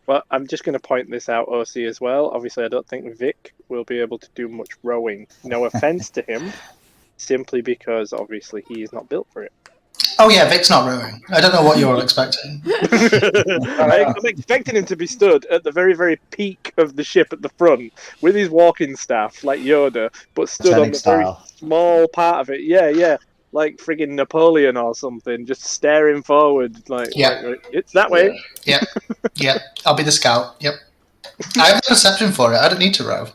Well, I'm just going to point this out, OC, as well. Obviously, I don't think Vic will be able to do much rowing. No offense to him, simply because obviously he is not built for it. Oh yeah, Vic's not rowing. I don't know what you're expecting. I'm expecting him to be stood at the very, very peak of the ship at the front with his walking staff, like Yoda, but stood on Titanic the very style. small part of it. Yeah. Like friggin' Napoleon or something, just staring forward. Like, Yeah. right, it's that way. Yep. I'll be the scout. Yep. I have a perception for it. I don't need to row.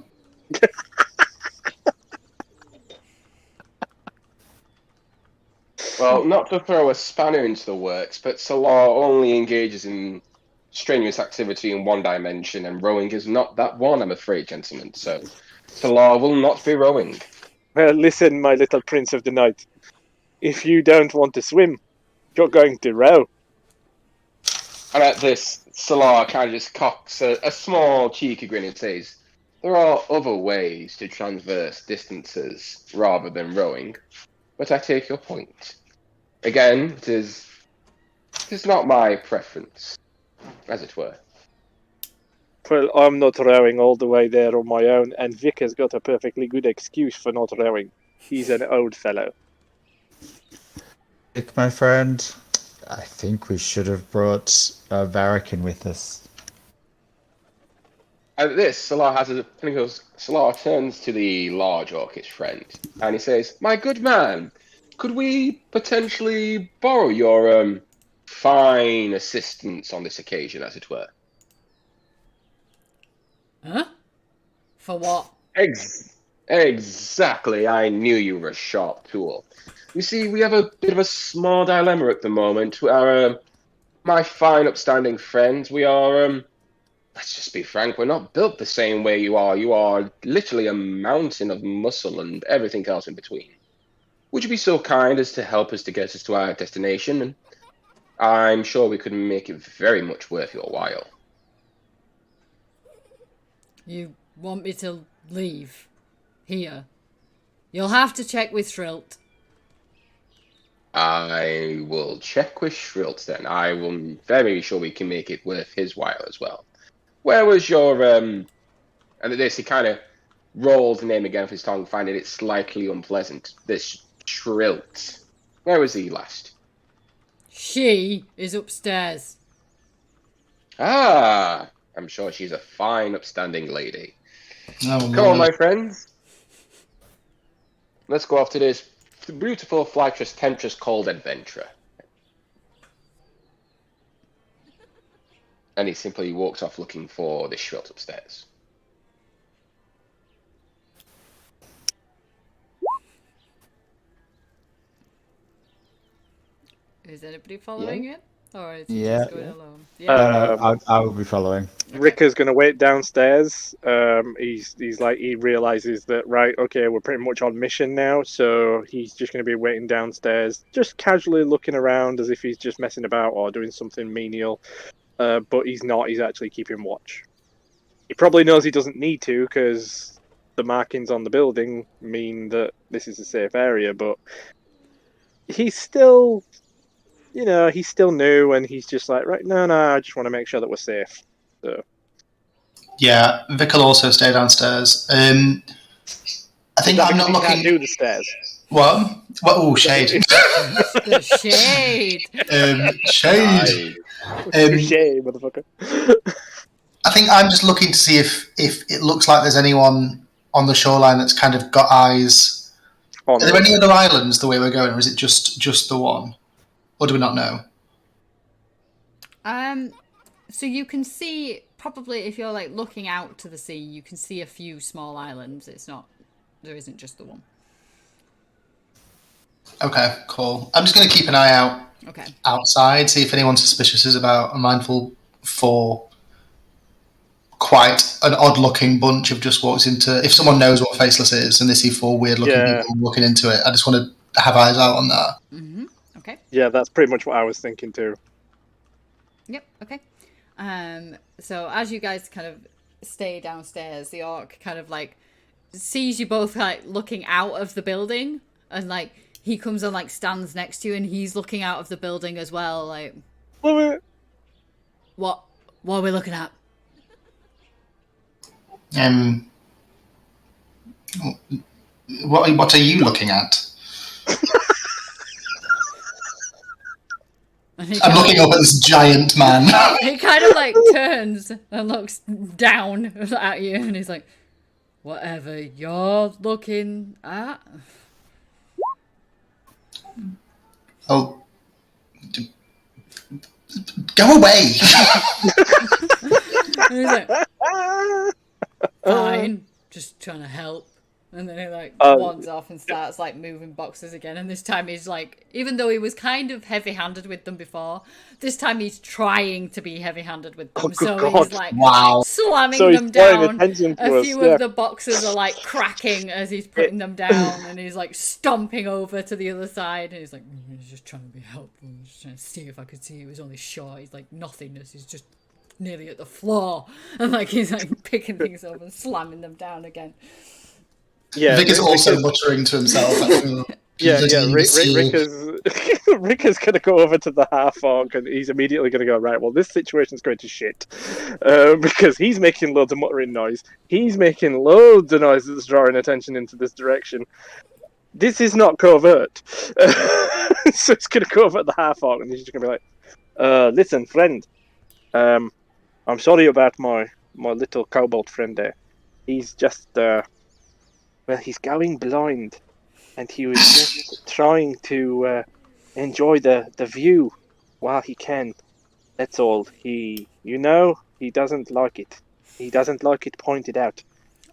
well, not to throw a spanner into the works, but Salar only engages in strenuous activity in one dimension, and rowing is not that one, I'm afraid, gentlemen. So, Salar will not be rowing. Listen, my little prince of the night. If you don't want to swim, you're going to row. And at this, Salar kind of just cocks a small cheeky grin and says, there are other ways to traverse distances rather than rowing, but I take your point. Again, it is not my preference, as it were. Well, I'm not rowing all the way there on my own, and Vic has got a perfectly good excuse for not rowing. He's an old fellow. Vic, my friend, I think we should have brought Varican with us. At this, Salar Salar turns to the large orcish friend, and he says, my good man, could we potentially borrow your fine assistance on this occasion, as it were? Huh? For what? Exactly, I knew you were a sharp tool. You see, we have a bit of a small dilemma at the moment. My fine upstanding friends, we are, let's just be frank, we're not built the same way you are. You are literally a mountain of muscle and everything else in between. Would you be so kind as to help us to get us to our destination? And I'm sure we could make it very much worth your while. You want me to leave here? You'll have to check with Shrilt. I will check with Shrilt then. I will very sure we can make it worth his while as well. Where was your and at this he kind of rolled the name again off his tongue, finding it slightly unpleasant. This Shrilt. Where was he last? She is upstairs. Ah, I'm sure she's a fine, upstanding lady. Oh, Come on, Lord. my friends. Let's go off to this beautiful, flightless, temptress, cold adventure. And he simply walks off looking for this Shrilt upstairs. Is anybody following it? Or is he Yeah. just going alone? Yeah. I will be following. Ricker's going to wait downstairs. He's like, he realizes that, right, okay, we're pretty much on mission now, so he's just going to be waiting downstairs, just casually looking around as if he's just messing about or doing something menial. But he's not, he's actually keeping watch. He probably knows he doesn't need to, because the markings on the building mean that this is a safe area, but he's still... he's still new, and he's just like, right, no, I just want to make sure that we're safe. So. Yeah, Vic will also stay downstairs. I think I'm not looking. Can't do the stairs. What? Oh, shade. The shade. Shade. Shade, motherfucker. I think I'm just looking to see if it looks like there's anyone on the shoreline that's kind of got eyes. Are there any other islands the way we're going, or is it just the one? Or do we not know? So you can see, probably if you're like looking out to the sea, you can see a few small islands. There isn't just the one. Okay, cool. I'm just going to keep an eye out outside, see if anyone suspicious is about. I'm mindful for quite an odd-looking bunch have just walked into. If someone knows what Faceless is and they see 4 weird-looking people looking into it, I just want to have eyes out on that. Mm-hmm. Okay. Yeah, that's pretty much what I was thinking too. Yep. Okay. So as you guys kind of stay downstairs, the orc kind of like sees you both like looking out of the building, and like he comes and like stands next to you, and he's looking out of the building as well. Like, what are we looking at? What are you looking at? I'm looking up at this giant man. He kind of like turns and looks down at you, and he's like, "Whatever you're looking at." Oh, go away! And he's like, "Fine, just trying to help." And then he like wands off and starts like moving boxes again. And this time he's like, even though he was kind of heavy-handed with them before, this time he's trying to be heavy-handed with them. He's like slamming them down. A few of the boxes are like cracking as he's putting them down, and he's like stomping over to the other side. And he's like, he's just trying to be helpful. He's just trying to see if I could see he was only short. He's like nothingness. He's just nearly at the floor, and like he's like picking things up and slamming them down again. Yeah, Vic is also muttering to himself. Rick is going to go over to the half-orc, and he's immediately going to go, right, well, this situation's going to shit. Because he's making loads of muttering noise. He's making loads of noise that's drawing attention into this direction. This is not covert. So it's going to go over to the half-orc, and he's just going to be like, listen, friend, I'm sorry about my little kobold friend there. He's just... well, he's going blind, and he was just trying to enjoy the view while he can. That's all. He doesn't like it. He doesn't like it pointed out.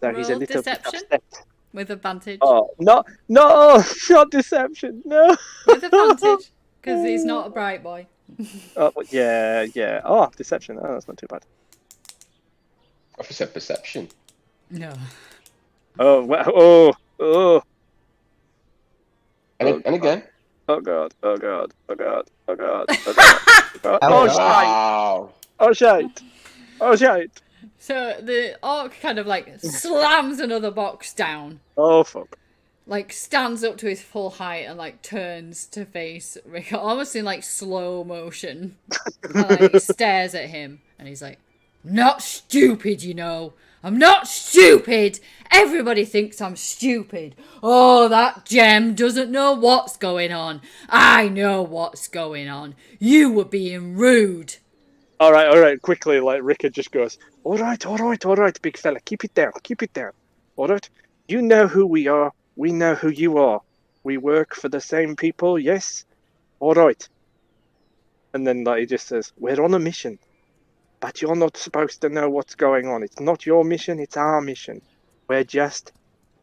So he's a little deception bit upset. With advantage. Oh, no, not deception, no. With advantage, because he's not a bright boy. Oh, yeah. Oh, deception. Oh, that's not too bad. I said perception. No. Oh, wow. Oh. And again. Oh god. Oh shite. Oh shite. So the orc kind of like slams another box down. Oh fuck. Like stands up to his full height and like turns to face Rick, almost in like slow motion. And like stares at him, and he's like, "Not stupid, you know. I'm not stupid. Everybody thinks I'm stupid. Oh, that gem doesn't know what's going on. I know what's going on. You were being rude." All right. Quickly, like Rickard just goes, all right, big fella. Keep it down. All right. You know who we are. We know who you are. We work for the same people, yes? All right. And then like, he just says, we're on a mission. But you're not supposed to know what's going on. It's not your mission, it's our mission. We're just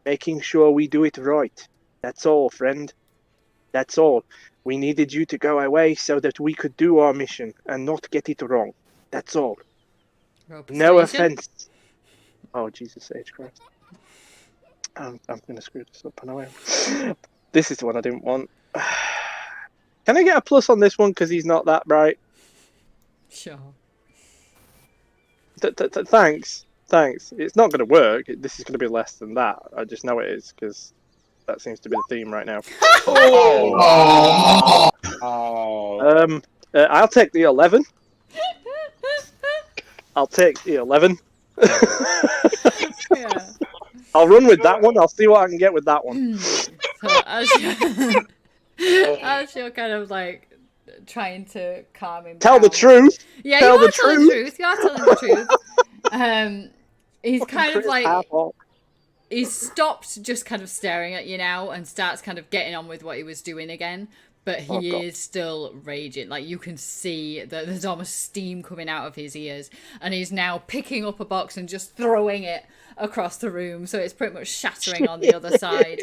making sure we do it right. That's all, friend. That's all. We needed you to go away so that we could do our mission and not get it wrong. That's all. No offense. Oh, Jesus H. Christ. I'm going to screw this up anyway. This is the one I didn't want. Can I get a plus on this one because he's not that bright? Sure. Thanks. It's not going to work. This is going to be less than that. I just know it is because that seems to be the theme right now. I'll take the 11. Yeah. I'll run with that one. I'll see what I can get with that one. So as you're kind of like trying to calm him Tell down. the truth. Yeah, Tell you are the telling truth. the truth. You are telling the truth. He's kind of like he stops just kind of staring at you now and starts kind of getting on with what he was doing again. but Oh, he God. is still raging. Like, you can see that there's almost steam coming out of his ears, and he's now picking up a box and just throwing it across the room, so it's pretty much shattering on the other side.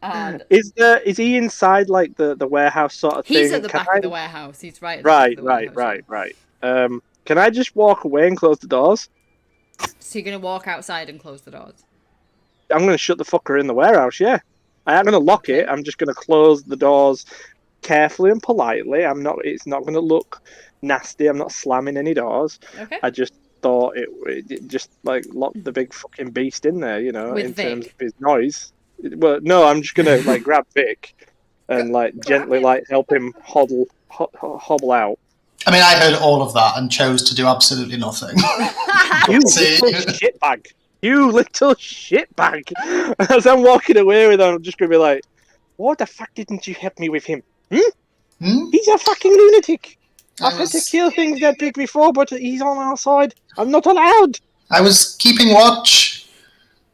And Is he inside like the warehouse sort of he's thing? at the back of the warehouse. He's right at the back of Right, the right, warehouse. right, right. Can I just walk away and close the doors? So you're going to walk outside and close the doors? I'm going to shut the fucker in the warehouse, yeah. I am going to lock Okay. it. I'm just going to close the doors carefully and politely. It's not going to look nasty. I'm not slamming any doors. Okay. I just thought it just like lock the big fucking beast in there, With in Vic. terms of his noise. Well, no, I'm just going to like grab Vic and like gently him. like help him hobble out. I mean, I heard all of that and chose to do absolutely nothing. You little shitbag. You little shitbag. As I'm walking away with him, I'm just going to be like, what the fuck didn't you help me with him? He's a fucking lunatic. I've had to kill things that big before, but he's on our side. I'm not allowed. I was keeping watch.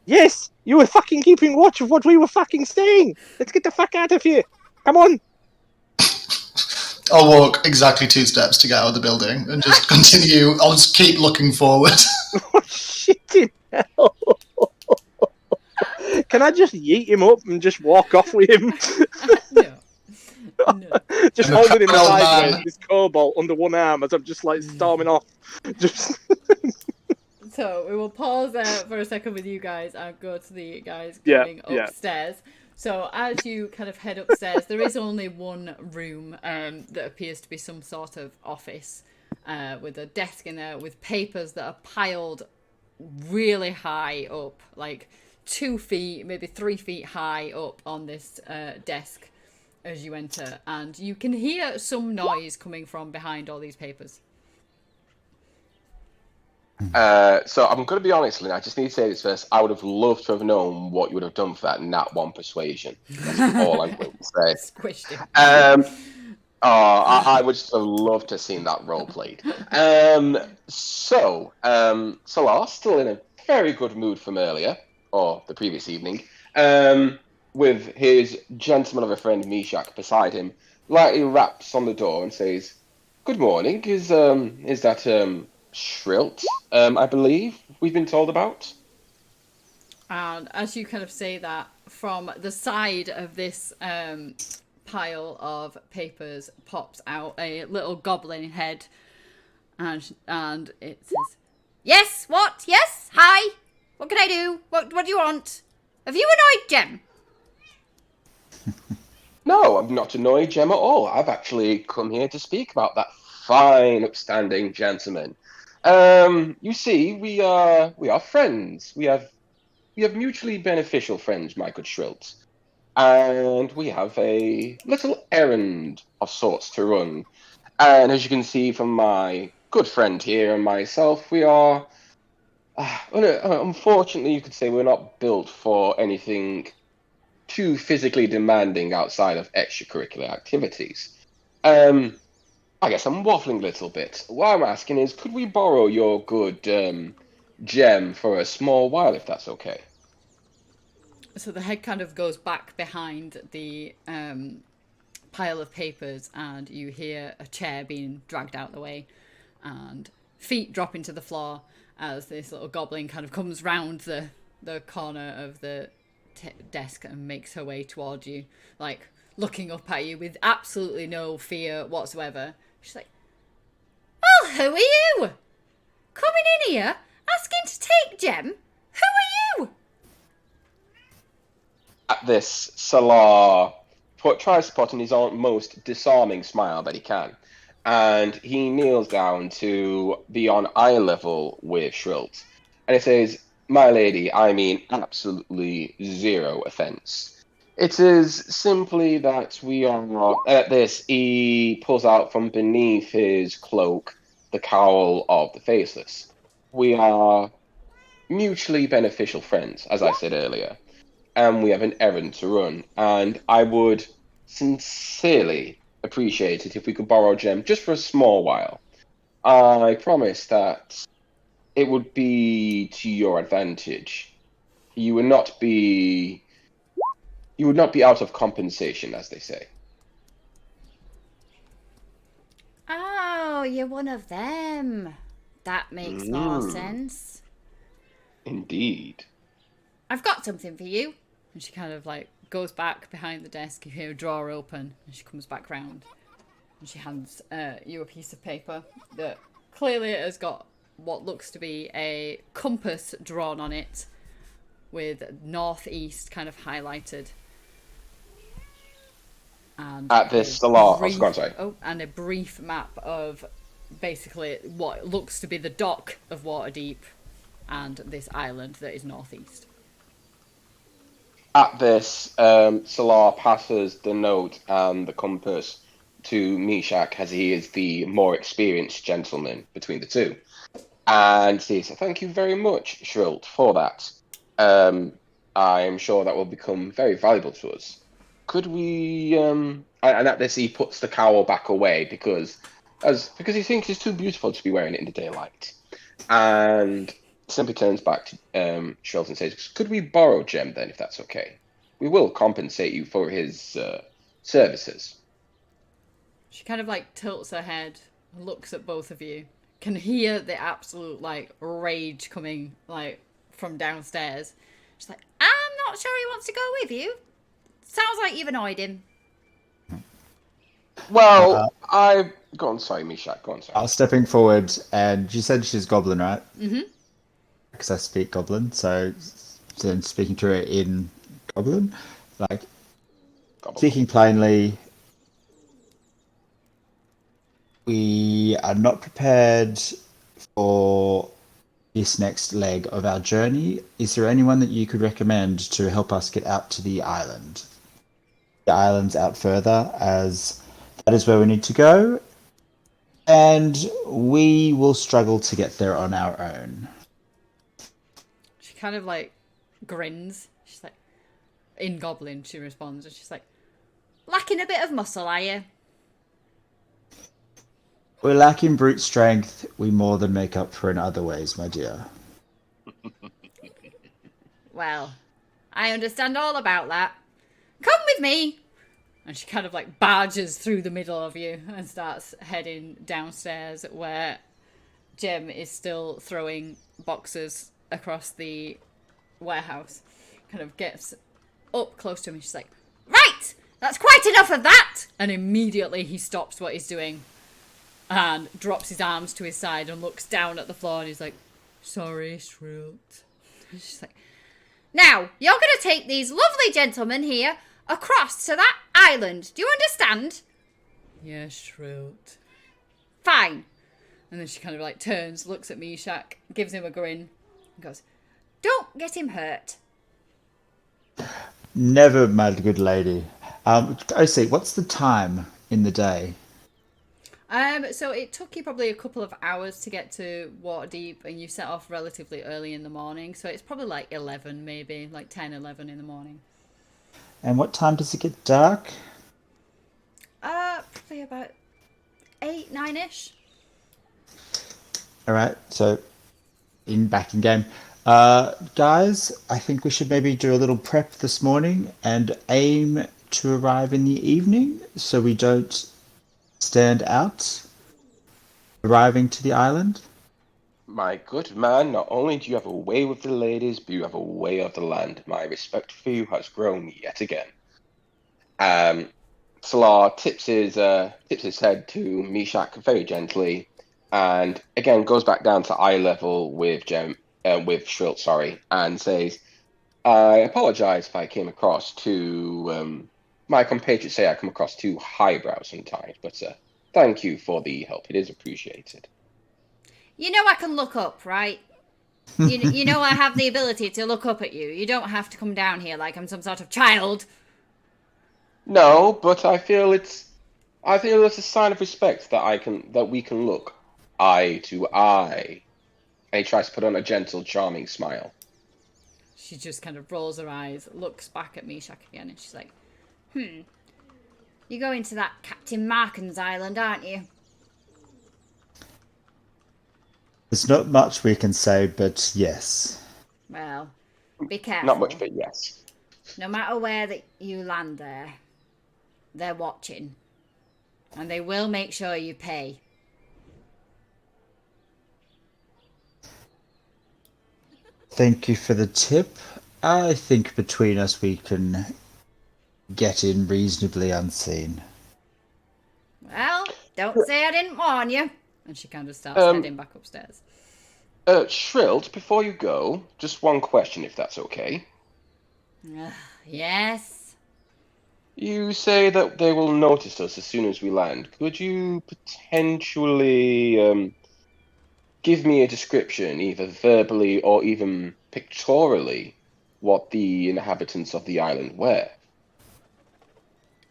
Yes, you were fucking keeping watch of what we were fucking saying. Let's get the fuck out of here. Come on. I'll walk exactly 2 steps to get out of the building and just continue. I'll just keep looking forward. Oh, shit in hell. Can I just yeet him up and just walk off with him? No. Just I'm a holding him proud old sideways, man. this cobalt under one arm as I'm just like storming off. Just So we will pause there for a second with you guys and go to the guys Yeah, going yeah. upstairs. So as you kind of head upstairs, there is only one room that appears to be some sort of office with a desk in there with papers that are piled really high up, like 2 feet, maybe 3 feet high up on this desk as you enter. And you can hear some noise coming from behind all these papers. So I'm going to be honest, Lynn. I just need to say this first. I would have loved to have known what you would have done for that nat 1 persuasion. That's all I'm going to say. Squished him. I would just have loved to have seen that role played. Salar, still in a very good mood from earlier, or the previous evening, with his gentleman of a friend, Mishak, beside him, lightly raps on the door and says, "Good morning. Is that Shrilt, I believe we've been told about?" And as you kind of say that, from the side of this pile of papers pops out a little goblin head, and it says, "Yes, what? Yes, hi. What can I do? What do you want? Have you annoyed Jem?" No, I'm not annoyed, Jem, at all. I've actually come here to speak about that fine, upstanding gentleman. You see, we are friends. We have mutually beneficial friends, my good Shrilt. And we have a little errand of sorts to run. And as you can see from my good friend here and myself, we are, unfortunately, you could say we're not built for anything too physically demanding outside of extracurricular activities. I guess I'm waffling a little bit. What I'm asking is, could we borrow your good gem for a small while, if that's okay? So the head kind of goes back behind the pile of papers, and you hear a chair being dragged out the way, and feet dropping to the floor as this little goblin kind of comes round the corner of the desk and makes her way towards you, like looking up at you with absolutely no fear whatsoever. She's like, "Well, who are you? Coming in here, asking to take Gem? Who are you?" At this, Salar tries to put on his own most disarming smile that he can, and he kneels down to be on eye level with Shrilt, and he says, "My lady, I mean absolutely zero offense. It is simply that we are..." At this, he pulls out from beneath his cloak the cowl of the Faceless. "We are mutually beneficial friends, as I said earlier, and we have an errand to run, and I would sincerely appreciate it if we could borrow Gem just for a small while. I promise that it would be to your advantage. You would not be out of compensation, as they say." Oh, you're one of them. That makes more sense. Indeed. I've got something for you. And she kind of like goes back behind the desk. You hear a drawer open, and she comes back round. And she hands you a piece of paper that clearly has got what looks to be a compass drawn on it with northeast kind of highlighted. And At this, the law. brief, Go on, sorry. and a brief map of basically what looks to be the dock of Waterdeep and this island that is northeast. At this, Salar passes the note and the compass to Mishak, as he is the more experienced gentleman between the two, and says, "Thank you very much, Shrilt, for that. I am sure that will become very valuable to us. Could we?" And at this, he puts the cowl back away because he thinks it's too beautiful to be wearing it in the daylight, and simply turns back to Shrilt and says, "Could we borrow Jem then, if that's okay? We will compensate you for his services." She kind of like tilts her head, looks at both of you, can hear the absolute like rage coming like from downstairs. She's like, "I'm not sure he wants to go with you. Sounds like you've annoyed him." Well, go on, sorry, Mishak, go on, sorry. I was stepping forward, and you said she's Goblin, right? Mm-hmm. Because I speak Goblin, so then speaking to her in Goblin, like speaking plainly, we are not prepared for this next leg of our journey. Is there anyone that you could recommend to help us get out to the island? The island's out further, as that is where we need to go, and we will struggle to get there on our own. She kind of like grins. She's like, in Goblin, she responds, and she's like, "Lacking a bit of muscle, are you?" We're lacking brute strength. We more than make up for in other ways, my dear. Well, I understand all about that. Come with me. And she kind of like barges through the middle of you and starts heading downstairs where Jem is still throwing boxes across the warehouse. Kind of gets up close to him and she's like, "Right, that's quite enough of that." And immediately he stops what he's doing and drops his arms to his side and looks down at the floor and he's like, "Sorry, Shrilt." And she's like, "Now, you're going to take these lovely gentlemen here across to that island. Do you understand?" "Yes, Shrilt." "Fine." And then she kind of like turns, looks at Mishak, gives him a grin, and goes, "Don't get him hurt." Never, my good lady. OC, what's the time in the day? So it took you probably a couple of hours to get to Waterdeep, and you set off relatively early in the morning, so it's probably like 11 maybe, like 10, 11 in the morning. And what time does it get dark? Probably about 8, 9-ish. All right, so back in game. Guys, I think we should maybe do a little prep this morning and aim to arrive in the evening so we don't stand out arriving to the island. My good man, not only do you have a way with the ladies, but you have a way of the land. My respect for you has grown yet again. Salar tips his head to Mishak very gently, and again goes back down to eye level with Shrilt, sorry, and says, "I apologize if I came across too. My compatriots say I come across too highbrow sometimes, but thank you for the help. It is appreciated." You know I can look up, right? You know I have the ability to look up at you. You don't have to come down here like I'm some sort of child. No, but I feel it's a sign of respect that we can look eye to eye. And he tries to put on a gentle, charming smile. She just kind of rolls her eyes, looks back at Mishak again, and she's like, "You're going to that Captain Marcan's island, aren't you?" There's not much we can say, but yes. Well, be careful. Not much, but yes. No matter where that you land there, they're watching. And they will make sure you pay. Thank you for the tip. I think between us we can get in reasonably unseen. Well, don't say I didn't warn you. And she kind of starts heading back upstairs. Shrilt, before you go, just one question, if that's okay. Yes. You say that they will notice us as soon as we land. Could you potentially give me a description, either verbally or even pictorially, what the inhabitants of the island wear?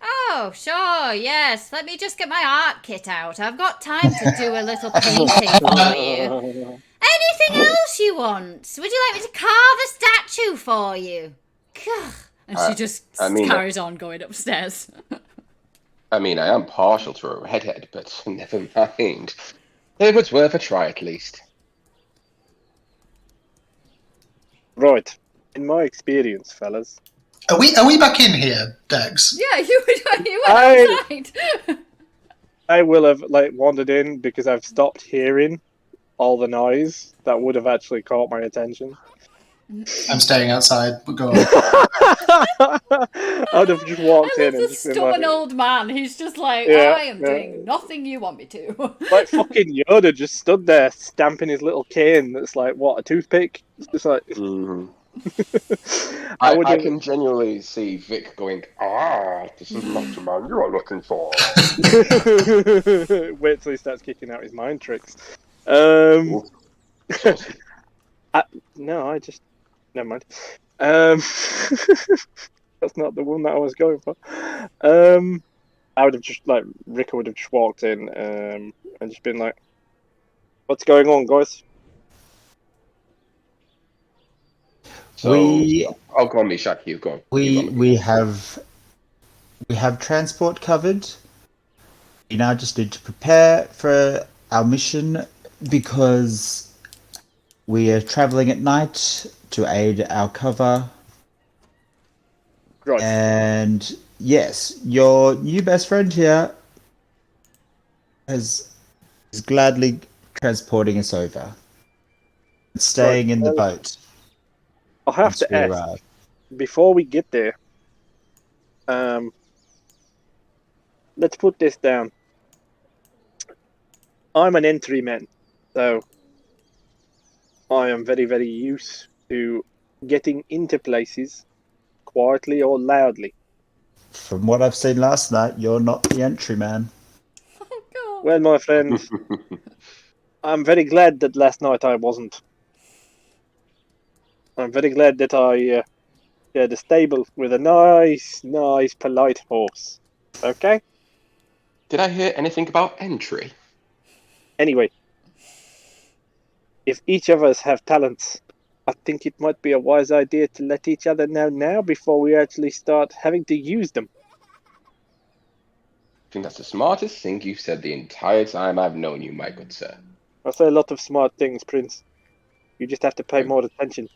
Oh, sure, yes. Let me just get my art kit out. I've got time to do a little painting for you. Anything else you want? Would you like me to carve a statue for you? Gah. And she just carries on going upstairs. I mean, I am partial to a redhead, but never mind. It was worth a try, at least. Right. In my experience, fellas, Are we back in here, Dex? Yeah, you went outside. I will have wandered in because I've stopped hearing all the noise that would have actually caught my attention. I'm staying outside. Go on. I would have just walked in and This just been stubborn like, old man. He's just like, Yeah, I am doing nothing you want me to. like fucking Yoda just stood there stamping his little cane that's like, what, a toothpick? It's just like... I can genuinely see Vic going, this is not the man you are looking for. Wait till he starts kicking out his mind tricks. No, I just... Never mind. That's not the one that I was going for. I would have just, Rika would have just walked in and just been like, what's going on, guys? So, I'll go on, Mishak, you go on. We have transport covered. We now just need to prepare for our mission because we are traveling at night to aid our cover. Right. And yes, your new best friend here is gladly transporting us over. Staying in the boat. I'll have to ask, before we get there, let's put this down. I'm an entryman, so I am very, very used to getting into places quietly or loudly. From what I've seen last night, you're not the entryman. Oh, God. Well, my friend, I'm very glad that last night I wasn't. I'm very glad that I shared a stable with a nice, polite horse. Okay? Did I hear anything about entry? Anyway, if each of us have talents, I think it might be a wise idea to let each other know now before we actually start having to use them. I think that's the smartest thing you've said the entire time I've known you, my good sir. I say a lot of smart things, Prince. You just have to pay more attention.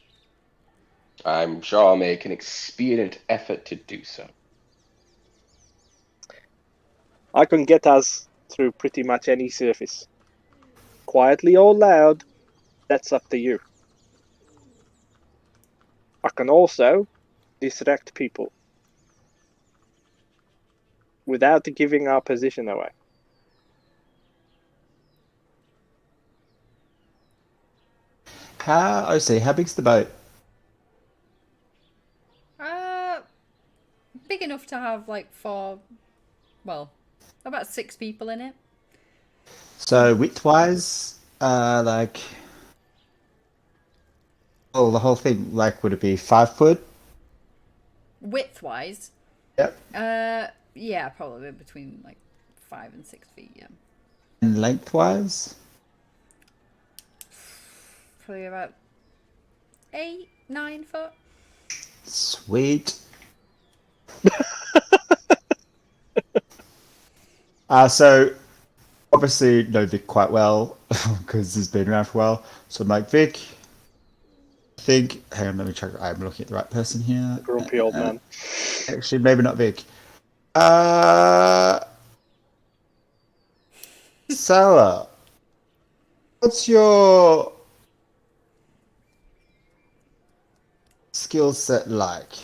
I'm sure I'll make an expedient effort to do so. I can get us through pretty much any surface. Quietly or loud, that's up to you. I can also distract people without giving our position away. How big's the boat? Big enough to have about 6 people in it. So width-wise, the whole thing, would it be 5 foot? Width-wise? Yep. Yeah, probably between 5 and 6 feet. Yeah. And lengthwise? Probably about 8, 9 foot. Sweet. So obviously know Vic quite well because he's been around for a while. So I'm like, Vic, hang on, let me check. I'm looking at the right person here. Grumpy old man. Actually, maybe not Vic. Sarah, what's your skill set like?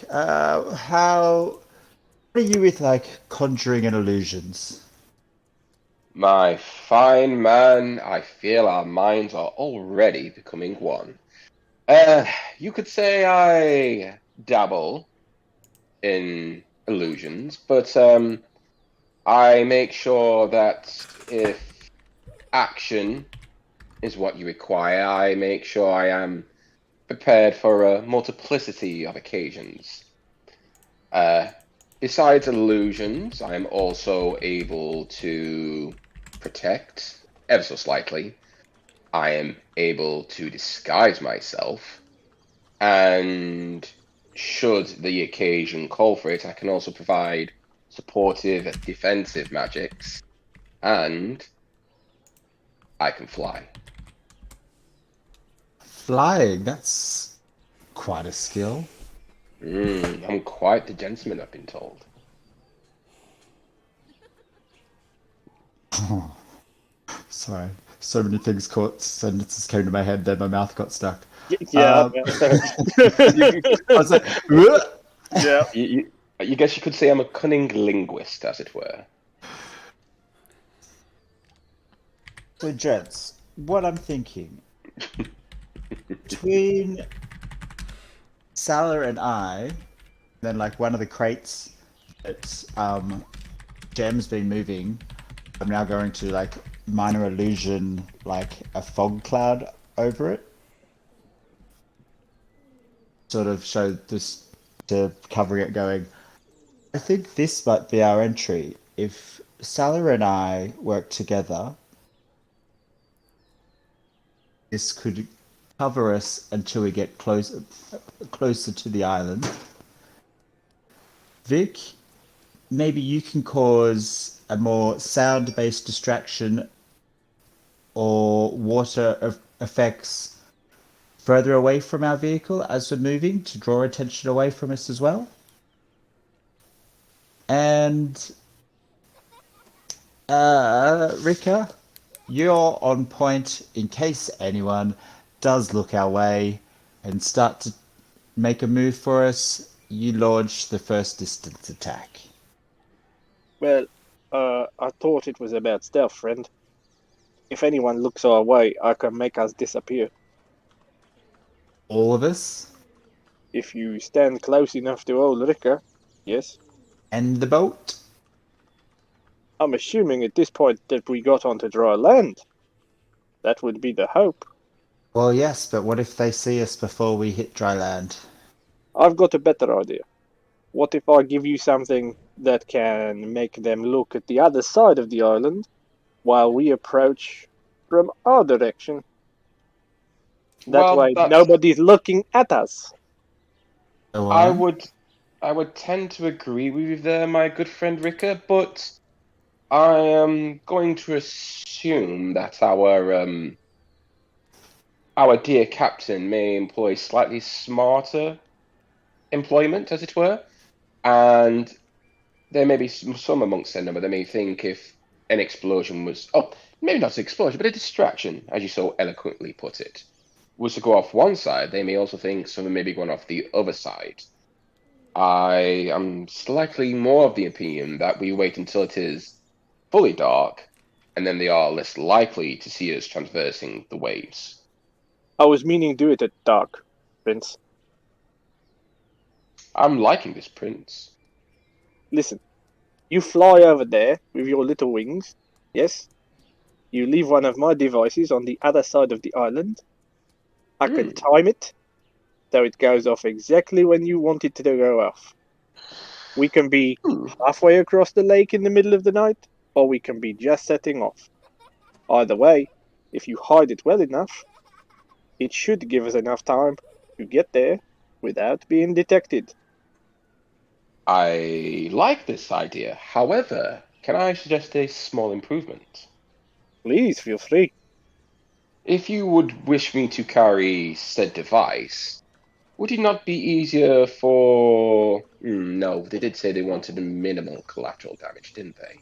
What are you with like conjuring and illusions? My fine man, I feel our minds are already becoming one. You could say I dabble in illusions, but I make sure that if action is what you require, I make sure I am prepared for a multiplicity of occasions. Uh, Besides illusions, I am also able to protect ever so slightly. I am able to disguise myself, and should the occasion call for it, I can also provide supportive defensive magics, and I can fly. Flying, that's quite a skill. I'm quite the gentleman, I've been told. Sorry, so many sentences came to my head, then my mouth got stuck. Yeah. I was like, "Whoa!" Yeah. You guess you could say I'm a cunning linguist, as it were. So, gents, what I'm thinking between Salah and I, then like one of the crates that Gem's been moving, I'm now going to like minor illusion like a fog cloud over it. Sort of show this to covering it going, I think this might be our entry. If Salah and I work together, this could cover us until we get closer to the island. Vic, maybe you can cause a more sound-based distraction or water effects further away from our vehicle as we're moving to draw attention away from us as well. And Rika, you're on point in case anyone does look our way and start to make a move for us. You launch the first distance attack. Well, I thought it was about stealth, friend. If anyone looks our way, I can make us disappear. All of us? If you stand close enough to old Ricker, yes. And the boat? I'm assuming at this point that we got onto dry land. That would be the hope. Well, yes, but what if they see us before we hit dry land? I've got a better idea. What if I give you something that can make them look at the other side of the island while we approach from our direction? That Well, way nobody's looking at us. Go I on. would tend to agree with you there, my good friend Ricker, but I am going to assume that our dear captain may employ slightly smarter employment, as it were, and there may be some amongst their number that may think if an explosion was, maybe not an explosion, but a distraction, as you so eloquently put it, was to go off one side, they may also think something may be going off the other side. I am slightly more of the opinion that we wait until it is fully dark, and then they are less likely to see us traversing the waves. I was meaning to do it at dark, Prince. I'm liking this, Prince. Listen, you fly over there with your little wings, yes? You leave one of my devices on the other side of the island. I can time it so it goes off exactly when you want it to go off. We can be halfway across the lake in the middle of the night, or we can be just setting off. Either way, if you hide it well enough, it should give us enough time to get there without being detected. I like this idea. However, can I suggest a small improvement? Please feel free. If you would wish me to carry said device, would it not be easier for... no, they did say they wanted a minimal collateral damage, didn't they?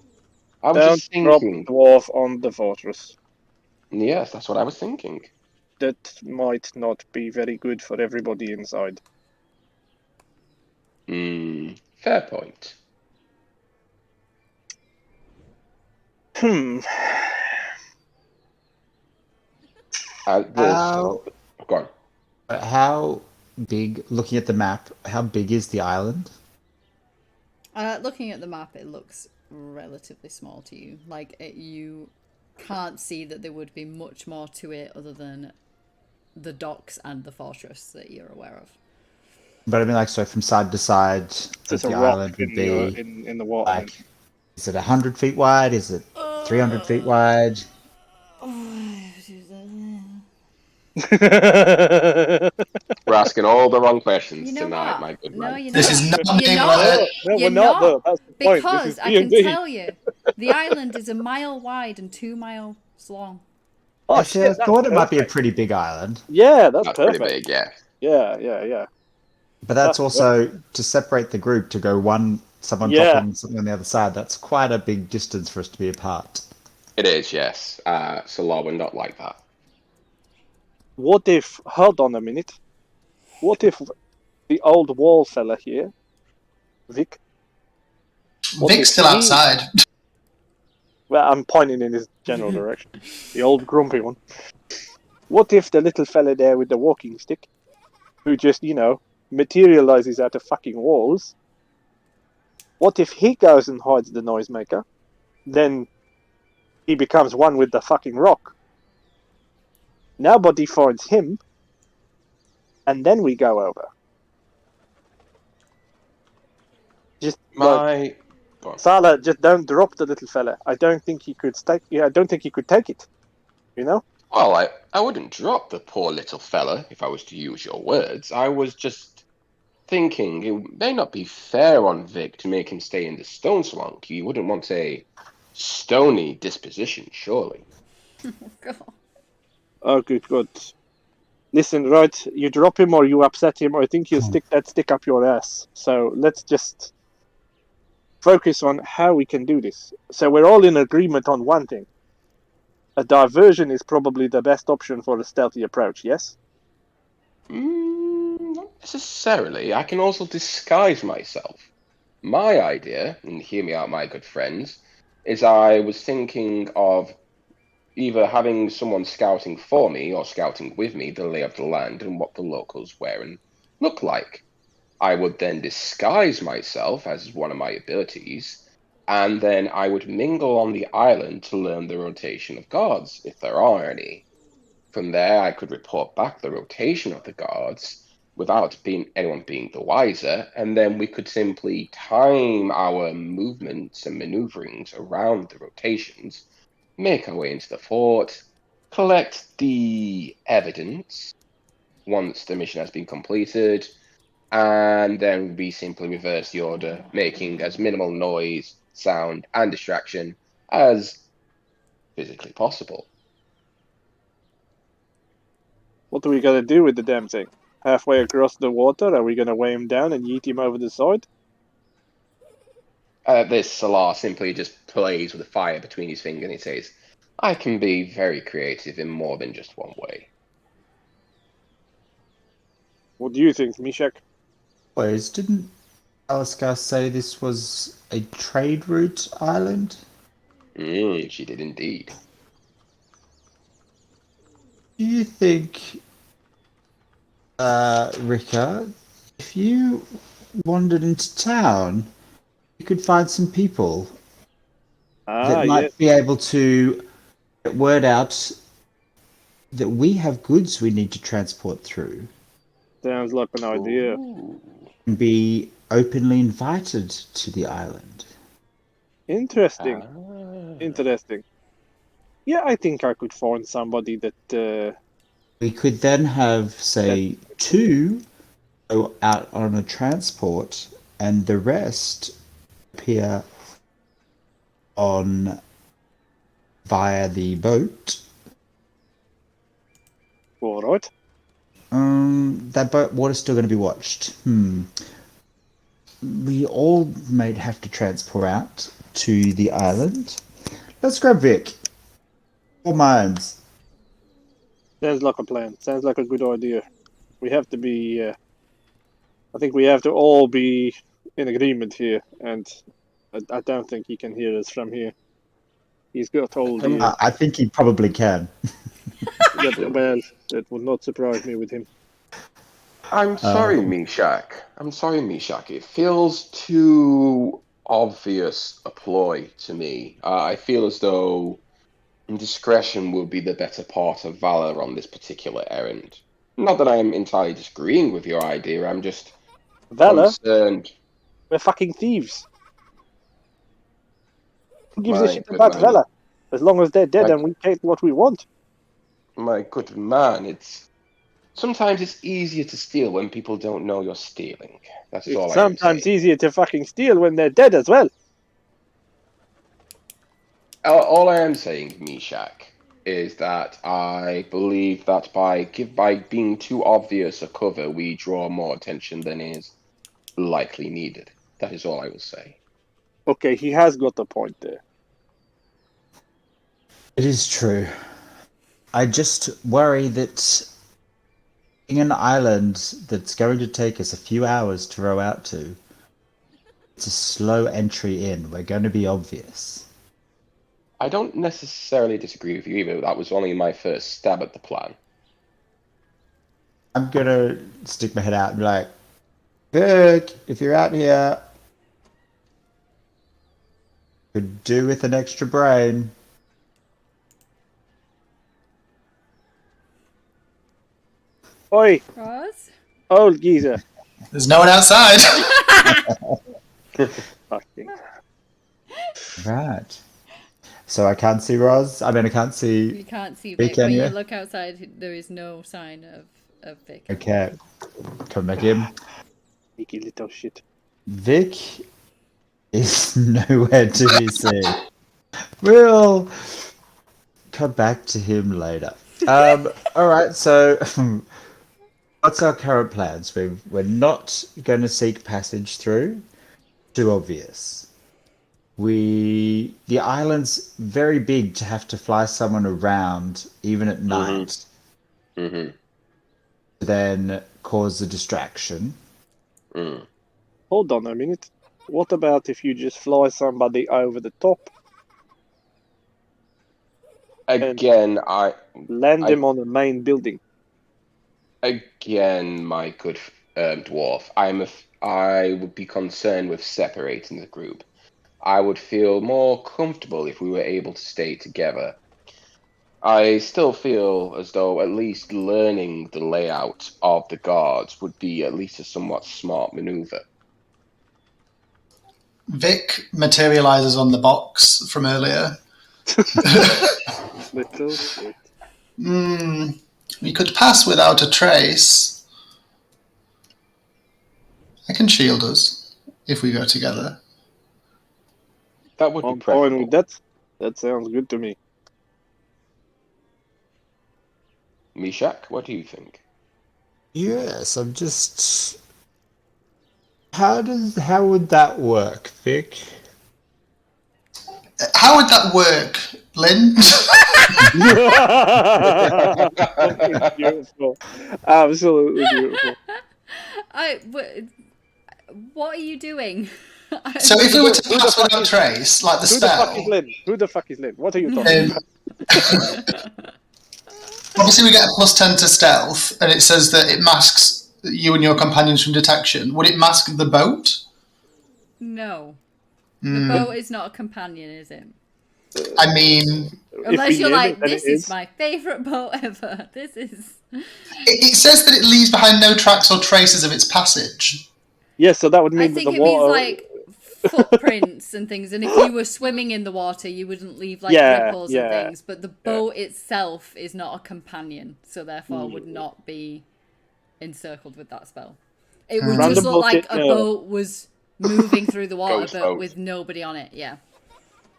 I was Don't just drop thinking... dwarf on the fortress. Yes, that's what I was thinking. That might not be very good for everybody inside. Fair point. Hmm. How Go on. how big? Looking at the map, how big is the island? Looking at the map, it looks relatively small to you. Like, you can't see that there would be much more to it other than the docks and the fortress that you're aware of. But I mean, like, so from side to side Just of a the rock island would in be the water. like, is it 100 feet wide? Is it 300 feet wide? We're asking all the wrong questions You know tonight, what? my good No, man. you're This not. is not You're being not. let. No, You're we're not, though. not. That's the point. This Because is I can D&D. tell you, the island is 1 mile wide and 2 miles long. Oh, Actually, shit, I that's thought it might be a perfect. pretty big island. Yeah, that's That's perfect. pretty big, yeah. Yeah. But that's That's also to separate the group to go someone Yeah. talking, something on the other side. That's quite a big distance for us to be apart. It is, yes. So law, we're not like that. What if... Hold on a minute. What if the old wall fella here, Vic... What Vic's if still he- outside. Well, I'm pointing in his general direction. The old grumpy one. What if the little fella there with the walking stick, who just, materializes out of fucking walls, what if he goes and hides the noisemaker? Then he becomes one with the fucking rock. Nobody finds him, and then we go over. Just like Go on. Salah, just don't drop the little fella. I don't think he could take. Yeah, I don't think he could take it. You know. Well, I wouldn't drop the poor little fella if I was to use your words. I was just thinking it may not be fair on Vic to make him stay in the stone so long. You wouldn't want a stony disposition, surely. God. Oh, good. Listen, right? You drop him or you upset him, or I think he'll stick that stick up your ass. So let's just focus on how we can do this. So we're all in agreement on one thing. A diversion is probably the best option for a stealthy approach, yes? Not necessarily. I can also disguise myself. My idea, and hear me out, my good friends, is I was thinking of either having someone scouting for me or scouting with me the lay of the land and what the locals wear and look like. I would then disguise myself as one of my abilities, and then I would mingle on the island to learn the rotation of guards, if there are any. From there, I could report back the rotation of the guards without anyone being the wiser, and then we could simply time our movements and maneuverings around the rotations, make our way into the fort, collect the evidence once the mission has been completed, and then we simply reverse the order, making as minimal noise, sound, and distraction as physically possible. What are we gonna do with the damn thing? Halfway across the water, are we gonna weigh him down and yeet him over the side? This Salah simply just plays with the fire between his fingers and he says, I can be very creative in more than just one way. What do you think, Mishak? Wait, didn't Alaskar say this was a trade route island? She did indeed. Do you think, Rika, if you wandered into town, you could find some people that might Yes. be able to get word out that we have goods we need to transport through Sounds like an idea. Ooh. and be openly invited to the island? Interesting. Ah. Interesting. Yeah, I think I could find somebody that. We could then have, say, 2 go out on a transport and the rest appear on via the boat. All right. That boat water's still going to be watched. We all may have to transport out to the island. Let's grab Vic. All minds. Sounds like a plan. Sounds like a good idea. We have to be I think we have to all be in agreement here, and I don't think he can hear us from here. He's got old ears. I think he probably can. Well, that would not surprise me with him. I'm sorry, Mishak. I'm sorry, Mishak. It feels too obvious a ploy to me. I feel as though discretion will be the better part of valor on this particular errand. Not that I'm entirely disagreeing with your idea, I'm just Valor? concerned. We're fucking thieves. Who gives a My shit good about man. Valor? As long as they're dead My- and we take what we want. My good man, sometimes it's easier to steal when people don't know you're stealing. That's It's all I am sometimes saying. easier to fucking steal when they're dead as well. All I am saying, Mishak, is that I believe that by being too obvious a cover, we draw more attention than is likely needed. That is all I will say. Okay, he has got a point there. It is true. I just worry that being an island that's going to take us a few hours to row out to, it's a slow entry in. We're going to be obvious. I don't necessarily disagree with you either. That was only my first stab at the plan. I'm going to stick my head out and be like, Vic, if you're out here, could do with an extra brain. Oi, Roz? old geezer. There's no one outside. Fucking. Right. So I can't see Roz. I mean, I can't see. You can't see Vic, Vic, but can you you? look outside, there is no sign of Vic. Okay. Come back in. Sneaky little shit. Vic is nowhere to be seen. We'll come back to him later. All right. So, what's our current plans? We're not going to seek passage through. Too obvious. The island's very big to have to fly someone around even at night. Mm-hmm. Then cause a distraction. Mm. Hold on a minute. What about if you just fly somebody over the top, Again, land them on the main building? Again, my good dwarf, I would be concerned with separating the group. I would feel more comfortable if we were able to stay together. I still feel as though at least learning the layout of the guards would be at least a somewhat smart maneuver. Vic materializes on the box from earlier. Little shit. We could pass without a trace. I can shield us if we go together. That would be I'm fine preferable. with that. That sounds good to me. Mishak, what do you think? Yes, I'm just. How would that work, Vic? How would that work, Lynn? Fucking beautiful. Absolutely beautiful. What are you doing? So if we were to Who the pass fuck without is- trace, like the Who the fuck is spell, Lynn? Who the fuck is Lynn? What are you talking about? obviously we get a +10 to stealth, and it says that it masks you and your companions from detection. Would it mask the boat? No. The boat is not a companion, is it? I mean, Unless you're name like, it, then this it is my favourite boat ever. This is... it says that it leaves behind no tracks or traces of its passage. Yes, so that would I mean that think the it means water. like footprints and things, and if you were swimming in the water you wouldn't leave like Yeah, ripples yeah, and things, but the boat itself is not a companion, so therefore would not be encircled with that spell. It would Random just look like bullshit, a boat was moving through the water Ghost but boat. with nobody on it. Yeah.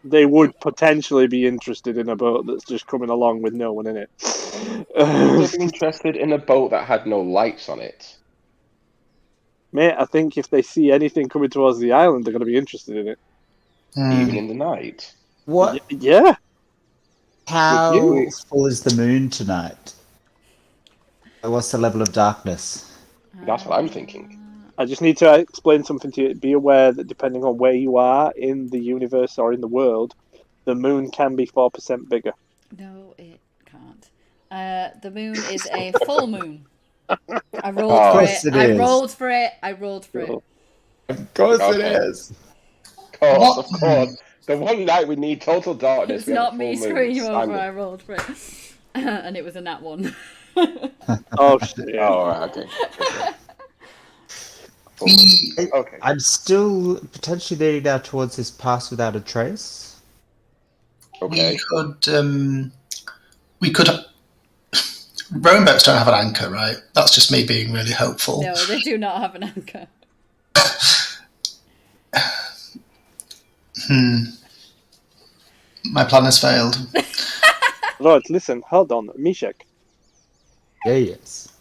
They would potentially be interested in a boat that's just coming along with no one in it. Would they be interested in a boat that had no lights on it? Mate, I think if they see anything coming towards the island, they're going to be interested in it. Even in the night? What? Yeah. How you? full is the moon tonight? What's the level of darkness? That's what I'm thinking. I just need to explain something to you. Be aware that depending on where you are in the universe or in the world, the moon can be 4% bigger. No, it can't. The moon is a full moon. I rolled Oh. for Of it. course it I is. rolled for it. I rolled for it. Of course Okay. it is. Of What? course. The one night we need total darkness, It's we have a not full me moon. screwing you over. Standard. I rolled for it. And it was a nat one. Oh, shit. Oh, right, okay. Full We, moon. Okay. I'm still potentially leaning now towards this pass without a trace. Okay. we could. Rowing boats don't have an anchor, right? That's just me being really hopeful. No, they do not have an anchor. My plan has failed. Right, listen, hold on. Mishak, Yeah, yes.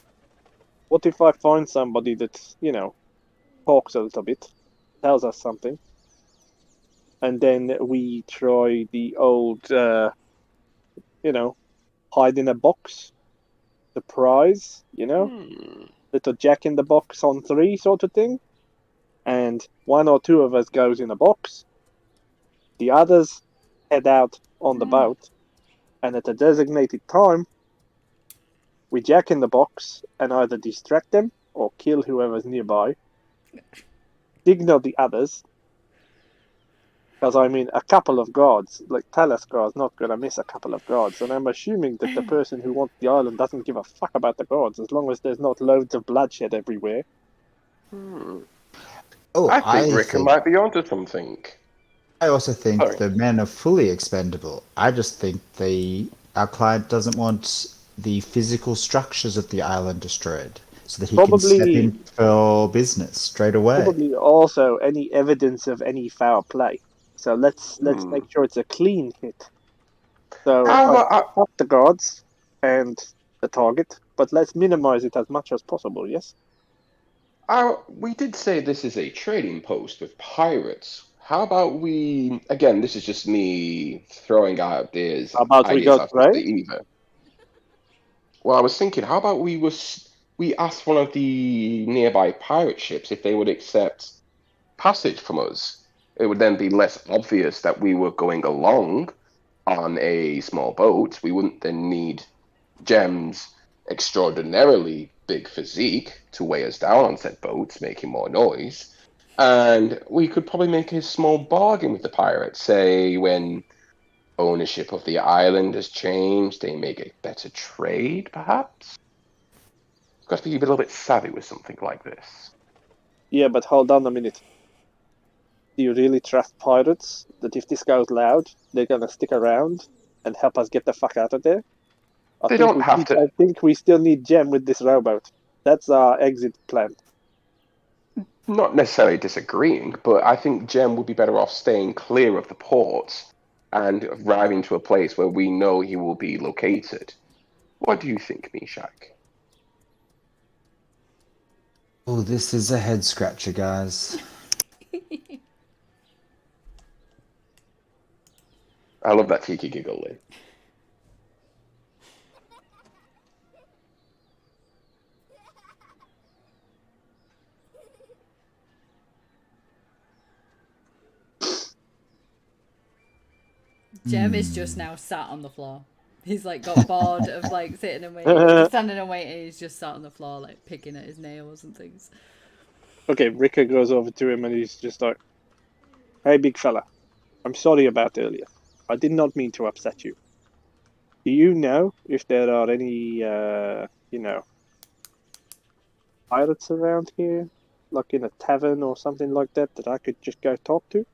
what if I find somebody that, talks a little bit, tells us something, and then we try the old, hide in a box, the prize, little jack in the box on 3 sort of thing, and 1 or 2 of us goes in a box, the others head out on the boat, and at a designated time, we jack in the box and either distract them or kill whoever's nearby, signal the others, because a couple of guards, like Talascar's not going to miss a couple of guards, and I'm assuming that the person who wants the island doesn't give a fuck about the guards as long as there's not loads of bloodshed everywhere. Oh, I think Ricker might be onto something. I also think Sorry. the men are fully expendable. I just think our client doesn't want the physical structures of the island destroyed, so that he can step Probably- in for business straight away. Probably also any evidence of any foul play. So let's make sure it's a clean hit. So fuck the guards and the target, but let's minimize it as much as possible. Yes. We did say this is a trading post with pirates. How about we? Again, this is just me throwing out ideas. How about we go trade? Either. Well, I was thinking, how about we ask one of the nearby pirate ships if they would accept passage from us? It would then be less obvious that we were going along on a small boat. We wouldn't then need Gem's extraordinarily big physique to weigh us down on said boats, making more noise. And we could probably make a small bargain with the pirates, say when ownership of the island has changed, they make a better trade, perhaps? Got to be a little bit savvy with something like this. Yeah, but hold on a minute. Do you really trust pirates that if this goes loud, they're gonna stick around and help us get the fuck out of there? They don't have to. I think we still need Gem with this rowboat. That's our exit plan. Not necessarily disagreeing, but I think Gem would be better off staying clear of the ports and arriving to a place where we know he will be located. What do you think, Mishak? Oh, this is a head scratcher, guys. I love that cheeky giggle, Lynn. Jem is just now sat on the floor. He's like got bored of like sitting and waiting, standing and waiting. He's just sat on the floor like picking at his nails and things. Okay, Ricker goes over to him and he's just like, "Hey, big fella, I'm sorry about earlier. I did not mean to upset you. Do you know if there are any, pirates around here? Like in a tavern or something like that I could just go talk to?"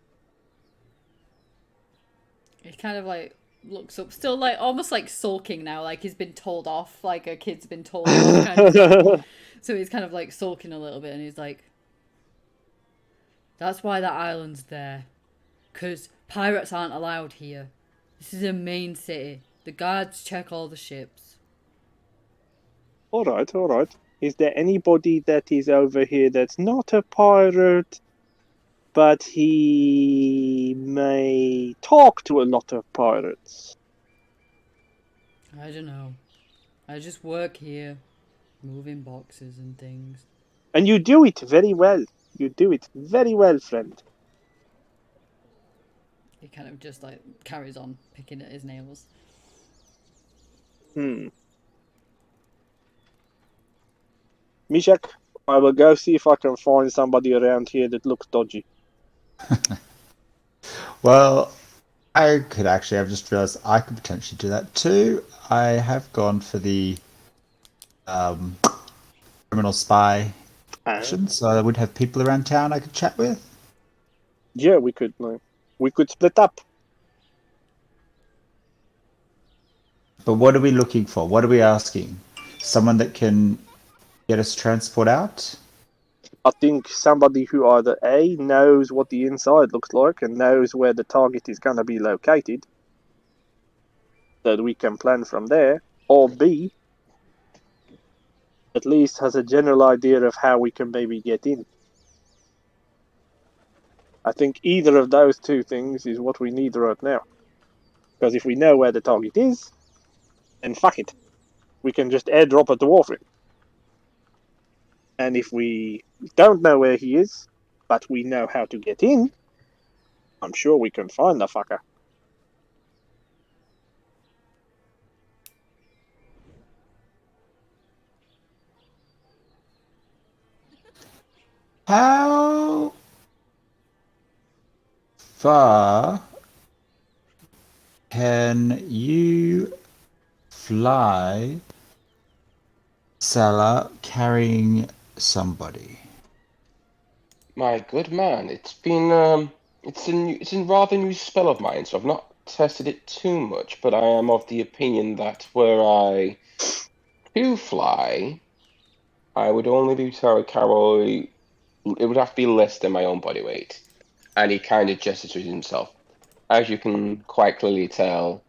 He kind of like looks up, still like almost like sulking now, like he's been told off, like a kid's been told off kind of thing. So he's kind of like sulking a little bit and he's like, "That's why that island's there. 'Cause pirates aren't allowed here. This is a main city. The guards check all the ships." All right. Is there anybody that is over here that's not a pirate, but he may talk to a lot of pirates? I don't know. I just work here, moving boxes and things. And you do it very well. You do it very well, friend. He kind of just like carries on picking at his nails. Mishak, I will go see if I can find somebody around here that looks dodgy. Well, I've just realized I could potentially do that too. I have gone for the criminal spy action, so I would have people around town I could chat with. Yeah, we could split up. But what are we looking for? What are we asking? Someone that can get us transport out? I think somebody who either A, knows what the inside looks like and knows where the target is going to be located, that we can plan from there, or B, at least has a general idea of how we can maybe get in. I think either of those two things is what we need right now. Because if we know where the target is, then fuck it. We can just airdrop a dwarf in. And if we don't know where he is, but we know how to get in, I'm sure we can find the fucker. How far can you fly, Salah, carrying somebody? My good man, it's been it's a rather new spell of mine, so I've not tested it too much, but I am of the opinion that were I to fly, I would only be able to carry. It would have to be less than my own body weight, and he kind of gestures to himself. As you can quite clearly tell,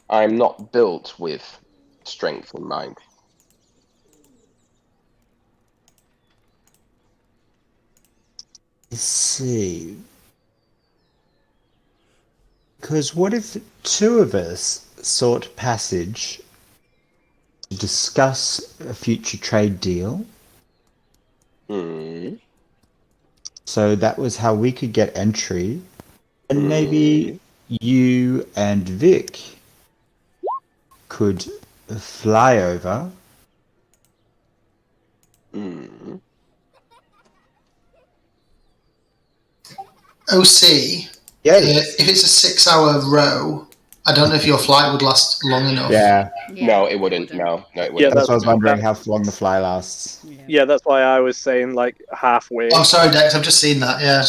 I'm not built with strength in mind. Let's see. Because what if two of us sought passage to discuss a future trade deal? So that was how we could get entry. And maybe you and Vic could fly over. OC, Yes. if it's a 6-hour row, I don't know if your flight would last long enough. Yeah. No, it wouldn't. No, it wouldn't. That's why I was wondering how long the fly lasts. Yeah, that's why I was saying like halfway. Oh, sorry, Dex, I've just seen that, yeah.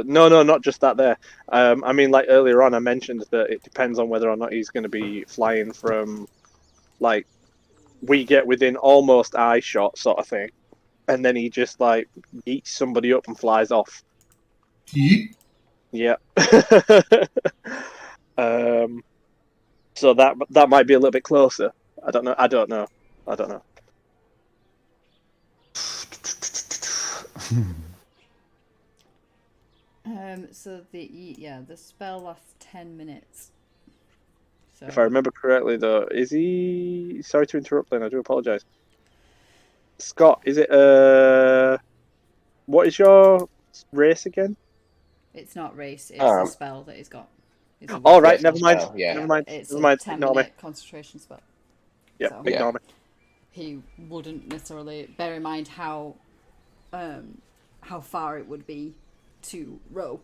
No, not just that there. I mean, like earlier on, I mentioned that it depends on whether or not he's going to be flying from, like, we get within almost eye shot sort of thing, and then he just like eats somebody up and flies off. Yeah. So that might be a little bit closer. I don't know. So the spell lasts 10 minutes. So If I remember correctly, though, is he? Sorry to interrupt, Lynn. I do apologise. Scott, is it? What is your race again? it's not race. It's a spell that he's got. All right, never mind. Spell, yeah. Never mind. It's Never a mind. 10-minute concentration spell. Yeah, So ignore me. he wouldn't necessarily bear in mind how far it would be to row.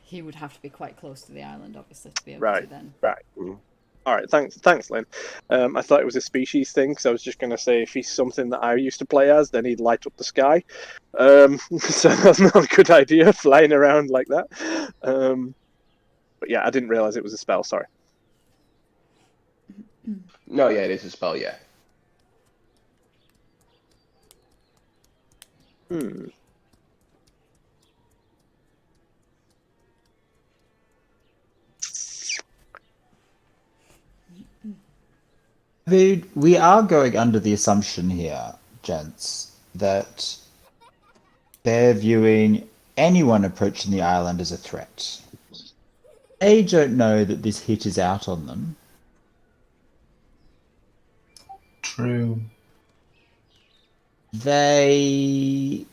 He would have to be quite close to the island, obviously, to be able to then. Right. All right. Thanks, Lynn. I thought it was a species thing, so I was just going to say if he's something that I used to play as, then he'd light up the sky. So that's not a good idea, flying around like that. But yeah, I didn't realize it was a spell. Sorry. No, yeah, it is a spell, yeah. We are going under the assumption here, gents, that they're viewing anyone approaching the island as a threat. They don't know that this hit is out on them. True. They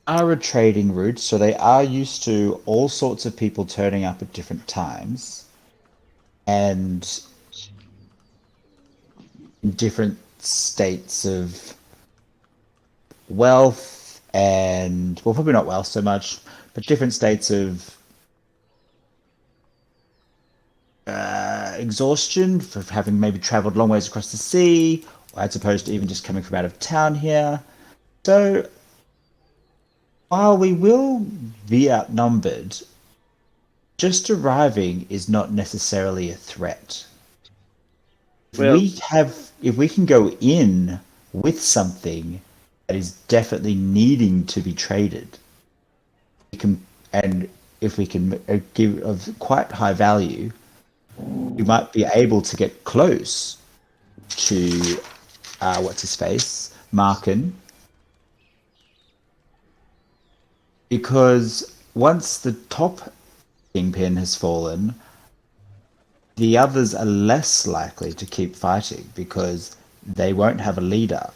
are a trading route, so they are used to all sorts of people turning up at different times and in different states of wealth and, well, probably not wealth so much, but different states of exhaustion for having maybe traveled long ways across the sea, as opposed to even just coming from out of town here. So while we will be outnumbered, just arriving is not necessarily a threat. Well- If we can go in with something that is definitely needing to be traded, we can, and if we can give of quite high value, we might be able to get close to what's his face, Marcan, because once the top kingpin has fallen, the others are less likely to keep fighting because they won't have a leader.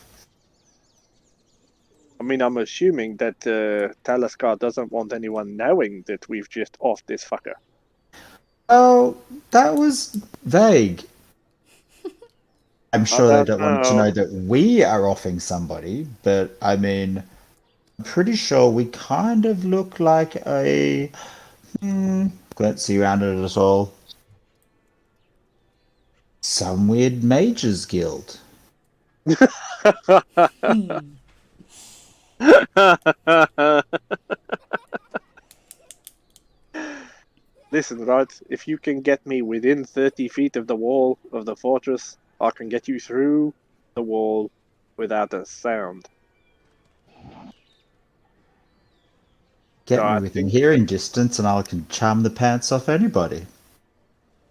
I mean, I'm assuming that Talaskar doesn't want anyone knowing that we've just offed this fucker. Oh, that was vague. I'm sure they don't want to know that we are offing somebody, but I mean, I'm pretty sure we kind of look like a... glance around at us all. Some weird mages guild. Listen, right, if you can get me within 30 feet of the wall of the fortress, I can get you through the wall without a sound. Get So me I within think- hearing distance and I can charm the pants off anybody.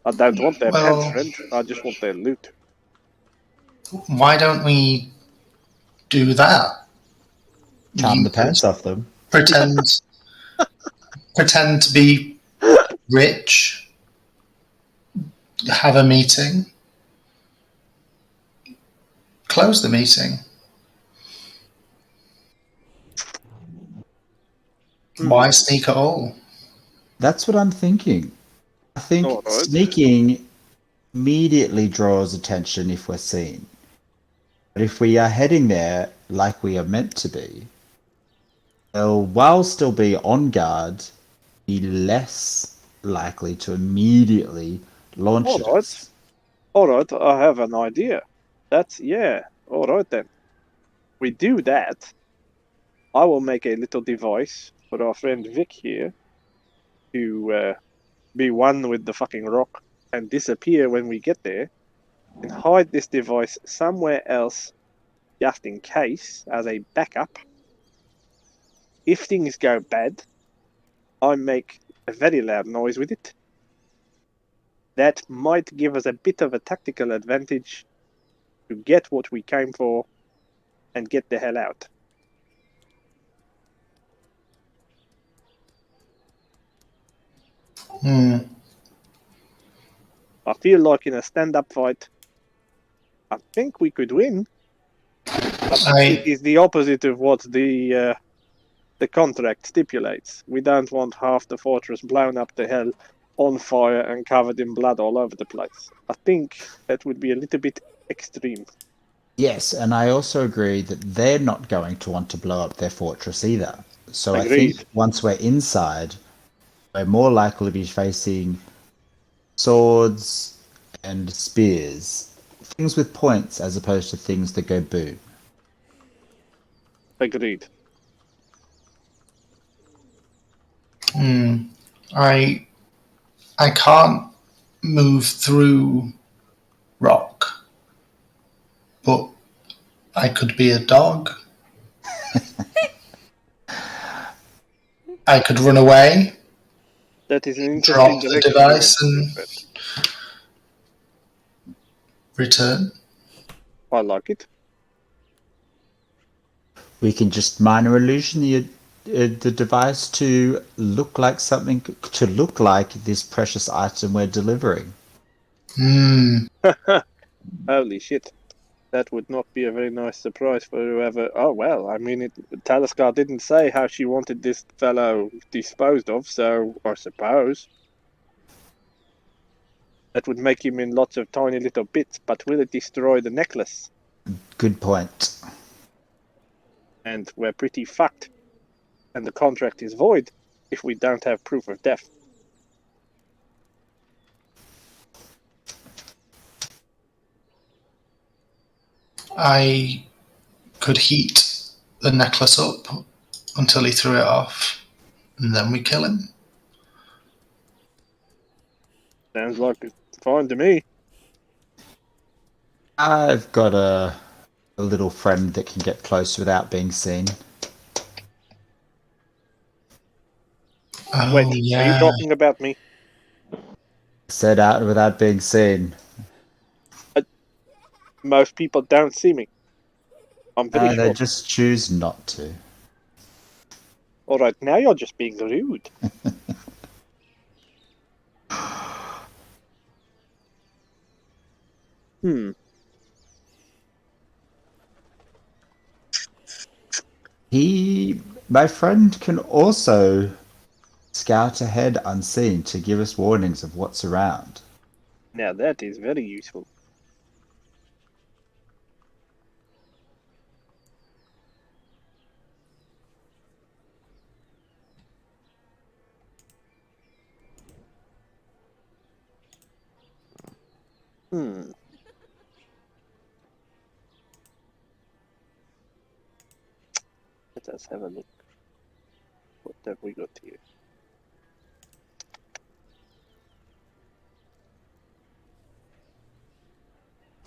I don't want their Well- pants, friend. I just want their loot. Why don't we do that? Charm You the pants off them. pretend pretend to be rich, have a meeting, close the meeting. Why sneak at all? That's what I'm thinking. I think Alright. sneaking immediately draws attention if we're seen. But if we are heading there like we are meant to be, they'll, while still be on guard, be less likely to immediately launch at Alright. us. Alright, I have an idea. Alright then. We do that. I will make a little device for our friend Vic here to be one with the fucking rock and disappear when we get there, and hide this device somewhere else just in case as a backup. If things go bad, I make a very loud noise with it. That might give us a bit of a tactical advantage to get what we came for and get the hell out. I feel like in a stand-up fight, I think we could win. But it is the opposite of what the contract stipulates. We don't want half the fortress blown up to hell, on fire and covered in blood all over the place. I think that would be a little bit extreme. Yes, and I also agree that they're not going to want to blow up their fortress either. So I Agreed. think once we're inside, we're more likely to be facing swords and spears. Things with points as opposed to things that go boom. Agreed. I can't move through rock, but I could be a dog. I could run away, That is an drop interesting the direction. device, you and went, return. I like it. We can just minor illusion the device to look like something, to look like this precious item we're delivering. Holy shit. That would not be a very nice surprise for whoever. Oh well, I mean, Talisker didn't say how she wanted this fellow disposed of, so I suppose that would make him in lots of tiny little bits. But will it destroy the necklace? Good point. And we're pretty fucked. And the contract is void if we don't have proof of death. I could heat the necklace up until he threw it off, and then we kill him. Sounds like it's fine to me. I've got a little friend that can get close without being seen. Oh, Wait, yeah. are you talking about me? Said out without being seen. Most people don't see me. I'm very They short. just choose not to. Alright, now you're just being rude. My friend can also scout ahead unseen to give us warnings of what's around. Now that is very useful. Let us have a look. What have we got here?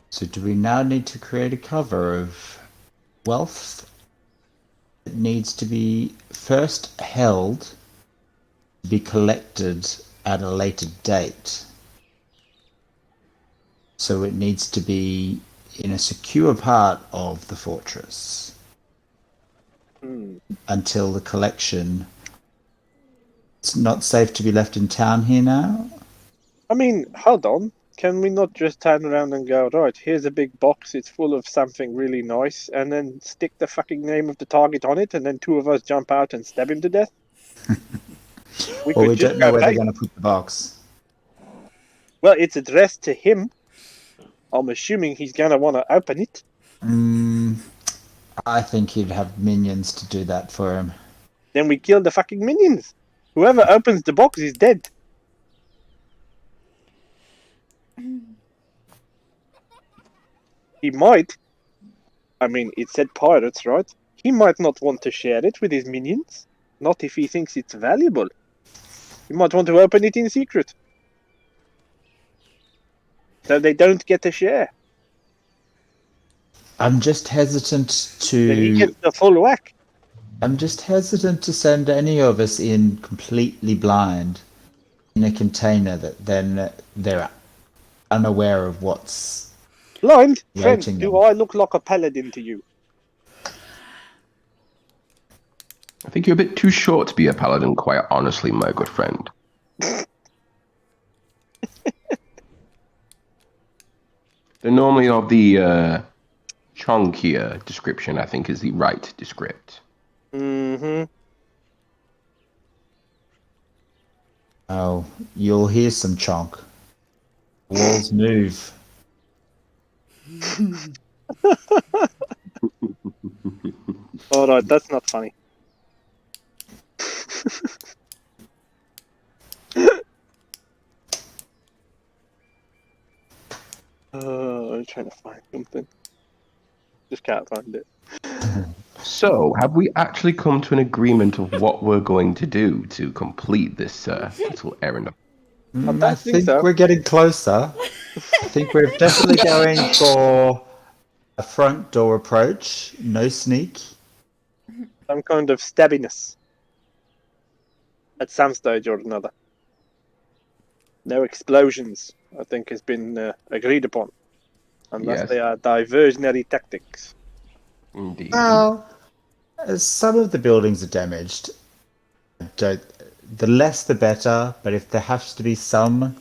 So do we now need to create a cover of wealth? It needs to be first held, to be collected at a later date. So it needs to be in a secure part of the fortress until the collection. It's not safe to be left in town here now. I mean, hold on. Can we not just turn around and go, right, here's a big box, it's full of something really nice, and then stick the fucking name of the target on it, and then two of us jump out and stab him to death? We don't know where they're going to put the box. Well, it's addressed to him. I'm assuming he's going to want to open it. I think he'd have minions to do that for him. Then we kill the fucking minions. Whoever opens the box is dead. He might. I mean, it said pirates, right? He might not want to share it with his minions. Not if he thinks it's valuable. He might want to open it in secret. So they don't get a share. I'm just hesitant to... Then he gets the full whack. I'm just hesitant to send any of us in completely blind in a container that then they're unaware of what's... Blind? Friend, them. do I look like a paladin to you? I think you're a bit too short to be a paladin, quite honestly, my good friend. They're normally of the chunkier description, I think, is the right descript. Oh, you'll hear some chonk. Walls move. Alright, that's not funny. I'm trying to find something. Just can't find it. So, have we actually come to an agreement of what we're going to do to complete this little errand? I think so. We're getting closer. I think we're definitely going for a front door approach. No sneak. Some kind of stabbiness. At some stage or another. No explosions, I think, has been agreed upon. Unless they are diversionary tactics. Indeed. Well, some of the buildings are damaged. The less the better, but if there has to be some,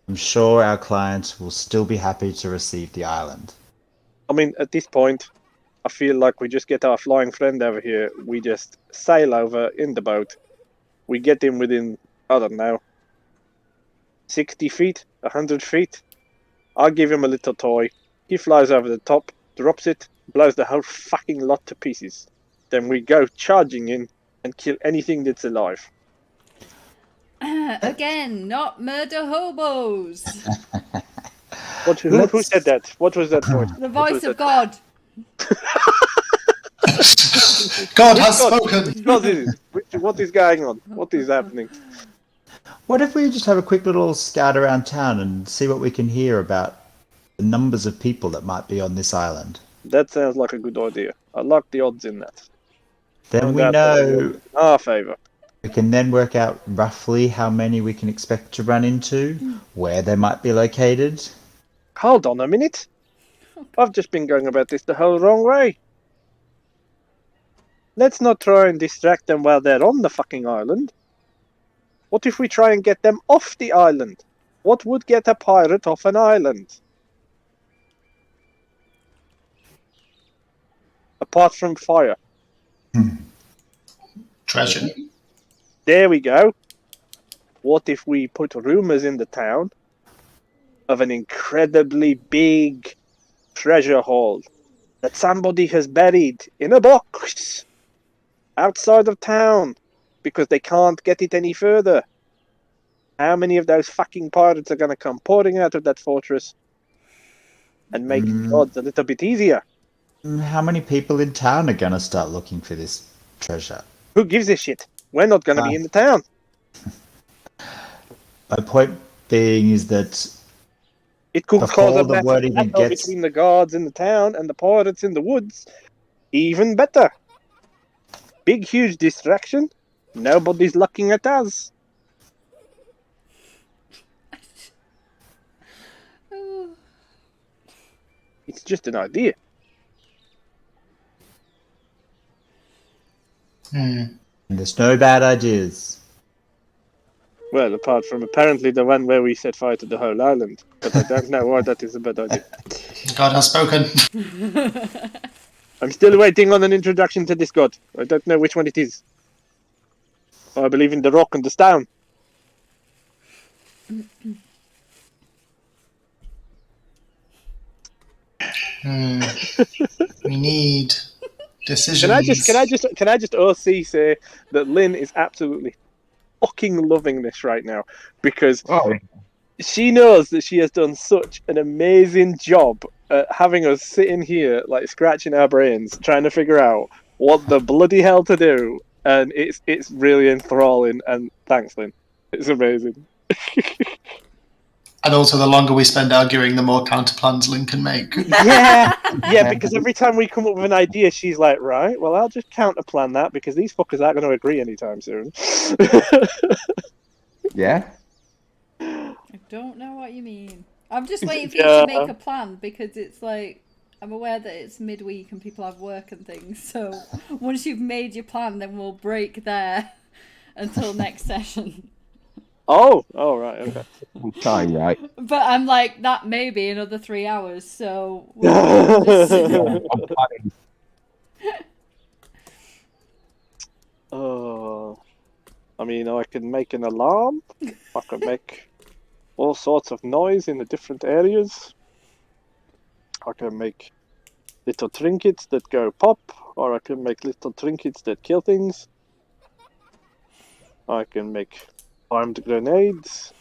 I'm sure our client will still be happy to receive the island. I mean, at this point, I feel like we just get our flying friend over here. We just sail over in the boat. We get him within, I don't know, 60 feet, 100 feet. I give him a little toy. He flies over the top, drops it, blows the whole fucking lot to pieces. Then we go charging in and kill anything that's alive. Again, not murder hobos. Who said that? What was that voice? The voice of God. God has spoken. What is going on? What is happening? What if we just have a quick little scout around town and see what we can hear about the numbers of people that might be on this island? That sounds like a good idea. I like the odds in that. Then we know in our favour. we can then work out roughly how many we can expect to run into, where they might be located. Hold on a minute. I've just been going about this the whole wrong way. Let's not try and distract them while they're on the fucking island. What if we try and get them off the island? What would get a pirate off an island? Apart from fire. Treasure. There we go. What if we put rumours in the town of an incredibly big treasure haul that somebody has buried in a box outside of town because they can't get it any further? How many of those fucking pirates are going to come pouring out of that fortress and make odds a little bit easier? How many people in town are going to start looking for this treasure? Who gives a shit? We're not going to be in the town. My point being is that it could before cause a the massive word even battle gets between the guards in the town and the pirates in the woods. Even better. Big, huge distraction. Nobody's looking at us. It's just an idea. There's no bad ideas. Well, apart from apparently the one where we set fire to the whole island. But I don't know why that is a bad idea. God has spoken. I'm still waiting on an introduction to this god. I don't know which one it is. I believe in the rock and the stone. We need decisions. Can I just OC say that Lynn is absolutely fucking loving this right now because she knows that she has done such an amazing job at having us sitting here like scratching our brains trying to figure out what the bloody hell to do, and it's really enthralling. And thanks, Lynn. It's amazing. And also, the longer we spend arguing, the more counterplans Lynn can make. Yeah, because every time we come up with an idea, she's like, right, well, I'll just counterplan that because these fuckers aren't going to agree anytime soon. Yeah? I don't know what you mean. I'm just waiting for you to make a plan because it's like, I'm aware that it's midweek and people have work and things. So once you've made your plan, then we'll break there until next session. Oh, right, okay. Time, right? But I'm like, that may be another 3 hours, so... I mean, I can make an alarm. I can make all sorts of noise in the different areas. I can make little trinkets that go pop, or I can make little trinkets that kill things. I can make armed grenades,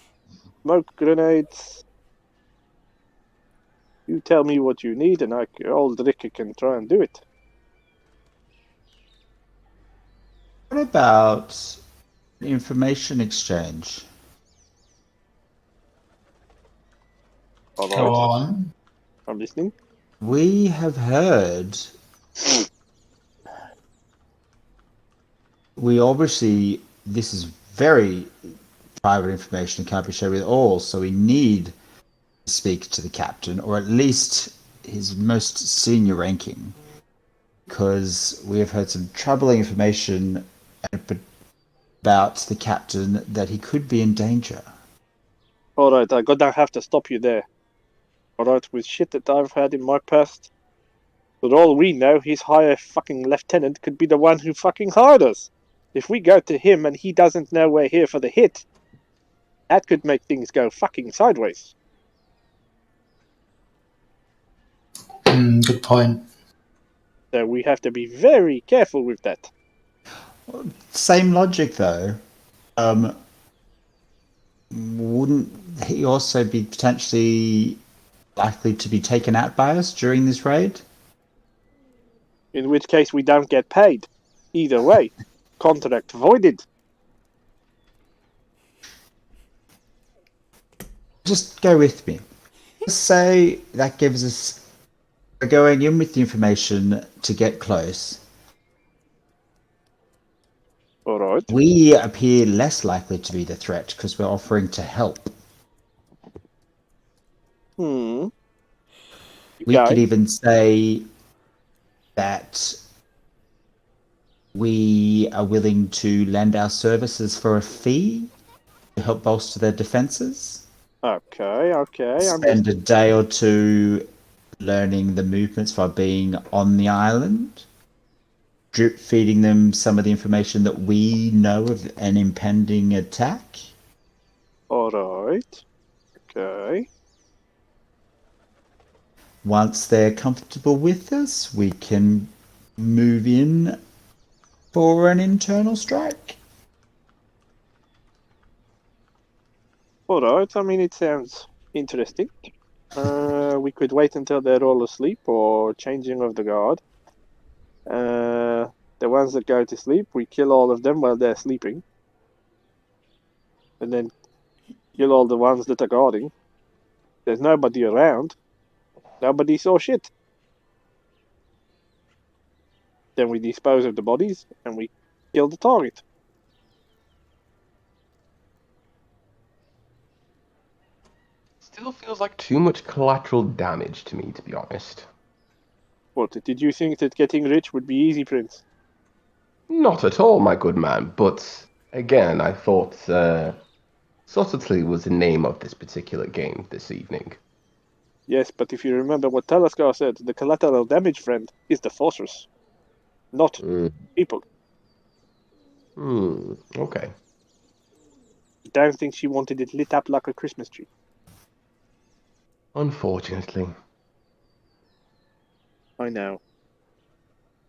smoke grenades. You tell me what you need, and old Ricky can try and do it. What about information exchange? All right. Go on. I'm listening. We have heard. We obviously, this is very private information and can't be shared with all, so we need to speak to the captain, or at least his most senior ranking, because we have heard some troubling information about the captain that he could be in danger. All right, I'm gonna have to stop you there. All right, with shit that I've had in my past, For all we know, his higher fucking lieutenant could be the one who fucking hired us. If we go to him and he doesn't know we're here for the hit, that could make things go fucking sideways. Good point. So we have to be very careful with that. Same logic, though. Wouldn't he also be potentially likely to be taken out by us during this raid? In which case we don't get paid. Either way, contract voided. Just go with me. Let's say that gives us... We're going in with the information to get close. Alright. We appear less likely to be the threat because we're offering to help. We could even say that we are willing to lend our services for a fee to help bolster their defenses. Okay. Spend a day or two learning the movements by being on the island. Drip feeding them some of the information that we know of an impending attack. Alright. Okay. Once they're comfortable with us, we can move in for an internal strike. Alright, I mean, it sounds interesting. We could wait until they're all asleep or changing of the guard. The ones that go to sleep, we kill all of them while they're sleeping. And then kill all the ones that are guarding. There's nobody around. Nobody saw shit. Then we dispose of the bodies and we kill the target. Still feels like too much collateral damage to me, to be honest. What, did you think that getting rich would be easy, Prince? Not at all, my good man, but again, I thought subtlety was the name of this particular game this evening. Yes, but if you remember what Talaskar said, the collateral damage friend is the fortress, not people. Okay. I don't think she wanted it lit up like a Christmas tree. Unfortunately. I know.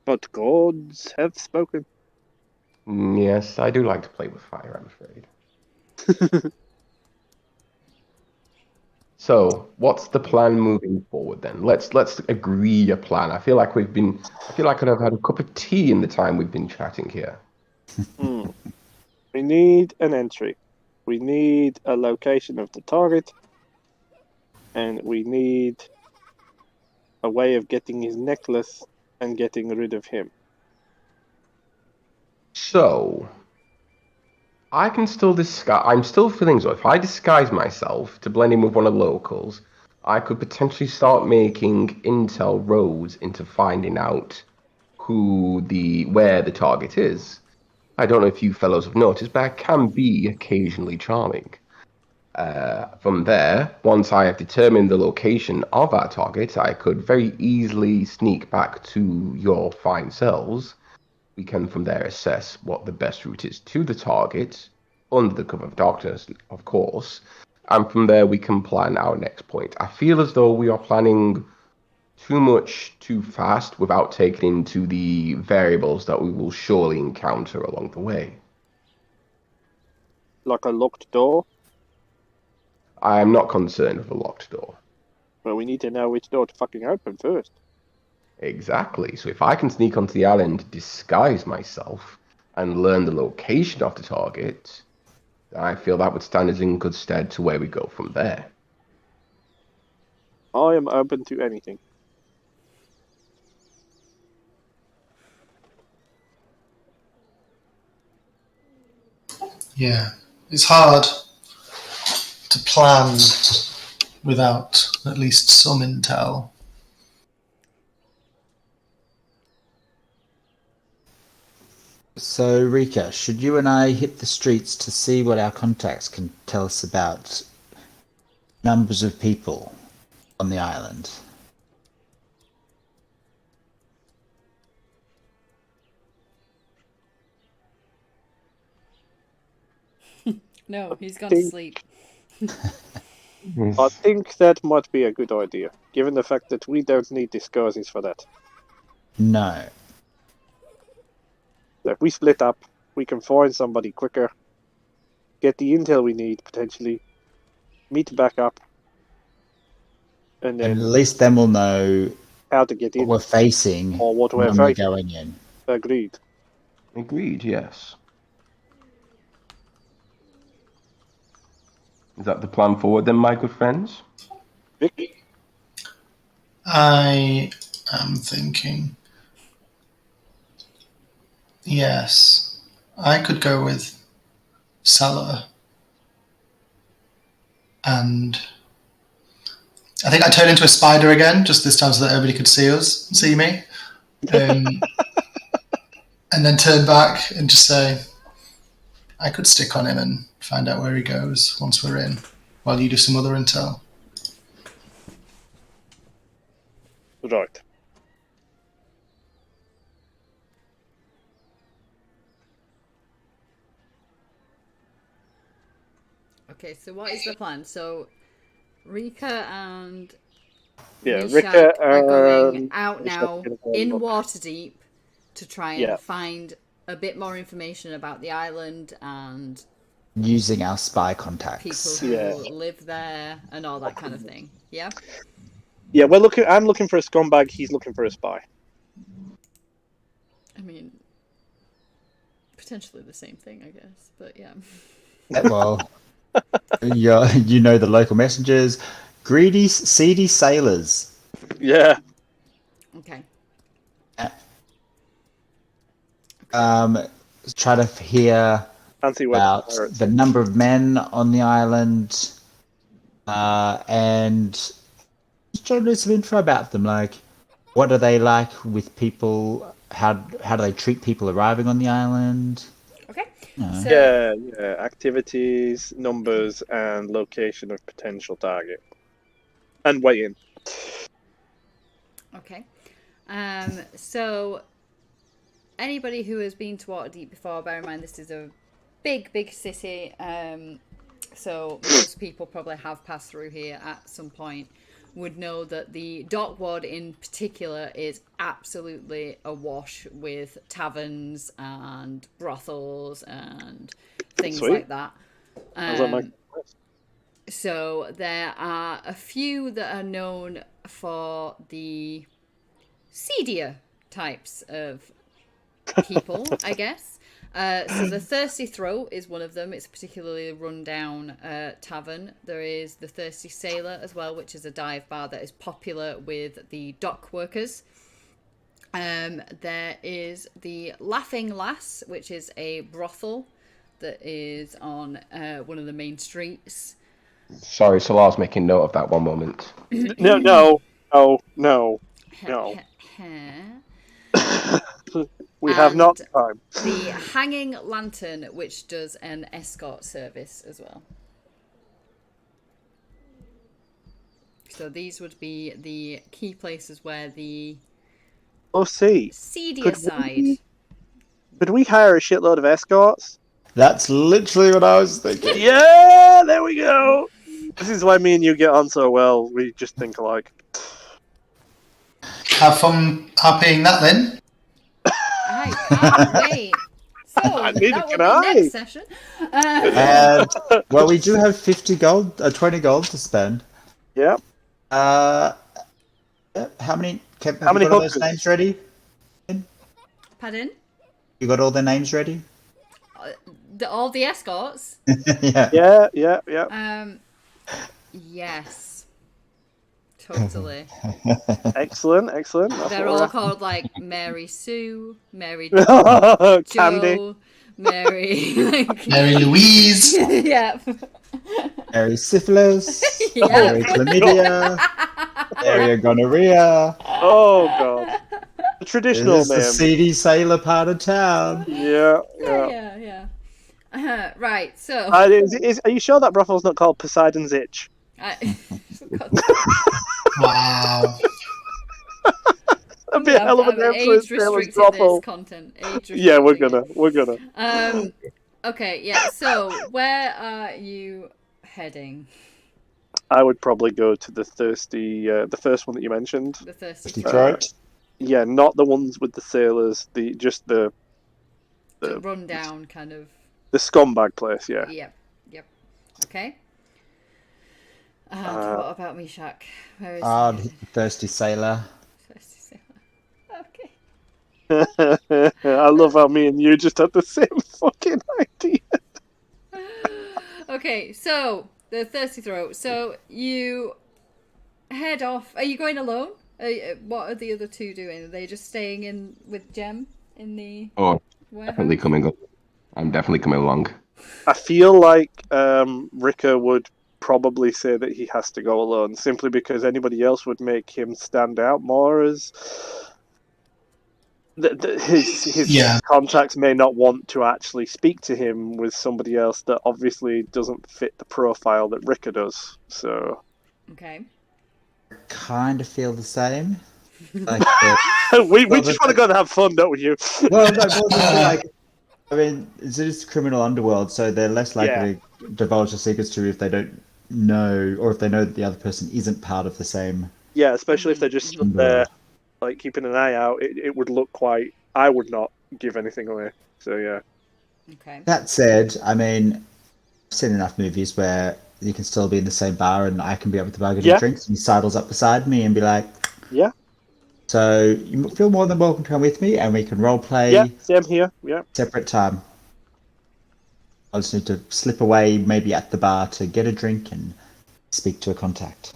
But gods have spoken. Yes, I do like to play with fire, I'm afraid. So, what's the plan moving forward then? Let's agree a plan. I feel like I could have had a cup of tea in the time we've been chatting here. We need an entry. We need a location of the target. And we need a way of getting his necklace and getting rid of him. So, I can still disguise. I'm still feeling so. If I disguise myself to blend in with one of the locals, I could potentially start making intel roads into finding out where the target is. I don't know if you fellows have noticed, but I can be occasionally charming. From there, once I have determined the location of our target, I could very easily sneak back to your fine selves. We can from there assess what the best route is to the target, under the cover of darkness, of course, and from there we can plan our next point. I feel as though we are planning too much too fast without taking into the variables that we will surely encounter along the way. Like a locked door? I am not concerned with a locked door. Well, we need to know which door to fucking open first. Exactly. So if I can sneak onto the island, disguise myself, and learn the location of the target, I feel that would stand us in good stead to where we go from there. I am open to anything. Yeah, it's hard to plan without at least some intel. So, Rika, should you and I hit the streets to see what our contacts can tell us about numbers of people on the island? No, he's gone to sleep. I think that might be a good idea, given the fact that we don't need disguises for that. No. So if we split up, we can find somebody quicker, get the intel we need, potentially, meet back up, and And then at least then we'll know how to get what in we're facing or what we're when we're facing. going in. Agreed. Agreed, yes. Is that the plan forward then, my good friends? Vic? I am thinking. Yes, I could go with Salah, and I think I turn into a spider again, just this time so that everybody could see me, and then turn back and just say, I could stick on him and find out where he goes once we're in, while you do some other intel. Right. Okay, so what is the plan? So Rika and Yeah, Mishak Rika are going and out Mishak now are gonna go in look. Waterdeep to try and Yeah. find a bit more information about the island and Using our spy people contacts. who Yeah. live there and all that kind of thing. Yeah? Yeah, I'm looking for a scumbag, he's looking for a spy. I mean, potentially the same thing, I guess. But yeah. Well, you know the local messengers. Greedy, seedy sailors. Yeah. Okay. Try to hear Fancy about pirates. the number of men on the island, and just try to do some info about them. Like, what are they like with people? How do they treat people arriving on the island? Okay. No. So Yeah. Activities, numbers, and location of potential target. And weigh in. okay. So anybody who has been to Waterdeep before, bear in mind this is a big city. So most people probably have passed through here at some point, would know that the dock ward in particular is absolutely awash with taverns and brothels and things Sweet. like that. How's that make So there are a few that are known for the seedier types of people, I guess. So the Thirsty Throat is one of them. It's a particularly run-down tavern. There is the Thirsty Sailor as well, which is a dive bar that is popular with the dock workers. There is the Laughing Lass, which is a brothel that is on one of the main streets. Sorry, Salar's making note of that one moment. No. We have And not time. the Hanging Lantern, which does an escort service as well. So these would be the key places where the seedier side. Could we hire a shitload of escorts? That's literally what I was thinking. Yeah, there we go. This is why me and you get on so well. We just think alike. Have fun RPing that then. I can't wait. So Neither that will can I. be next session. And well, we do have 20 gold to spend. Yeah. How many? Have How you many got all those hookers? names ready? Pardon? You got all their names ready? All the escorts? Yeah. Yeah. Yes. Totally. Excellent. That's They're what all called like Mary Sue, Mary we're Candy. Joe, Mary. Mary Louise. Yeah. Mary syphilis. Yeah. Mary chlamydia. Mary gonorrhea. Oh god. The traditional This is the name. seedy sailor part of town. Yeah. Right, so. Are you sure that brothel's not called Poseidon's Itch? Wow. That'd be a hell of a name for his age restricted brothel. this content. Age Yeah, we're restricting gonna. it. Okay, yeah. So where are you heading? I would probably go to the first one that you mentioned. The thirsty Thirsty throat. throat. Yeah, not the ones with the sailors. Just the Run down kind of. the scumbag place. Yeah. Yep. Yep. Okay. And Uh, what about Mishak? Where is Ah, he? the thirsty sailor. Thirsty sailor. Okay. I love how me and you just had the same fucking idea. Okay, so the thirsty throat. So you head off. Are you going alone? What are the other two doing? Are they just staying in with Jem in the Oh, warehouse? definitely coming up. I'm definitely coming along. I feel like Ricker would probably say that he has to go alone, simply because anybody else would make him stand out more as his Yeah. contacts may not want to actually speak to him with somebody else that obviously doesn't fit the profile that Ricker does. So Okay. Kind of feel the same. Like, we Well, just want to go and have fun, don't you? well, no, more just like, I mean, it's just criminal underworld, so they're less likely to divulge the secrets to you if they don't know, or if they know that the other person isn't part of the same Yeah, especially if they're just stood there, underworld. like keeping an eye out. It would look quite. I would not give anything away. So yeah. Okay. That said, I mean, I've seen enough movies where you can still be in the same bar and I can be up with the bar getting Yeah. drinks and he sidles up beside me and be like, Yeah. so you feel more than welcome to come with me and we can role play Yeah. Same here. Yeah. separate time. I just need to slip away maybe at the bar to get a drink and speak to a contact.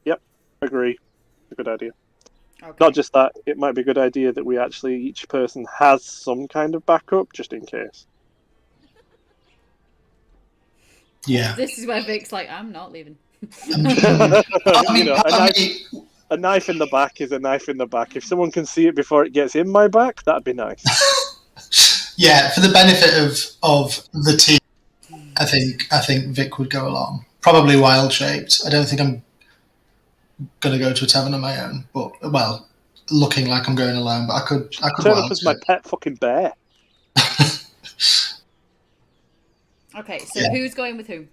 Yep. Agree. A good idea. Okay. Not just that, it might be a good idea that we actually, each person has some kind of backup just in case. Yeah. This is where Vic's like, I'm not leaving. You know, a knife in the back is a knife in the back. If someone can see it before it gets in my back, that'd be nice. Yeah, for the benefit of the team, I think Vic would go along. Probably wild shaped. I don't think I'm gonna go to a tavern on my own, but well, looking like I'm going alone. But I could Turn wild up as my shape. pet fucking bear. Okay, so Yeah. who's going with who?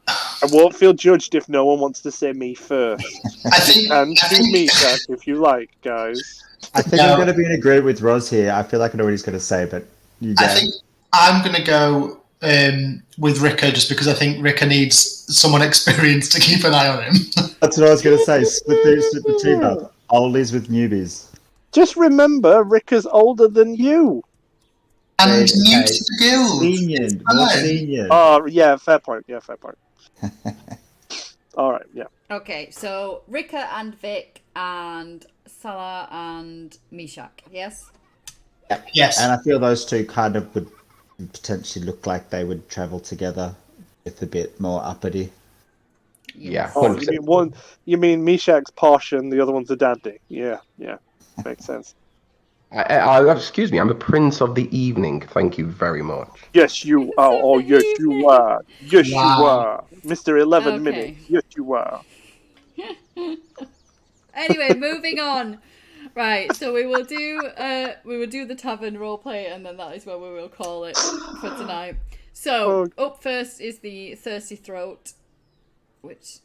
I won't feel judged if no one wants to say me first. I think. And I choose think me, Jack, if you like, guys. I think No. I'm going to be in agreement with Roz here. I feel like I know what he's going to say, but you go. I think I'm going to go with Ricker just because I think Ricker needs someone experienced to keep an eye on him. That's what I was going to say. Split the team up. Oldies with newbies. Just remember, Ricker's older than you. And Okay, new okay. to the guild. Lenient, more fine. senior. Oh, yeah, fair point. Yeah, fair point. All right, yeah. Okay, so Rika and Vic and Salah and Mishak, yes? Yes. And I feel those two kind of would potentially look like they would travel together with a bit more uppity. Yeah, Oh, 100%. you mean Meshach's posh and the other one's a dandy. Yeah, makes sense. Excuse me, I'm a prince of the evening. Thank you very much. Yes, you are. Oh, yes, you are. Yes, you Wow. are. Mr. 11 Okay. Minutes. Yes, you are. Anyway, moving on. Right, so we will do the tavern roleplay, and then that is where we will call it for tonight. So up first is the thirsty throat, which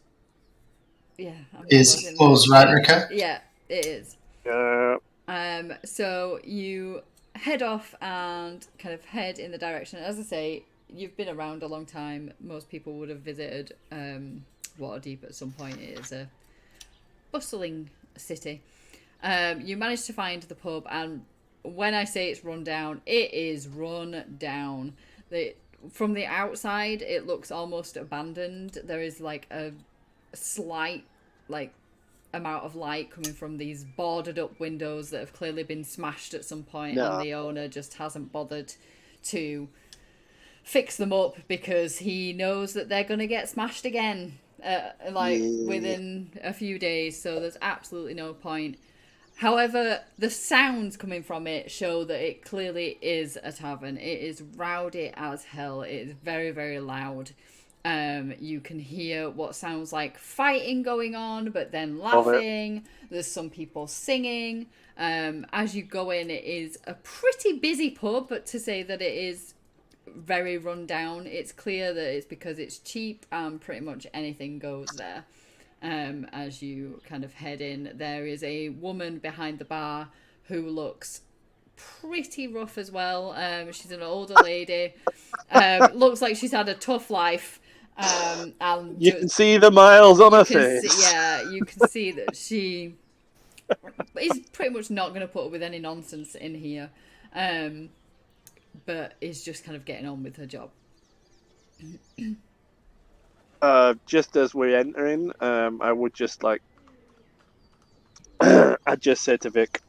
Is us, right, Ricker? Yeah, it is. Yeah. So you head off and kind of head in the direction. As I say, you've been around a long time. Most people would have visited Waterdeep at some point. It is a bustling city. You managed to find the pub, and when I say it's run down, it is run down. From the outside, it looks almost abandoned. There is like a slight amount of light coming from these boarded up windows that have clearly been smashed at some point, and the owner just hasn't bothered to fix them up because he knows that they're going to get smashed again within a few days, so there's absolutely no point. However, the sounds coming from it show that it clearly is a tavern. It is rowdy as hell. It is very, very loud. You can hear what sounds like fighting going on, but then Love it. laughing. There's some people singing. As you go in, it is a pretty busy pub, but to say that it is very run down, it's clear that it's because it's cheap and pretty much anything goes there. As you kind of head in, there is a woman behind the bar who looks pretty rough as well. She's an older lady. Looks like she's had a tough life. And You can see the miles on her you can face. see, yeah, you can see that she is pretty much not going to put up with any nonsense in here, but is just kind of getting on with her job. Just as we're entering, I would just like, I'd just say to Vic,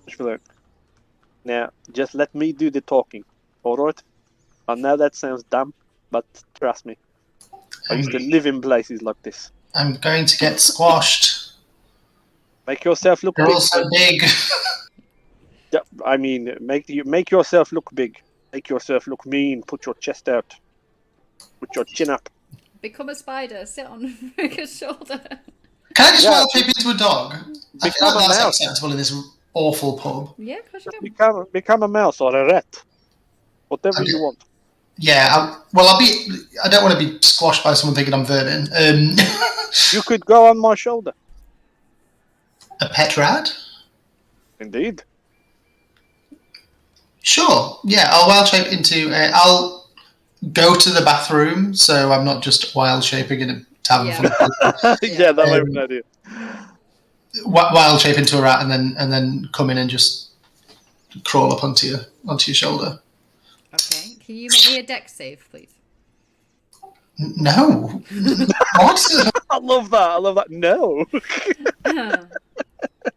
just be like, now, just let me do the talking, alright? I know that sounds dumb, but trust me, I used to live in places like this. I'm going to get squashed. Make yourself look They're big. all so big. Yeah, I mean, make yourself look big. Make yourself look mean. Put your chest out. Put your chin up. Become a spider, sit on Ricker's shoulder. Can I just Yeah. wild shape into a dog? I feel Become like a that's mouse. acceptable in this awful pub. Yeah, of course you can. Become a mouse or a rat. Whatever Okay. you want. Yeah, I don't want to be squashed by someone thinking I'm Vernon. You could go on my shoulder. A pet rat? Indeed. Sure. Yeah, I'll wild shape into. I'll go to the bathroom, so I'm not just wild shaping in a tavern Yeah. full of people. Yeah, that might be an idea. Wild shape into a rat, and then come in and just crawl up onto your shoulder. Okay, can you make me a dex save, please? No. What? I love that. No.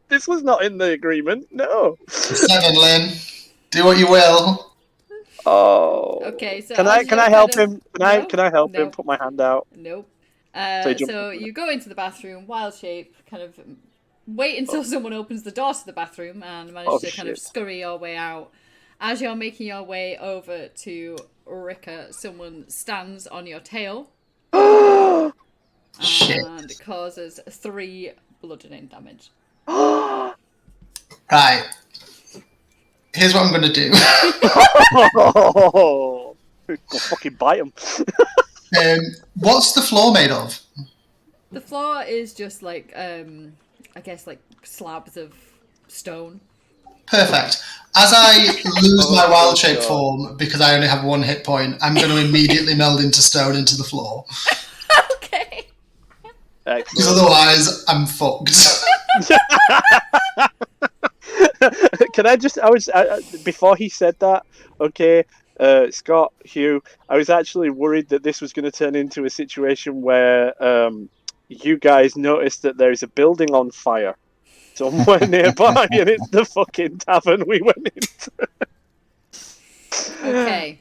This was not in the agreement. No. 7, Lynn. Do what you will. Oh. Okay, so Can as I you're help kind of- him? No, Can I help him? no. Put my hand out. Nope. jump So up. you go into the bathroom, wild shape, kind of wait until someone opens the door to the bathroom and manage to kind of shit. scurry your way out. As you're making your way over to Rika, someone stands on your tail Shit. and causes 3 bludgeoning damage. Right. Here's what I'm going to do. Oh, go fucking bite him. What's the floor made of? The floor is just like, I guess, like slabs of stone. Perfect. As I lose my wild shape God. form because I only have 1 hit point, I'm going to immediately meld into stone into the floor. Okay. Because Excellent. otherwise, I'm fucked. Can I just? Before he said that. Okay, Scott, Hugh. I was actually worried that this was going to turn into a situation where you guys noticed that there is a building on fire somewhere nearby, and it's the fucking tavern we went into. Okay.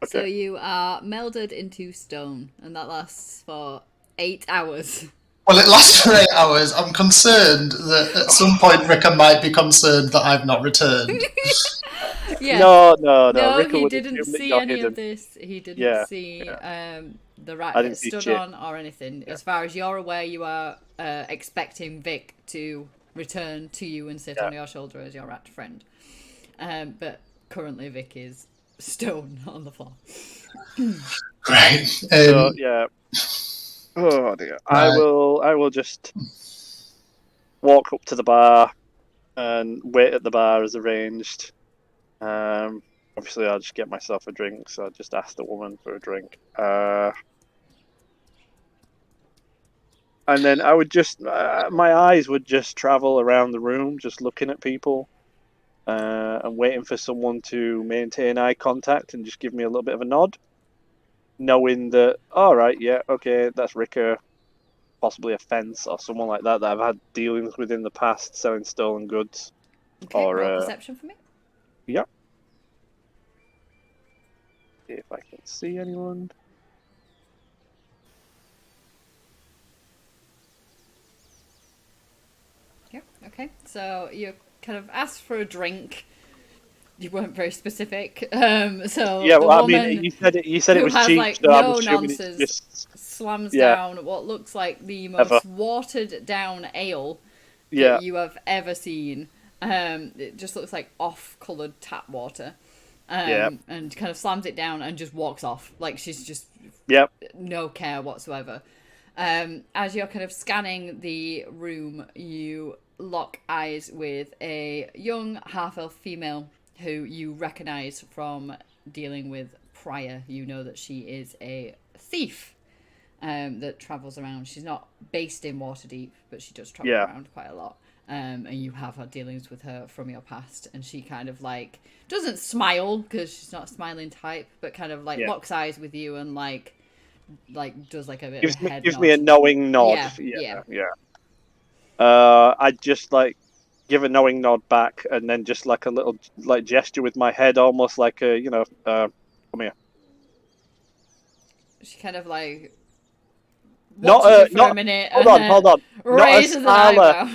So Okay. you are melded into stone, and that lasts for 8 hours. Well, it lasts for 8 hours. I'm concerned that at some point Rika might be concerned that I've not returned. Yeah. No. No, Rika he would didn't assume that see you're any hidden. of this. He didn't Yeah, see the rat I get didn't see stood shit. on or anything. As far as you're aware, you are expecting Vic to return to you and sit on your shoulder as your rat friend. But currently Vic is stone on the floor. Great. So yeah. Oh dear. I will just walk up to the bar and wait at the bar as arranged. Obviously I'll just get myself a drink, so I just ask the woman for a drink. And then I would just my eyes would just travel around the room, just looking at people, and waiting for someone to maintain eye contact and just give me a little bit of a nod, knowing that, all right, yeah, okay, that's Rika, possibly a fence or someone like that I've had dealings with in the past selling stolen goods. Okay, Or, roll perception for me. Yeah. See if I can see anyone. Yeah, okay. So you kind of ask for a drink, you weren't very specific. So Yeah, the well, I woman mean, you said it who was has cheap, like so I'm no assuming it's nonsense just slams yeah, down what looks like the ever. most watered down ale that Yeah, you have ever seen. It just looks like off-colored tap water. yeah, And kind of slams it down and just walks off. Like she's just yep, no care whatsoever. As you're kind of scanning the room, you lock eyes with a young half-elf female who you recognize from dealing with prior. You know that she is a thief that travels around. She's not based in Waterdeep, but she does travel yeah, around quite a lot. And you have had dealings with her from your past, and she kind of like doesn't smile because she's not a smiling type, but kind of like yeah. locks eyes with you and like does like a bit of a head Gives nod. me a knowing nod. Yeah, Yeah, yeah. yeah. I'd just like give a knowing nod back, and then just like a little like gesture with my head, almost like a come here. She kind of like Not watches you for a not minute hold and on, hold then on. Not a raises an Sala, eyebrow.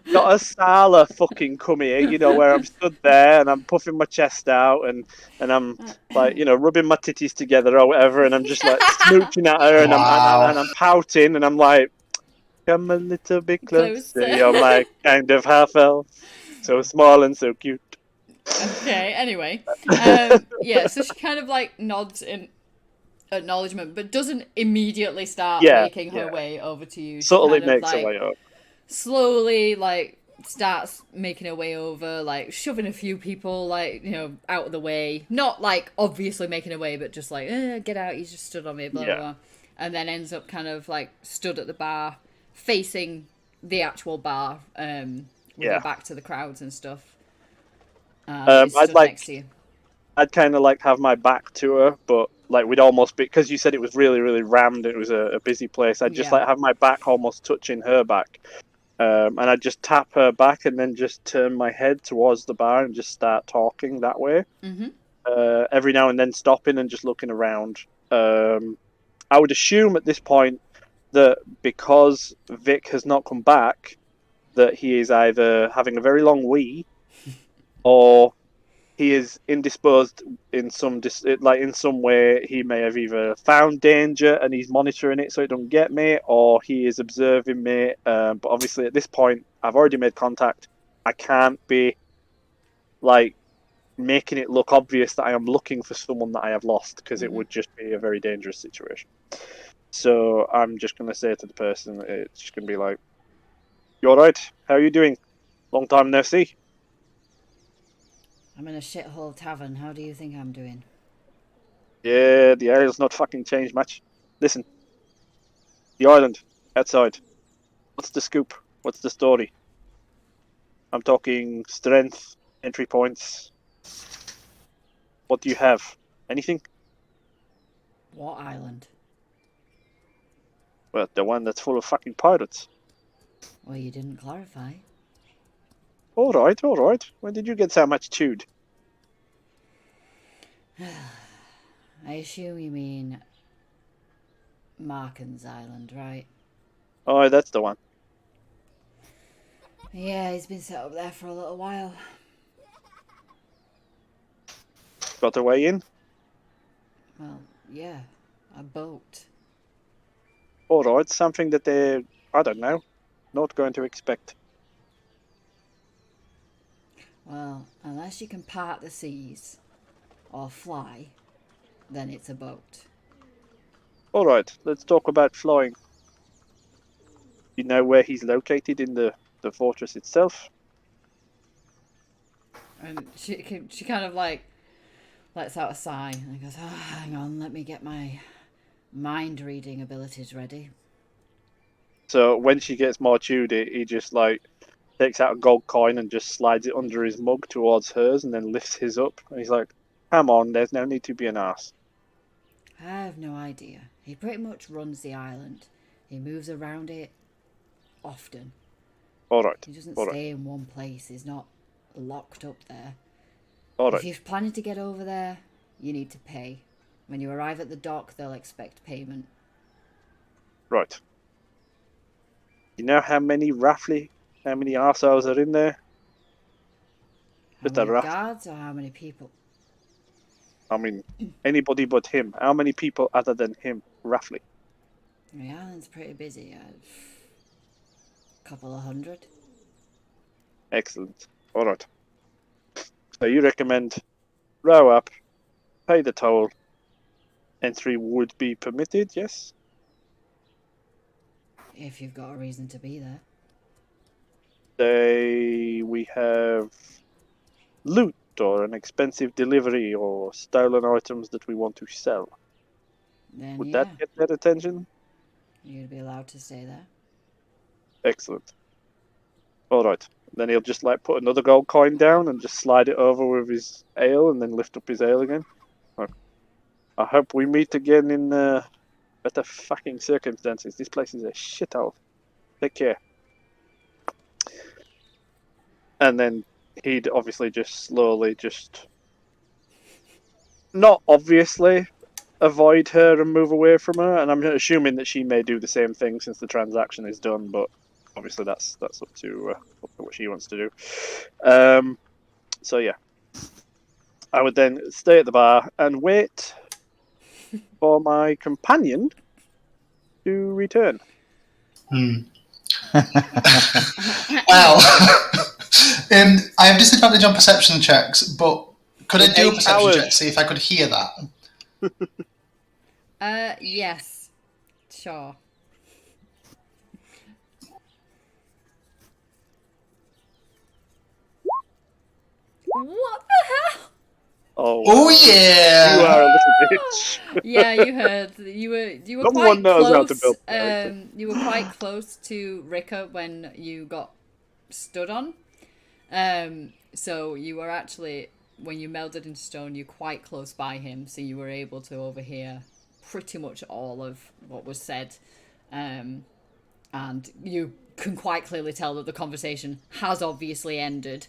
not a Sala fucking come here. You know where I'm stood there and I'm puffing my chest out and I'm like rubbing my titties together or whatever, and I'm just like smooching at her and Wow. I'm pouting and I'm like, come a little bit closer. You're Closer. my kind of half elf, so small and so cute. Okay, anyway. Yeah, so she kind of like nods in acknowledgement, but doesn't immediately start Yeah, making her yeah. way over to you. She Subtly kind of makes her like way up. slowly like starts making her way over, like shoving a few people like out of the way. Not like obviously making her way, but just like get out, you just stood on me, blah blah Yeah. blah. And then ends up kind of like stood at the bar, facing the actual bar, with Yeah. her back to the crowds and stuff. Is stood next to you. I'd kind of like have my back to her, but like we'd almost be, because you said it was really, really rammed. It was a busy place. I'd just Yeah. like have my back almost touching her back, and I'd just tap her back and then just turn my head towards the bar and just start talking that way. Mm-hmm. Every now and then stopping and just looking around. I would assume at this point that because Vic has not come back, that he is either having a very long wee or he is indisposed in some in some way. He may have either found danger and he's monitoring it so it don't get me, or he is observing me. But obviously at this point, I've already made contact. I can't be like making it look obvious that I am looking for someone that I have lost, because it would just be a very dangerous situation. So I'm just gonna say to the person, it's just gonna be like, "You all right? How are you doing? Long time no see." I'm in a shithole tavern. How do you think I'm doing? Yeah, the area's not fucking changed much. Listen, the island outside. What's the scoop? What's the story? I'm talking strength, entry points. What do you have? Anything? What island? Well, the one that's full of fucking pirates. Well, you didn't clarify. All right, all right. When did you get so much chewed? I assume you mean Marcan's island, right? Oh, that's the one. Yeah, he's been set up there for a little while. Got a way in? Well, yeah, a boat. All right, something that they're, I don't know, not going to expect. Well, unless you can part the seas or fly, then it's a boat. All right, let's talk about flying. You know where he's located in the fortress itself? And she kind of like lets out a sigh and goes, "Oh, hang on, let me get my mind reading abilities ready." So when she gets more chewed, he just like takes out a gold coin and just slides it under his mug towards hers, and then lifts his up. And he's like, "Come on, there's no need to be an ass." I have no idea. He pretty much runs the island. He moves around it often. All right, He doesn't all right, stay in one place. He's not locked up there. all If right. you're planning to get over there, you need to pay. When you arrive at the dock, they'll expect payment. Right. You know roughly how many arseholes are in there? With the many raft. guards or how many people? I mean, anybody but him. How many people other than him, roughly? The island's pretty busy. A couple of hundred. Excellent. All right. So you recommend row up, pay the toll. Entry would be permitted, yes? If you've got a reason to be there. We have loot or an expensive delivery or stolen items that we want to sell. Then Would yeah, that get their attention? you'd be allowed to stay there. Excellent. All right. Then he'll just like put another gold coin down and just slide it over with his ale and then lift up his ale again. I hope we meet again in better fucking circumstances. This place is a shithole. Take care. And then he'd obviously just slowly, not obviously, avoid her and move away from her. And I'm assuming that she may do the same thing since the transaction is done. But obviously, that's up to what she wants to do. So yeah, I would then stay at the bar and wait for my companion to return. Well, I have disadvantage on perception checks, but could I do a perception check to see if I could hear that? Yes. Sure. What the hell? Oh yeah! You are a little bitch. Yeah, you heard. You were Someone quite knows how close. to build character. You were quite close to Rika when you got stood on. So you were actually, when you melded into stone, you're quite close by him, so you were able to overhear pretty much all of what was said. And you can quite clearly tell that the conversation has obviously ended,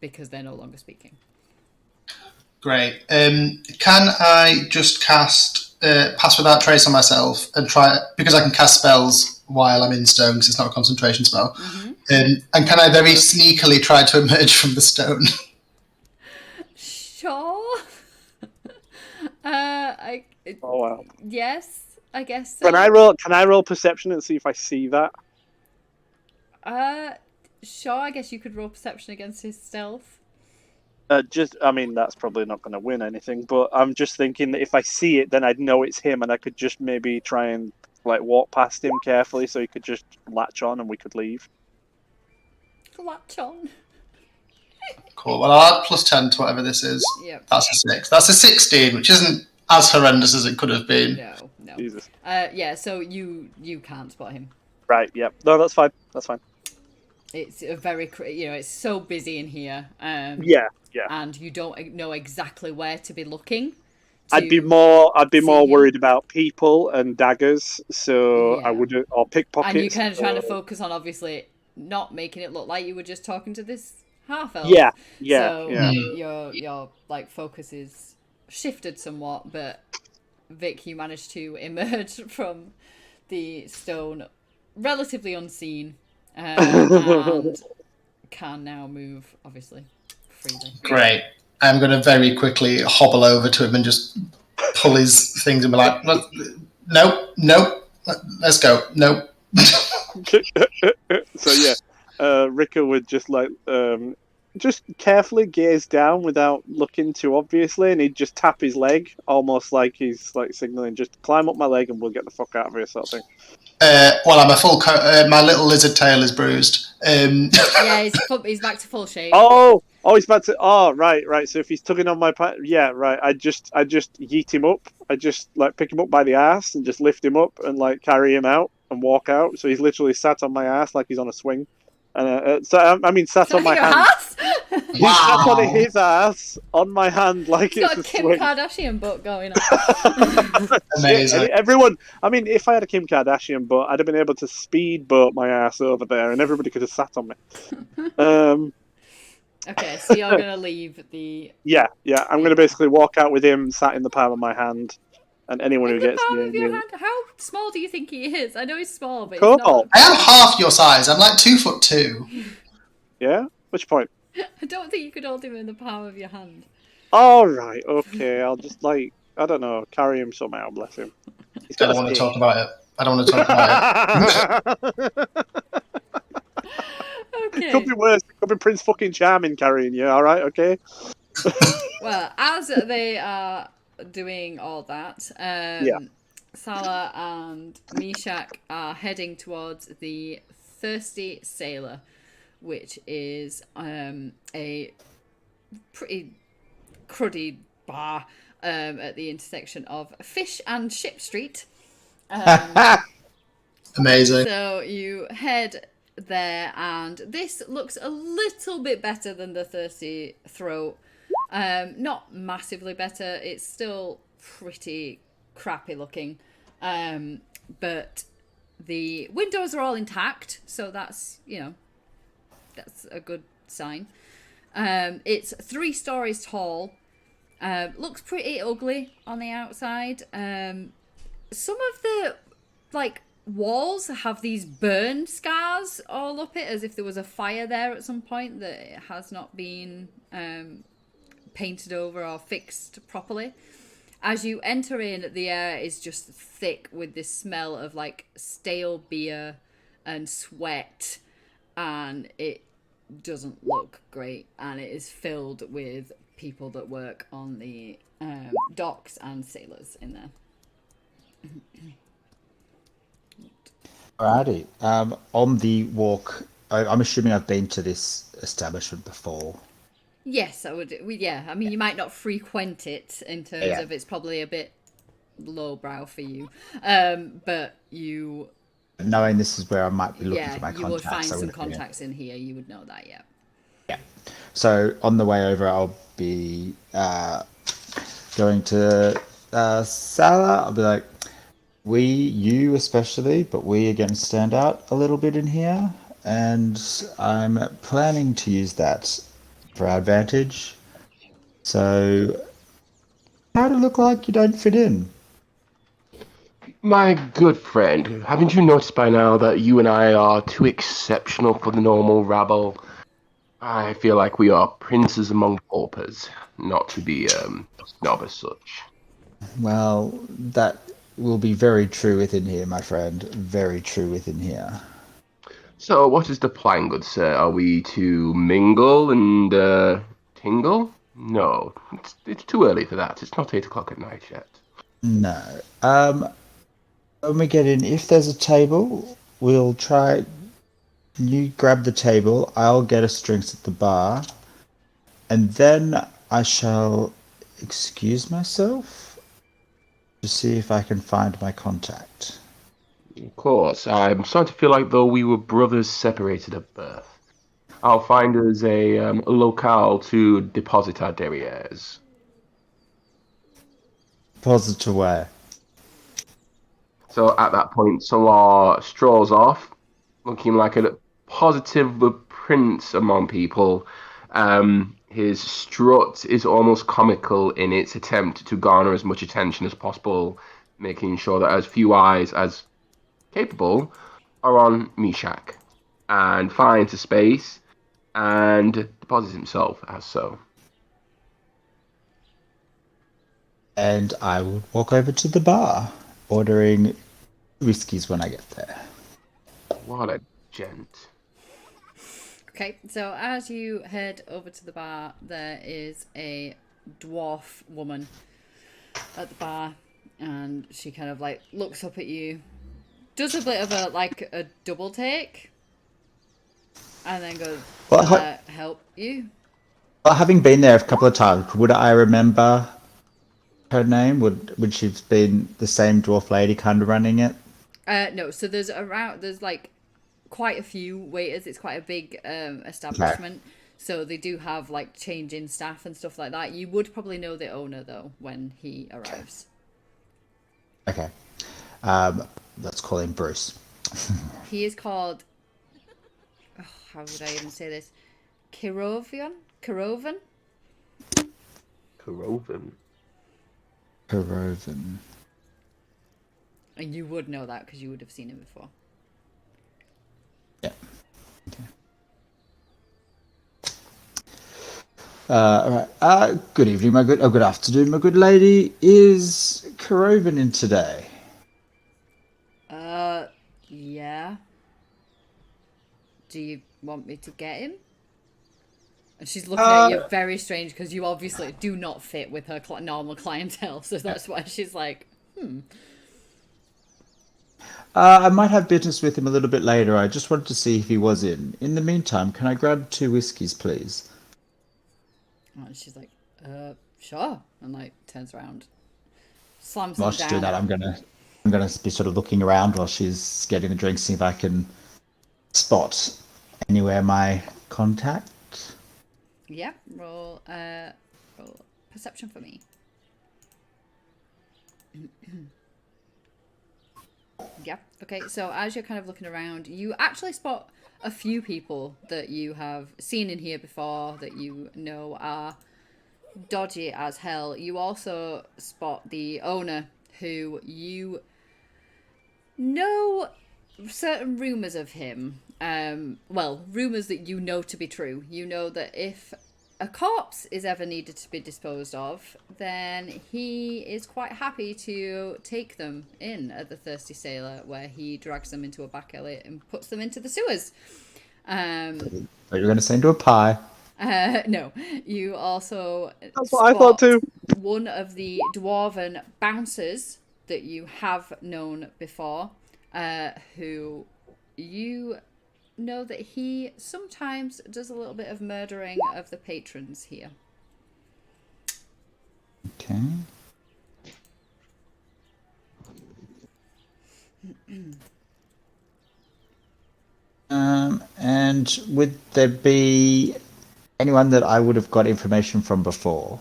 because they're no longer speaking. Great. Can I just cast Pass Without Trace on myself and try, because I can cast spells while I'm in stone because it's not a concentration spell. Mm-hmm. And can I very sneakily try to emerge from the stone? Sure. Oh wow. Yes, I guess so. Can I roll perception and see if I see that? Sure, I guess you could roll perception against his stealth. I mean, that's probably not going to win anything, but I'm just thinking that if I see it, then I'd know it's him, and I could just maybe try and like walk past him carefully, so he could just latch on, and we could leave. Latch on. Cool. Well, I'll add plus 10 to whatever this is. Yep. That's a 6. That's a 16, which isn't as horrendous as it could have been. No. Jesus. Yeah. So you can't spot him. Right. Yep. No, that's fine. That's fine. It's a very, it's so busy in here. Yeah. And you don't know exactly where to be looking. I'd be more him. worried about people and daggers, so Yeah. I would, or pickpockets. And you're kind of trying to focus on obviously not making it look like you were just talking to this half elf. Yeah. So your like focus is shifted somewhat, but Vic, you managed to emerge from the stone relatively unseen, and can now move obviously freely. Great. I'm going to very quickly hobble over to him and just pull his things and be like, nope, let's go, nope. So yeah, Rika would just like just carefully gaze down without looking too obviously, and he'd just tap his leg, almost like he's like signaling, just climb up my leg and we'll get the fuck out of here, sort of thing. Well, I'm a full. My little lizard tail is bruised. Yeah, he's back to full shape. Oh, he's about to. Oh, right. So if he's tugging on my yeah, right. I just yeet him up. I just like pick him up by the ass and just lift him up and like carry him out and walk out. So he's literally sat on my ass like he's on a swing. And sat on my hand. Ass? He's sat on his ass on my hand like He's it's got a a Kim swing. Kardashian book going on. Amazing. Everyone, I mean, if I had a Kim Kardashian boat, I'd have been able to speedboat my ass over there, and everybody could have sat on me. Okay, so you're gonna leave the. Yeah. I'm gonna basically walk out with him sat in the palm of my hand, and anyone who gets palm near of your me. hand? How small do you think he is? I know he's small, but Cobalt. he's not. I am half your size. I'm like 2'2". Yeah. Which point? I don't think you could hold him in the palm of your hand. All right, okay. I'll just I don't know, carry him somehow. Bless him. He's I got don't a want to stick. talk about it. I don't want to talk about It could Okay. be worse. It could be Prince fucking Charming carrying you. All right, okay. Well, as they are doing all that, Yeah. Salah and Mishak are heading towards the Thirsty Sailor, which is a pretty cruddy bar at the intersection of Fish and Ship Street. it. Amazing. So you head there, and this looks a little bit better than the Thirsty Throat. Not massively better. It's still pretty crappy looking. But the windows are all intact, so that's, that's a good sign. It's 3 stories tall. Looks pretty ugly on the outside. Some of the walls have these burn scars all up it, as if there was a fire there at some point that it has not been painted over or fixed properly. As you enter in, the air is just thick with this smell of stale beer and sweat, and it doesn't look great, and it is filled with people that work on the docks and sailors in there. Alrighty. On the walk, I'm assuming I've been to this establishment before. Yes, I would. Yeah, I mean, you might not frequent it in terms of it's probably a bit lowbrow for you, but you. Knowing this is where I might be looking for my contacts. You would find some contacts in here. You would know that, yeah. Yeah. So on the way over, I'll be going to Salah. I'll be like, you especially, but we are going to stand out a little bit in here, and I'm planning to use that for our advantage. So, how to look like you don't fit in? My good friend, haven't you noticed by now that you and I are too exceptional for the normal rabble? I feel like we are princes among paupers, not to be snob as such. Well, that will be very true within here, my friend. Very true within here. So, what is the plan, good sir? Are we to mingle and tingle? No, it's too early for that. It's not 8 o'clock at night yet. No. When we get in, if there's a table, we'll try. You grab the table, I'll get us drinks at the bar, and then I shall excuse myself to see if I can find my contact. Of course, I'm starting to feel like though we were brothers separated at birth. I'll find us a locale to deposit our derrieres. Deposit away. So at that point, Salar strolls off, looking like a positive prince among people. His strut is almost comical in its attempt to garner as much attention as possible, making sure that as few eyes as capable are on Mishak, and finds a space and deposits himself as so. And I will walk over to the bar, ordering whiskies when I get there. What a gent. Okay, so as you head over to the bar, there is a dwarf woman at the bar, and she kind of looks up at you, does a bit of a double take, and then goes, Well, help you? Well, having been there a couple of times, would I remember her name? Would she have been the same dwarf lady kind of running it? No, so there's quite a few waiters. It's quite a big establishment. Okay. So they do have change in staff and stuff like that. You would probably know the owner though when he arrives. Okay. Let's call him Bruce. He is called, how would I even say this? Kerovan? Kerovan. And you would know that because you would have seen him before. Yeah. Okay. All right. Good evening, good afternoon, my good lady. Is Korovan in today? Yeah. Do you want me to get him? And she's looking at you very strange because you obviously do not fit with her normal clientele, so that's why she's like, I might have business with him a little bit later. I just wanted to see if he was in. In the meantime, can I grab 2 whiskeys, please? and she's like, sure, and like turns around, slams While them she's doing that, down. I'm gonna be sort of looking around while she's getting the drinks, see if I can spot anywhere my contact. Yeah, roll perception for me. Yeah. Okay. So as you're kind of looking around, you actually spot a few people that you have seen in here before that you know are dodgy as hell. You also spot the owner who you know certain rumors of him. Well, rumors that you know to be true. You know that if a corpse is ever needed to be disposed of, then he is quite happy to take them in at the Thirsty Sailor, where he drags them into a back alley and puts them into the sewers. But you're going to say into a pie. No, you also That's what I thought too. one of the dwarven bouncers that you have known before, who you know that he sometimes does a little bit of murdering of the patrons here. Okay. And would there be anyone that I would have got information from before?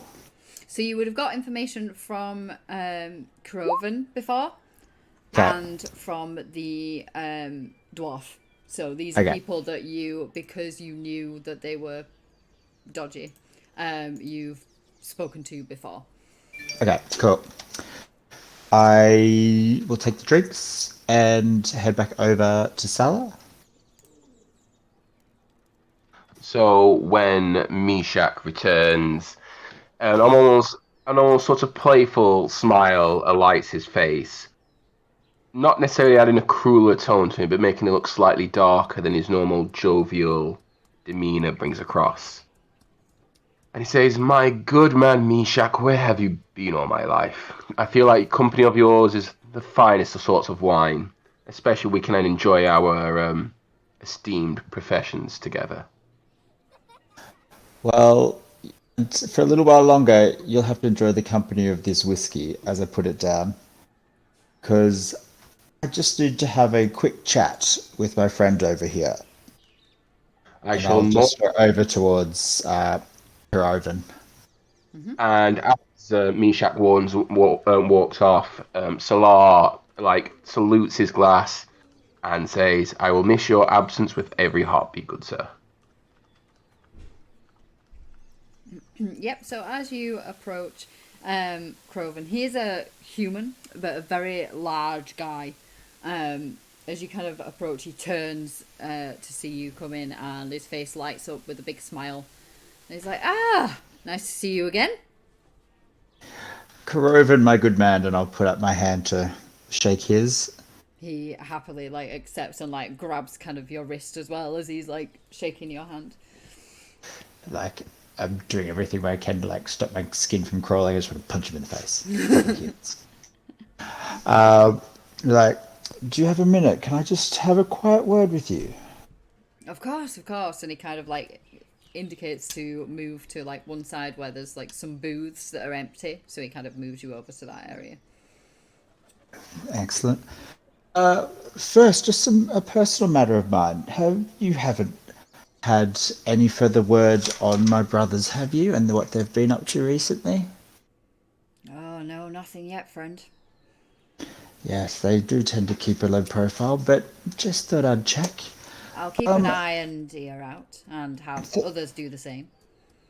So you would have got information from Kroven before, Okay. and from the dwarf. So these are people that you, because you knew that they were dodgy, you've spoken to before. Okay, cool. I will take the drinks and head back over to Salah. So when Meshach returns, an almost sort of playful smile alights his face. Not necessarily adding a crueler tone to him, but making it look slightly darker than his normal jovial demeanor brings across. And he says, "My good man Meshach, where have you been all my life? I feel like company of yours is the finest of sorts of wine, especially we can enjoy our esteemed professions together." Well, for a little while longer, you'll have to enjoy the company of this whiskey as I put it down. Because I just need to have a quick chat with my friend over here. I And shall I'll not. just go over towards Hiroven. And as Meshach walks off, Salar salutes his glass and says, "I will miss your absence with every heartbeat, good sir." Yep, so as you approach Kroven, he is a human, but a very large guy. As you kind of approach, he turns to see you come in, and his face lights up with a big smile. And he's like, nice to see you again. Korovan, my good man, and I'll put up my hand to shake his. He happily accepts and grabs kind of your wrist as well as he's shaking your hand. I'm doing everything I can to stop my skin from crawling. I just want to punch him in the face. Do you have a minute? Can I just have a quiet word with you? Of course. And he kind of indicates to move to one side where there's some booths that are empty. So he kind of moves you over to that area. Excellent. First, just a personal matter of mine. You haven't had any further word on my brothers, have you, and what they've been up to recently? Oh, no, nothing yet, friend. Yes, they do tend to keep a low profile, but just thought I'd check. I'll keep an eye and ear out, and have others do the same.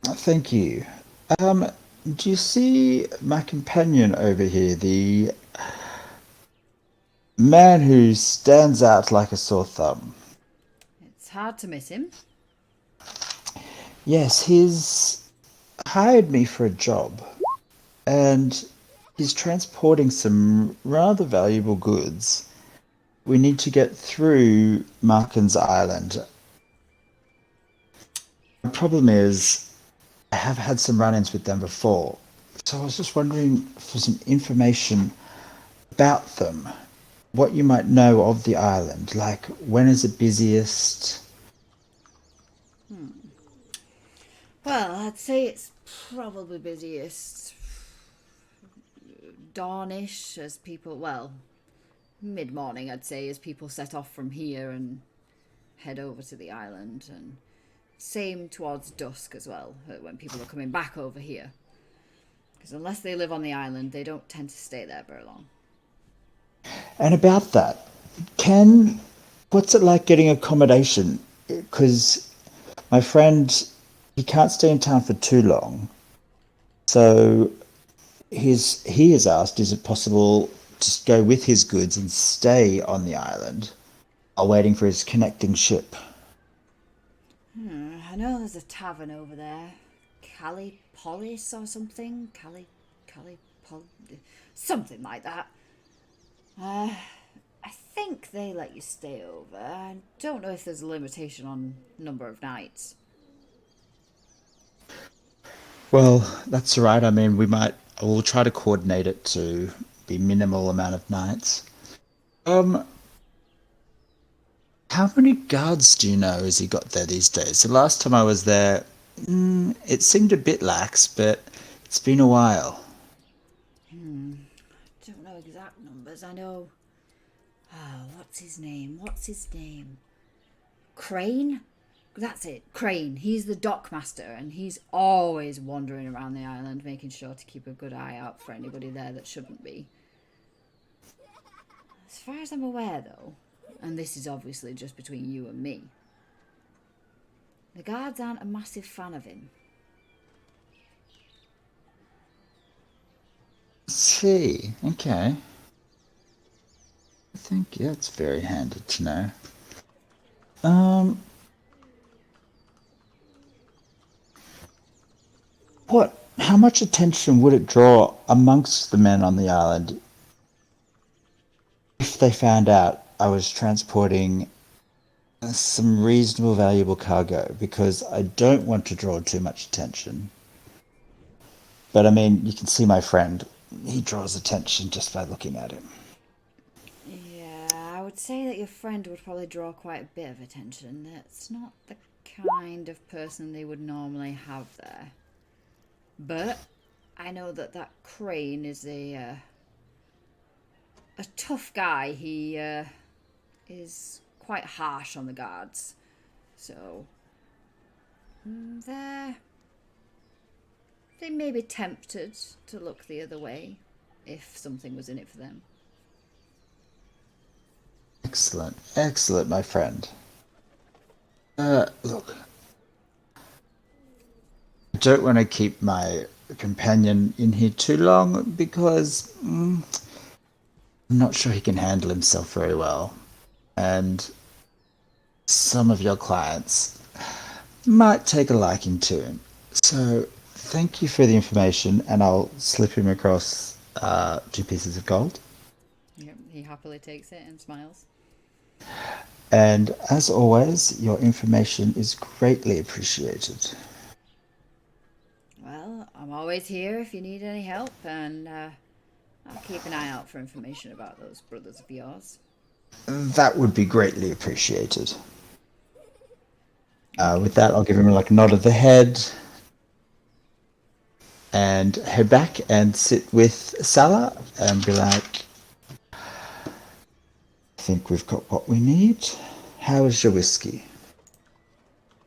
Thank you. Do you see my companion over here, the man who stands out like a sore thumb? It's hard to miss him. Yes, his hired me for a job, and he's transporting some rather valuable goods. We need to get through Marcan's Island. The problem is, I have had some run-ins with them before, so I was just wondering for some information about them. What you might know of the island, like when is it busiest? Well, I'd say it's probably busiest dawnish as people, well, mid-morning I'd say, as people set off from here and head over to the island, and same towards dusk as well, when people are coming back over here. Because unless they live on the island, they don't tend to stay there very long. And about that, what's it like getting accommodation? Because my friend, he can't stay in town for too long. So he has asked, is it possible to go with his goods and stay on the island while waiting for his connecting ship? I know there's a tavern over there. Polis or something? Something like that. I think they let you stay over. I don't know if there's a limitation on number of nights. Well, that's all right. I mean, we'll try to coordinate it to be minimal amount of nights. How many guards do you know has he got there these days? The last time I was there, it seemed a bit lax, but it's been a while. Don't know exact numbers. I know. What's his name? Crane? That's it, Crane. He's the dockmaster, and he's always wandering around the island, making sure to keep a good eye out for anybody there that shouldn't be. As far as I'm aware, though, and this is obviously just between you and me, the guards aren't a massive fan of him. See, okay. I think, yeah, it's very handy to know. How much attention would it draw amongst the men on the island if they found out I was transporting some reasonable valuable cargo? Because I don't want to draw too much attention. But I mean, you can see my friend. He draws attention just by looking at him. Yeah, I would say that your friend would probably draw quite a bit of attention. That's not the kind of person they would normally have there. But I know that Crane is a tough guy. He is quite harsh on the guards. So they may be tempted to look the other way if something was in it for them. Excellent, excellent, my friend. Look, I don't want to keep my companion in here too long because I'm not sure he can handle himself very well. And some of your clients might take a liking to him. So thank you for the information, and I'll slip him across 2 pieces of gold. Yep, he happily takes it and smiles. And as always, your information is greatly appreciated. Well, I'm always here if you need any help, and I'll keep an eye out for information about those brothers of yours. That would be greatly appreciated. With that, I'll give him like a nod of the head and head back and sit with Salah and be like, I think we've got what we need. How is your whiskey?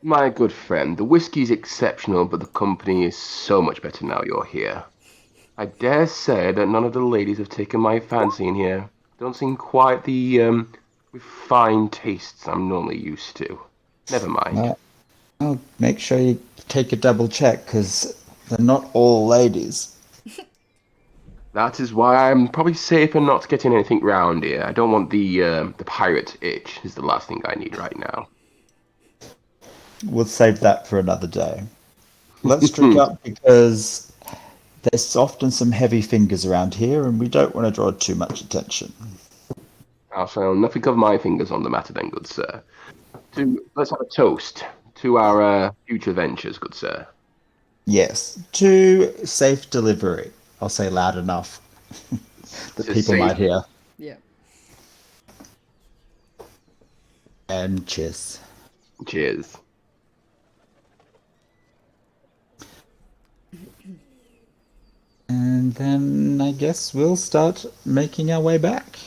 My good friend, the whiskey's exceptional, but the company is so much better now you're here. I dare say that none of the ladies have taken my fancy in here. Don't seem quite the refined tastes I'm normally used to. Never mind. I'll make sure you take a double check, because they're not all ladies. That is why I'm probably safer not getting anything round here. I don't want the pirate itch is the last thing I need right now. We'll save that for another day. Let's drink up because there's often some heavy fingers around here, and we don't want to draw too much attention. I shall nothing of my fingers on the matter then, good sir. Let's have a toast to our future ventures, good sir. Yes, to safe delivery. I'll say loud enough that To people safe- might hear. Yeah. And cheers. Cheers. And then I guess we'll start making our way back.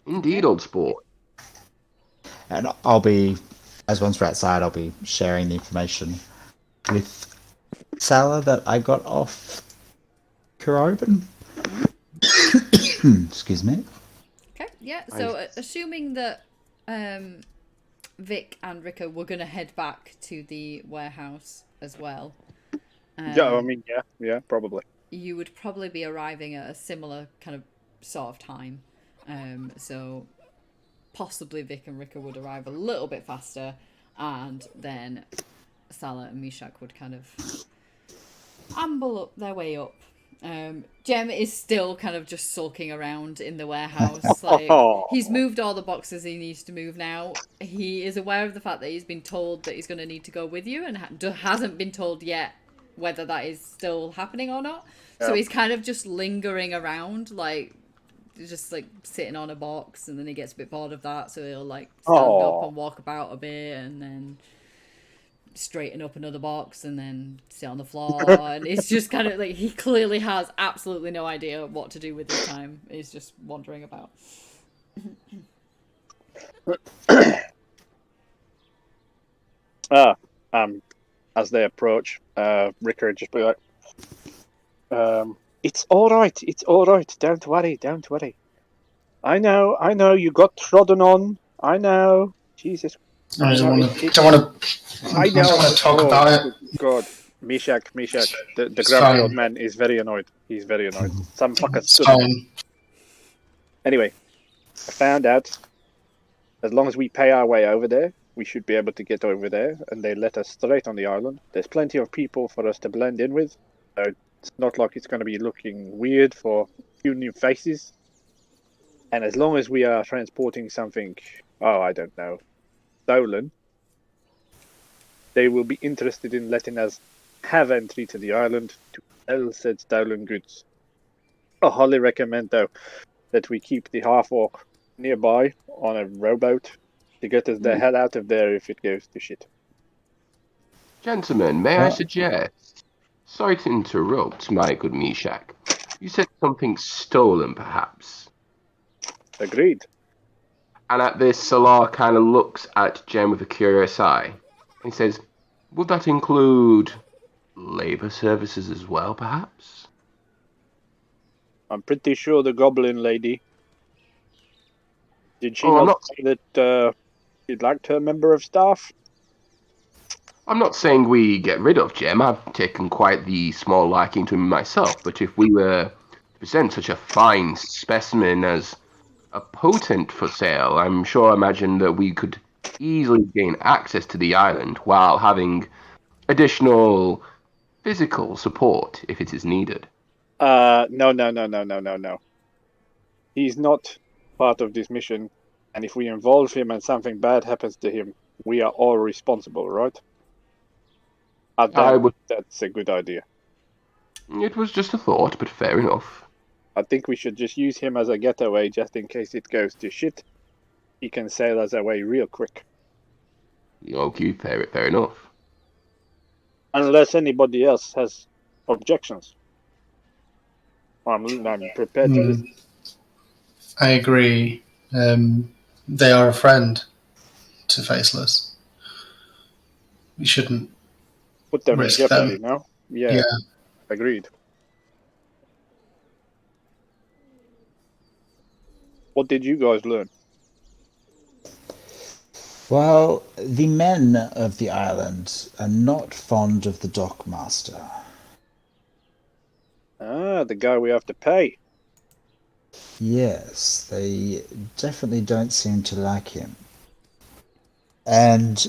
Indeed, old sport. And I'll be, as once we're outside, I'll be sharing the information with Salah that I got off Kuroban. Excuse me. Okay, yeah. So assuming that Vic and Rico were going to head back to the warehouse as well. Yeah, I mean, yeah, probably. You would probably be arriving at a similar kind of sort of time. So possibly Vic and Rico would arrive a little bit faster, and then Salah and Mishak would kind of amble up their way up. Jem is still kind of just sulking around in the warehouse. Like, he's moved all the boxes he needs to move now. He is aware of the fact that he's been told that he's going to need to go with you, and hasn't been told yet whether that is still happening or not. So he's kind of just lingering around, like just like sitting on a box, and then he gets a bit bored of that, so he'll like stand up and walk about a bit, and then straighten up another box, and then sit on the floor. And it's just kind of like he clearly has absolutely no idea what to do with his time. He's just wandering about. As they approach, Ricker would just be like, it's all right, don't worry. I know, you got trodden on, I know, Jesus. I don't want to talk about it. God, Mishak, the It's grumpy fine. old man is very annoyed. He's very annoyed. Some fucker It's stood on him. fine. Anyway, I found out, as long as we pay our way over there, we should be able to get over there, and they let us straight on the island. There's plenty of people for us to blend in with, so it's not like it's going to be looking weird for a few new faces. And as long as we are transporting something, I don't know, stolen, they will be interested in letting us have entry to the island to sell said stolen goods. I highly recommend, though, that we keep the half-orc nearby on a rowboat to get us the hell out of there if it goes to shit. Gentlemen, may I suggest? Sorry to interrupt, my good Mishak. You said something stolen, perhaps. Agreed. And at this, Salah kind of looks at Jem with a curious eye. He says, would that include labour services as well, perhaps? I'm pretty sure the goblin lady... Did she Oh, I'm not not- say that she'd liked her member of staff? I'm not saying we get rid of Jem. I've taken quite the small liking to him myself. But if we were to present such a fine specimen as a potent for sale, I imagine that we could easily gain access to the island while having additional physical support if it is needed. No. He's not part of this mission, and if we involve him and something bad happens to him, we are all responsible, right? I think that's a good idea. It was just a thought, but fair enough. I think we should just use him as a getaway just in case it goes to shit. He can sail us away real quick. Okay, fair enough. Unless anybody else has objections. I'm prepared to listen. I agree. They are a friend to Faceless. We shouldn't Put them in risk jeopardy, them. no? Yeah, agreed. What did you guys learn? Well, the men of the island are not fond of the dockmaster. The guy we have to pay. Yes, they definitely don't seem to like him. And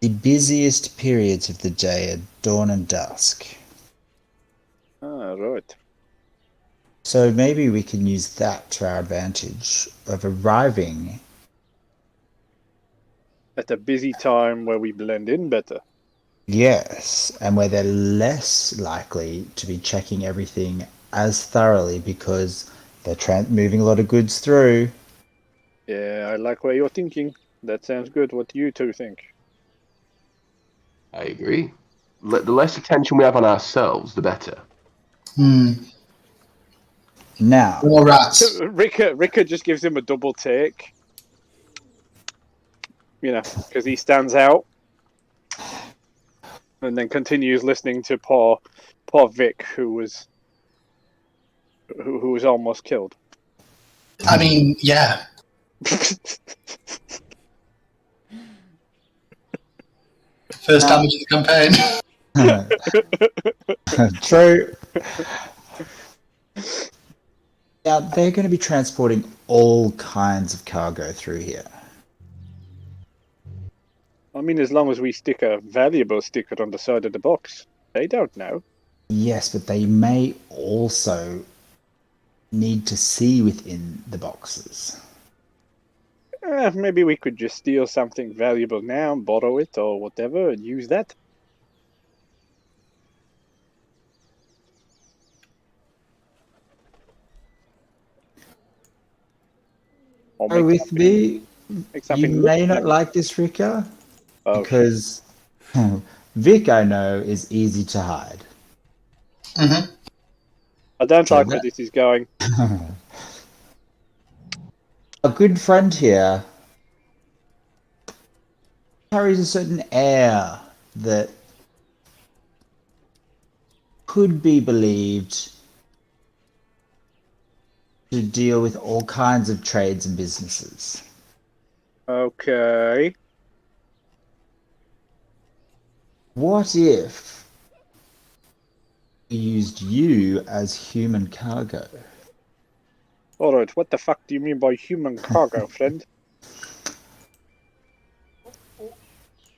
The busiest periods of the day are dawn and dusk. Ah, right. So maybe we can use that to our advantage of arriving. At a busy time where we blend in better. Yes, and where they're less likely to be checking everything as thoroughly because they're moving a lot of goods through. Yeah, I like where you're thinking. That sounds good. What do you two think? I agree. The less attention we have on ourselves, the better. Now, More rats. Ricker just gives him a double take. Because he stands out. And then continues listening to poor Vic, who was almost killed. I mean, yeah. First damage of the campaign. true. Now, they're going to be transporting all kinds of cargo through here. I mean, as long as we stick a valuable sticker on the side of the box. They don't know. Yes, but they may also need to see within the boxes. Maybe we could just steal something valuable now, borrow it or whatever, and use that. Or Go with me. You may not like this, Rika, because Vic, I know, is easy to hide. Mm-hmm. I don't like where this is going. A good friend here carries a certain air that could be believed to deal with all kinds of trades and businesses. Okay. What if we used you as human cargo? Alright, what the fuck do you mean by human cargo, friend?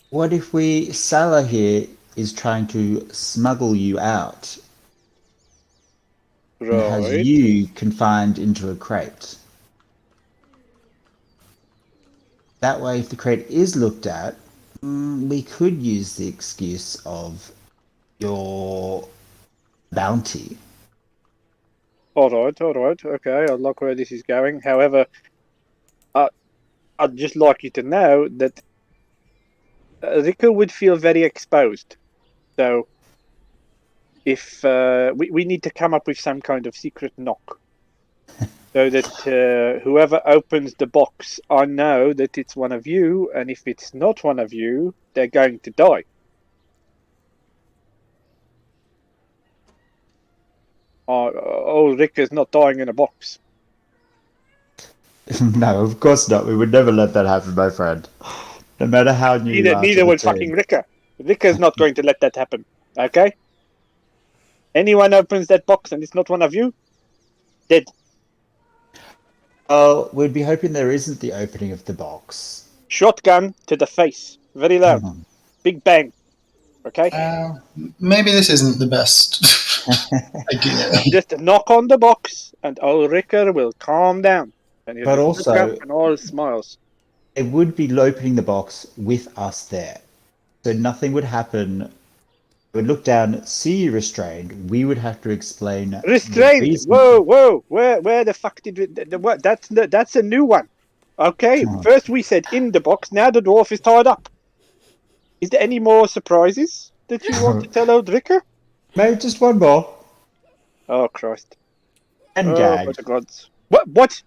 What if Salah here is trying to smuggle you out and has Right. you confined into a crate? That way, if the crate is looked at, we could use the excuse of your bounty. Alright, okay, I like where this is going. However, I'd just like you to know that Rico would feel very exposed. So, if we need to come up with some kind of secret knock. So that whoever opens the box, I know that it's one of you, and if it's not one of you, they're going to die. Rick is not dying in a box. No, of course not. We would never let that happen, my friend. No matter how new you are. Neither would fucking Ricker. Ricker's not going to let that happen. Okay? Anyone opens that box and it's not one of you, dead. Oh, we'd be hoping there isn't the opening of the box. Shotgun to the face. Very loud. Big bang. Okay? Maybe this isn't the best idea. Just knock on the box and old Ricker will calm down. And but also, and all smiles. It would be opening the box with us there. So nothing would happen. We would look down, see you restrained. We would have to explain. Restrained? Whoa. Where the fuck did we... That's a new one. Okay, first we said in the box, now the dwarf is tied up. Is there any more surprises that you want to tell old Ricker? Maybe just one more. Oh, Christ. And gagged. Oh, the gods. What?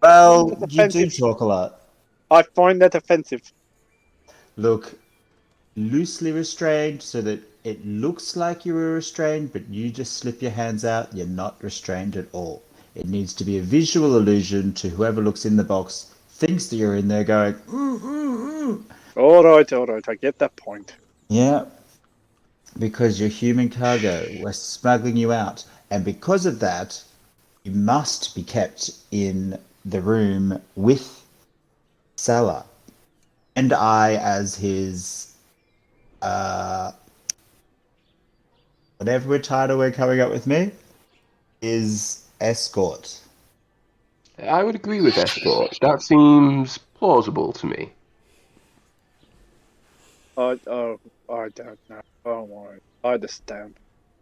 Well, you do talk a lot. I find that offensive. Look, loosely restrained so that it looks like you were restrained, but you just slip your hands out, you're not restrained at all. It needs to be a visual illusion to whoever looks in the box, thinks that you're in there going, ooh. All right, I get that point. Yeah, because you're human cargo. We're smuggling you out. And because of that, you must be kept in the room with Salah. and I, as his whatever title we're coming up with, me is escort. I would agree with escort. That seems plausible to me. I don't know. Oh my, I understand.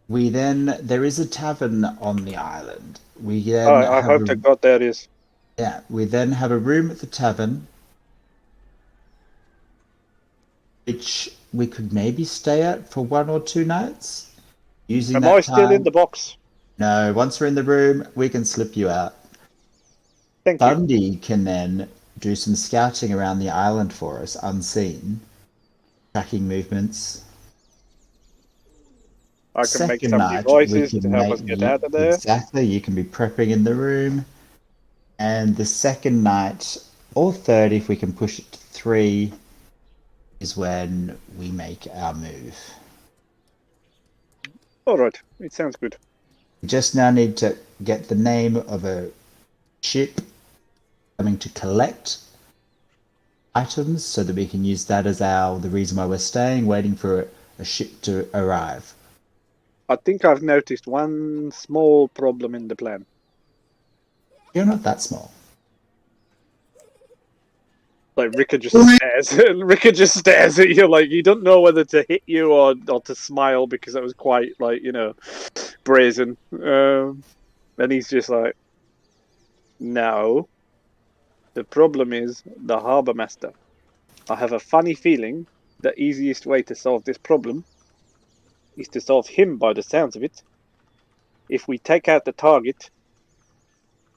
There is a tavern on the island. We then I hope to God there is. we then have a room at the tavern, which we could maybe stay at for 1 or 2 nights. Using Am that I time. still in the box? No, once we're in the room, we can slip you out. Thank you. Bundy can then do some scouting around the island for us, unseen, tracking movements. I can make Second some night, devices to help us get out of there. Exactly, you can be prepping in the room. And the second night, or third, if we can push it to 3, is when we make our move. All right, it sounds good. We just now need to get the name of a ship coming to collect items so that we can use that as the reason why we're staying, waiting for a ship to arrive. I think I've noticed one small problem in the plan. You're not that small. Like Rika just stares. Rika just stares at you like you don't know whether to hit you or to smile because that was quite like brazen. And he's just like, no. The problem is the harbour master. I have a funny feeling the easiest way to solve this problem is to solve him by the sounds of it. If we take out the target,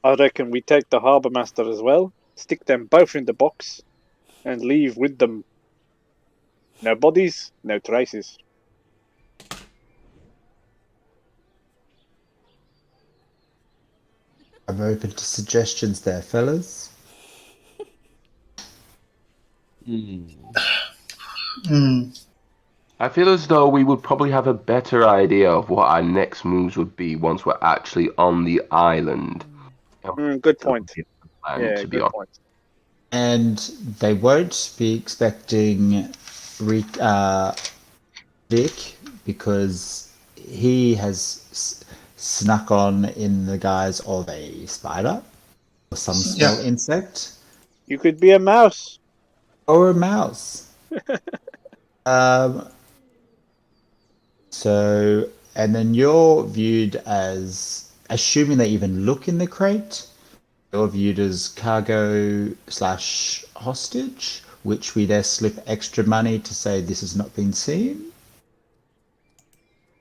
I reckon we take the harbour master as well, stick them both in the box, and leave with them. No bodies, no traces. I'm open to suggestions there, fellas. I feel as though we would probably have a better idea of what our next moves would be once we're actually on the island. Good point. Yeah, to be honest. Point. And they won't be expecting Vic because he has snuck on in the guise of a spider or some small insect. You could be a mouse. Or a mouse. So, and then you're viewed as, assuming they even look in the crate, you're viewed as cargo / hostage, which we there slip extra money to say this has not been seen.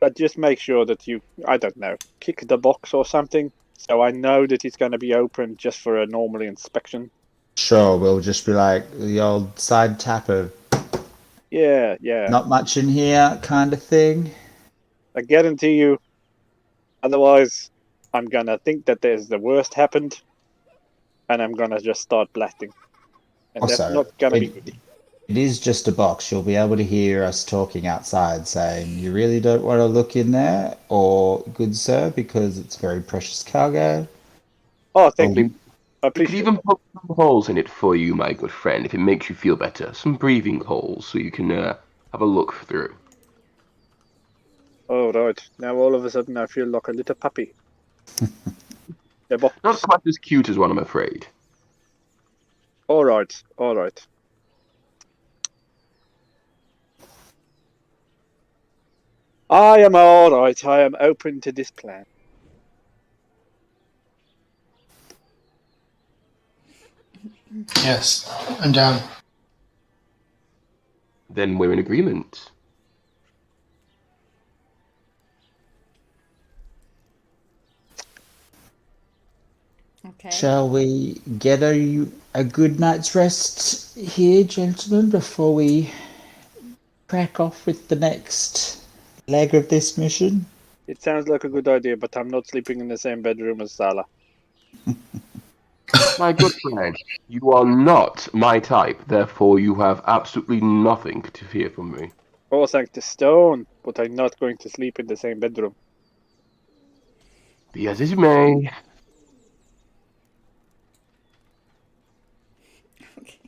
But just make sure that you, I don't know, kick the box or something, so I know that it's going to be open just for a normal inspection. Sure, we'll just be like the old side tapper. Yeah. Not much in here kind of thing. I guarantee you, otherwise I'm going to think that there's the worst happened, and I'm going to just start blasting. And Also, that's not going to be good. It is just a box. You'll be able to hear us talking outside saying, you really don't want to look in there, or good sir, because it's very precious cargo. Oh, thank you. I We could appreciate even it. put some holes in it for you, my good friend, if it makes you feel better. Some breathing holes so you can have a look through. Oh, right. Now all of a sudden I feel like a little puppy. The box. Not quite as cute as one, I'm afraid. All right. I am all right. I am open to this plan. Yes, I'm down. Then we're in agreement. Okay. Shall we get a good night's rest here, gentlemen, before we crack off with the next leg of this mission? It sounds like a good idea, but I'm not sleeping in the same bedroom as Salah. My good friend, you are not my type, therefore you have absolutely nothing to fear from me. Oh, thank the stone, but I'm not going to sleep in the same bedroom. Be as it may. Okay.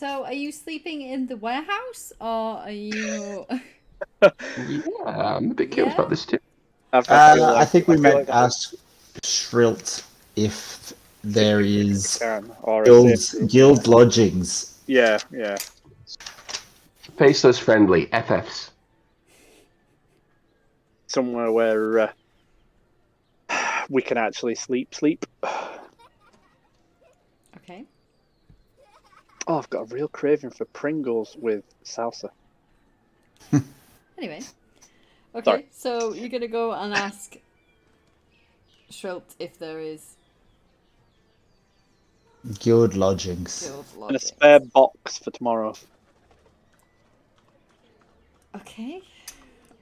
So, are you sleeping in the warehouse, or are you? Yeah, I'm a bit curious Yeah? about this too. I feel I like think we feel might like ask Shrilt if there is can or a safe room. guild lodgings. Yeah. Faceless friendly, FFs. Somewhere where we can actually sleep. Okay. Oh, I've got a real craving for Pringles with salsa. Anyway. Okay, Sorry. so you're gonna go and ask Shrilt if there is Guild lodgings. guild And a lodging. spare box for tomorrow. Okay.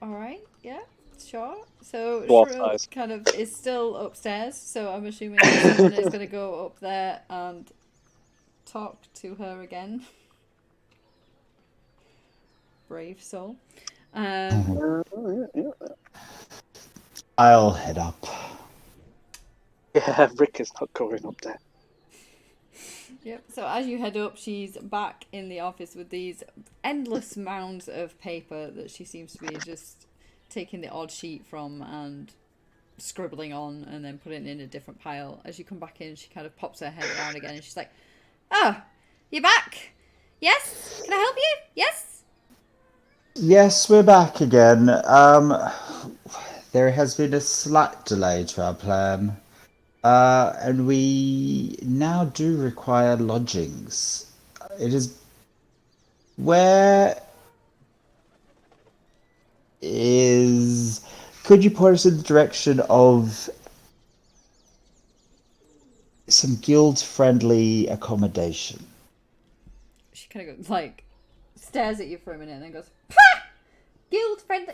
Alright, yeah, sure. So Dwarf Shrilt size. kind of is still upstairs, so I'm assuming that someone is gonna go up there and talk to her again. Brave soul. I'll head up. Yeah, Rick is not going up there. Yep. So as you head up, she's back in the office with these endless mounds of paper that she seems to be just taking the odd sheet from and scribbling on and then putting it in a different pile. As you come back in, she kind of pops her head around again and she's like, "Oh, you're back? Yes? Can I help you? Yes?" Yes, we're back again. There has been a slight delay to our plan. And we now do require lodgings. It is... Where is... Could you point us in the direction of some guild-friendly accommodation? She kind of goes, like, stares at you for a minute and then goes, "Pah! Guild friendly.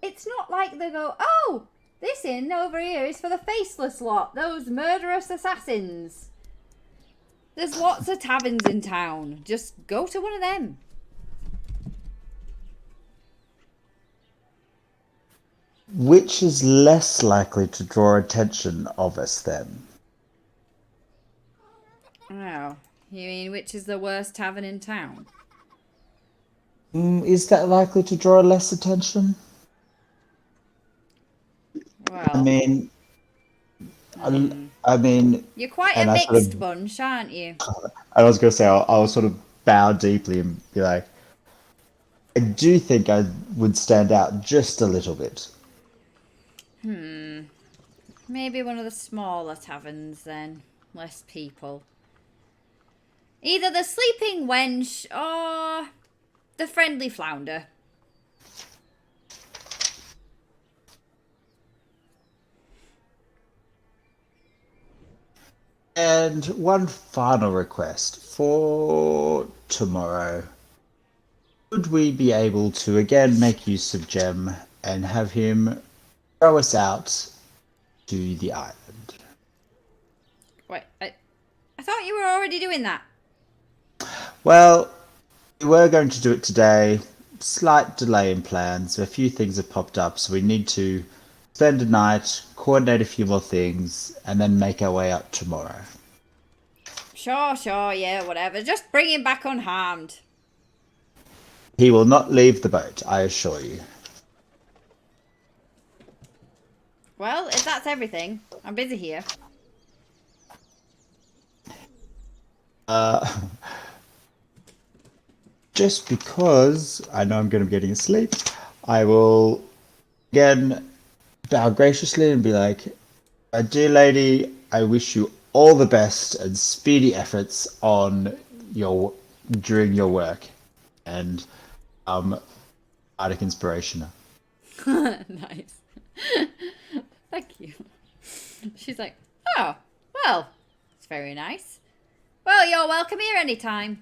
It's not like they go, oh, this inn over here is for the faceless lot, those murderous assassins. There's lots of taverns in town. Just go to one of them." Which is less likely to draw attention of us then? Oh, you mean which is the worst tavern in town? Is that likely to draw less attention? Well, I mean, I mean, you're quite a and I mixed sort of- bunch, aren't you? I was going to say, I'll sort of bow deeply and be like, I do think I would stand out just a little bit. Maybe one of the smaller taverns then. Less people. Either the Sleeping Wench or the Friendly Flounder. And one final request for tomorrow. Would we be able to again make use of Jem and have him throw us out to the island? Wait, I thought you were already doing that. Well, we were going to do it today. Slight delay in plans. A few things have popped up, so we need to spend a night, coordinate a few more things, and then make our way up tomorrow. Sure, yeah, whatever. Just bring him back unharmed. He will not leave the boat, I assure you. Well, if that's everything, I'm busy here. Just because I know I'm going to be getting asleep, I will again bow graciously and be like, "Dear lady, I wish you all the best and speedy efforts during your work." And Bardic Inspiration. Nice. Thank you. She's like, "Oh, well, it's very nice. Well, you're welcome here anytime."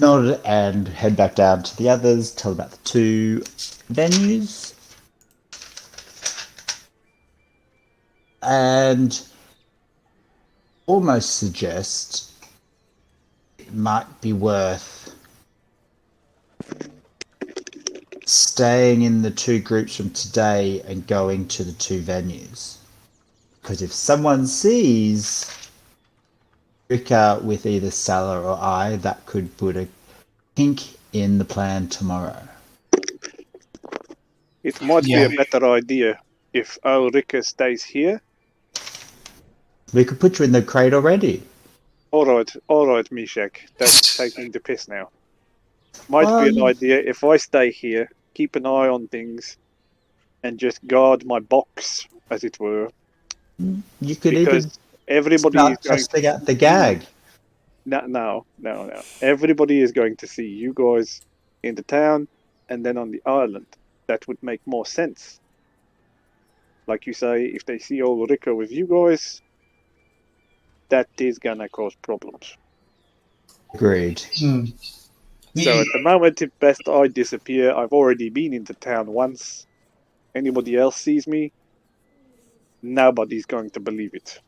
Nod and head back down to the others, tell them about the two venues. And almost suggest it might be worth staying in the two groups from today and going to the two venues. Because if someone sees Rika with either Salah or I, that could put a kink in the plan tomorrow. It might be Yeah. a better idea if Ulrika stays here. We could put you in the crate already. All right, Mishak. That's taking the piss now. Might be an Well, idea if I stay here, keep an eye on things, and just guard my box, as it were. you could Because even everybody is start going testing to out the see- gag. No. Everybody is going to see you guys in the town and then on the island. That would make more sense. Like you say, if they see Ulrika with you guys, that is gonna cause problems. Agreed. So at the moment, it's best I disappear. I've already been into town once. Anybody else sees me, nobody's going to believe it.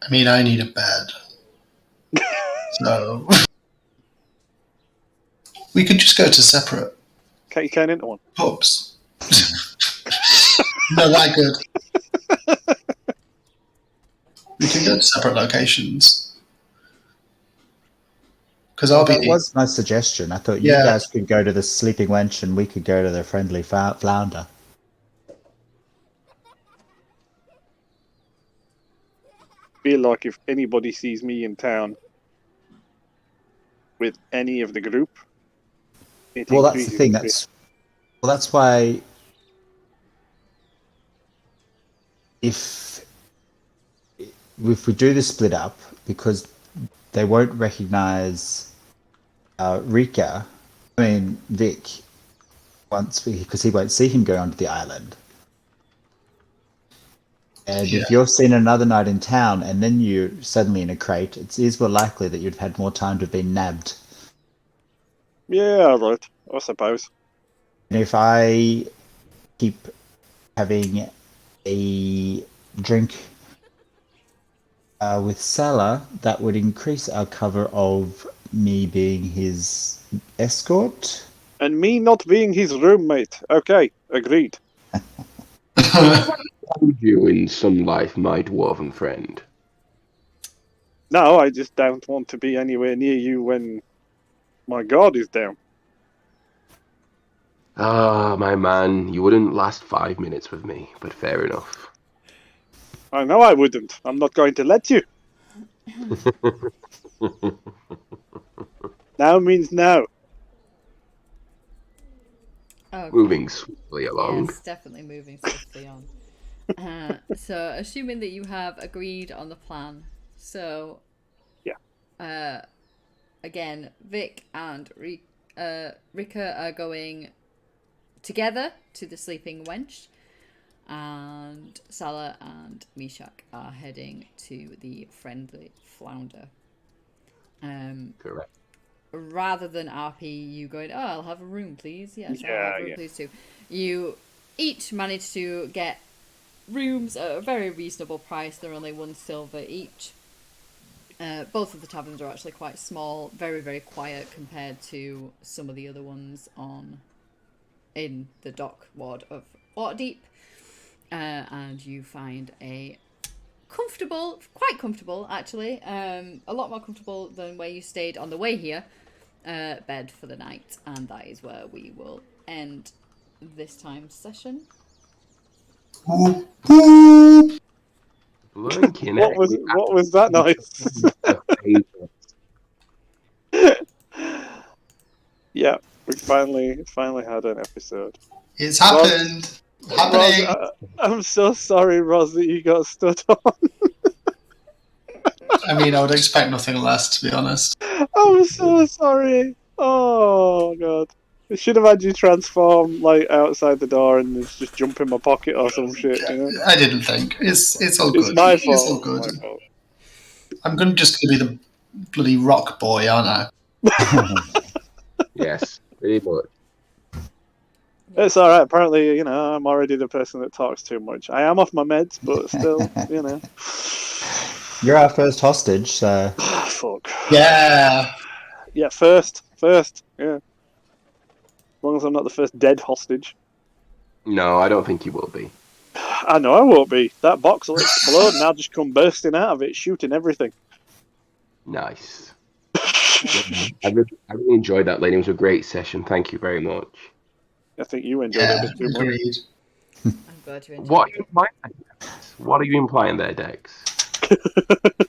I mean, I need a bed. So we could just go to separate Can't you turn into one? pubs. No, that good. We could go to separate locations. Because I'll That be. was my suggestion. I thought you Yeah. guys could go to the Sleeping Wench and we could go to the Friendly Flounder. Feel like if anybody sees me in town with any of the group, it Well, that's the increases thing. the risk. That's why if we do the split up, because they won't recognize Rika, Vic, because he won't see him go onto the island. And if you're seen another night in town and then you're suddenly in a crate, it is more likely that you'd have had more time to have been nabbed. Yeah, alright, I suppose. And if I keep having a drink with Salah, that would increase our cover of me being his escort. And me not being his roommate. Okay, agreed. You in some life, my dwarven friend. No, I just don't want to be anywhere near you when my guard is down. Ah, my man, you wouldn't last 5 minutes with me, but fair enough. I know I wouldn't. I'm not going to let you. Now means now. Okay. Moving swiftly along. Yes, definitely moving swiftly on. So, assuming that you have agreed on the plan, so yeah. Again, Vic and Rika are going together to the Sleeping Wench, and Salah and Mishak are heading to the Friendly Flounder. Correct. Rather than RP, you going, oh, I'll have a room, please. Yes, I'll have a room, Yeah. please, too. You each managed to get rooms at a very reasonable price. They're only 1 silver each. Both of the taverns are actually quite small, very, very quiet compared to some of the other ones in the dock ward of Waterdeep. And you find a quite comfortable actually, a lot more comfortable than where you stayed on the way here, bed for the night, and that is where we will end this time's session. What was that noise? Yeah, we finally had an episode. It's happened. Happening. Roz, I'm so sorry, Roz, that you got stood on. I mean, I would expect nothing less, to be honest. I'm so sorry. Oh god. I should have had you transform outside the door and just jump in my pocket or some shit, you know? I didn't think. It's all good. It's my fault. It's all good. It's my fault. I'm just going to be the bloody rock boy, aren't I? Yes, pretty much. It's alright, apparently, I'm already the person that talks too much. I am off my meds, but still, You're our first hostage, so... Fuck. Yeah. Yeah, first, yeah. As long as I'm not the first dead hostage. No, I don't think you will be. I know I won't be. That box will explode and I'll just come bursting out of it, shooting everything. Nice. I really enjoyed that, lady. It was a great session. Thank you very much. I think you enjoyed it a bit too much. Agreed. I'm glad you enjoyed What are it. you implying there, Dex? What are you implying there, Dex?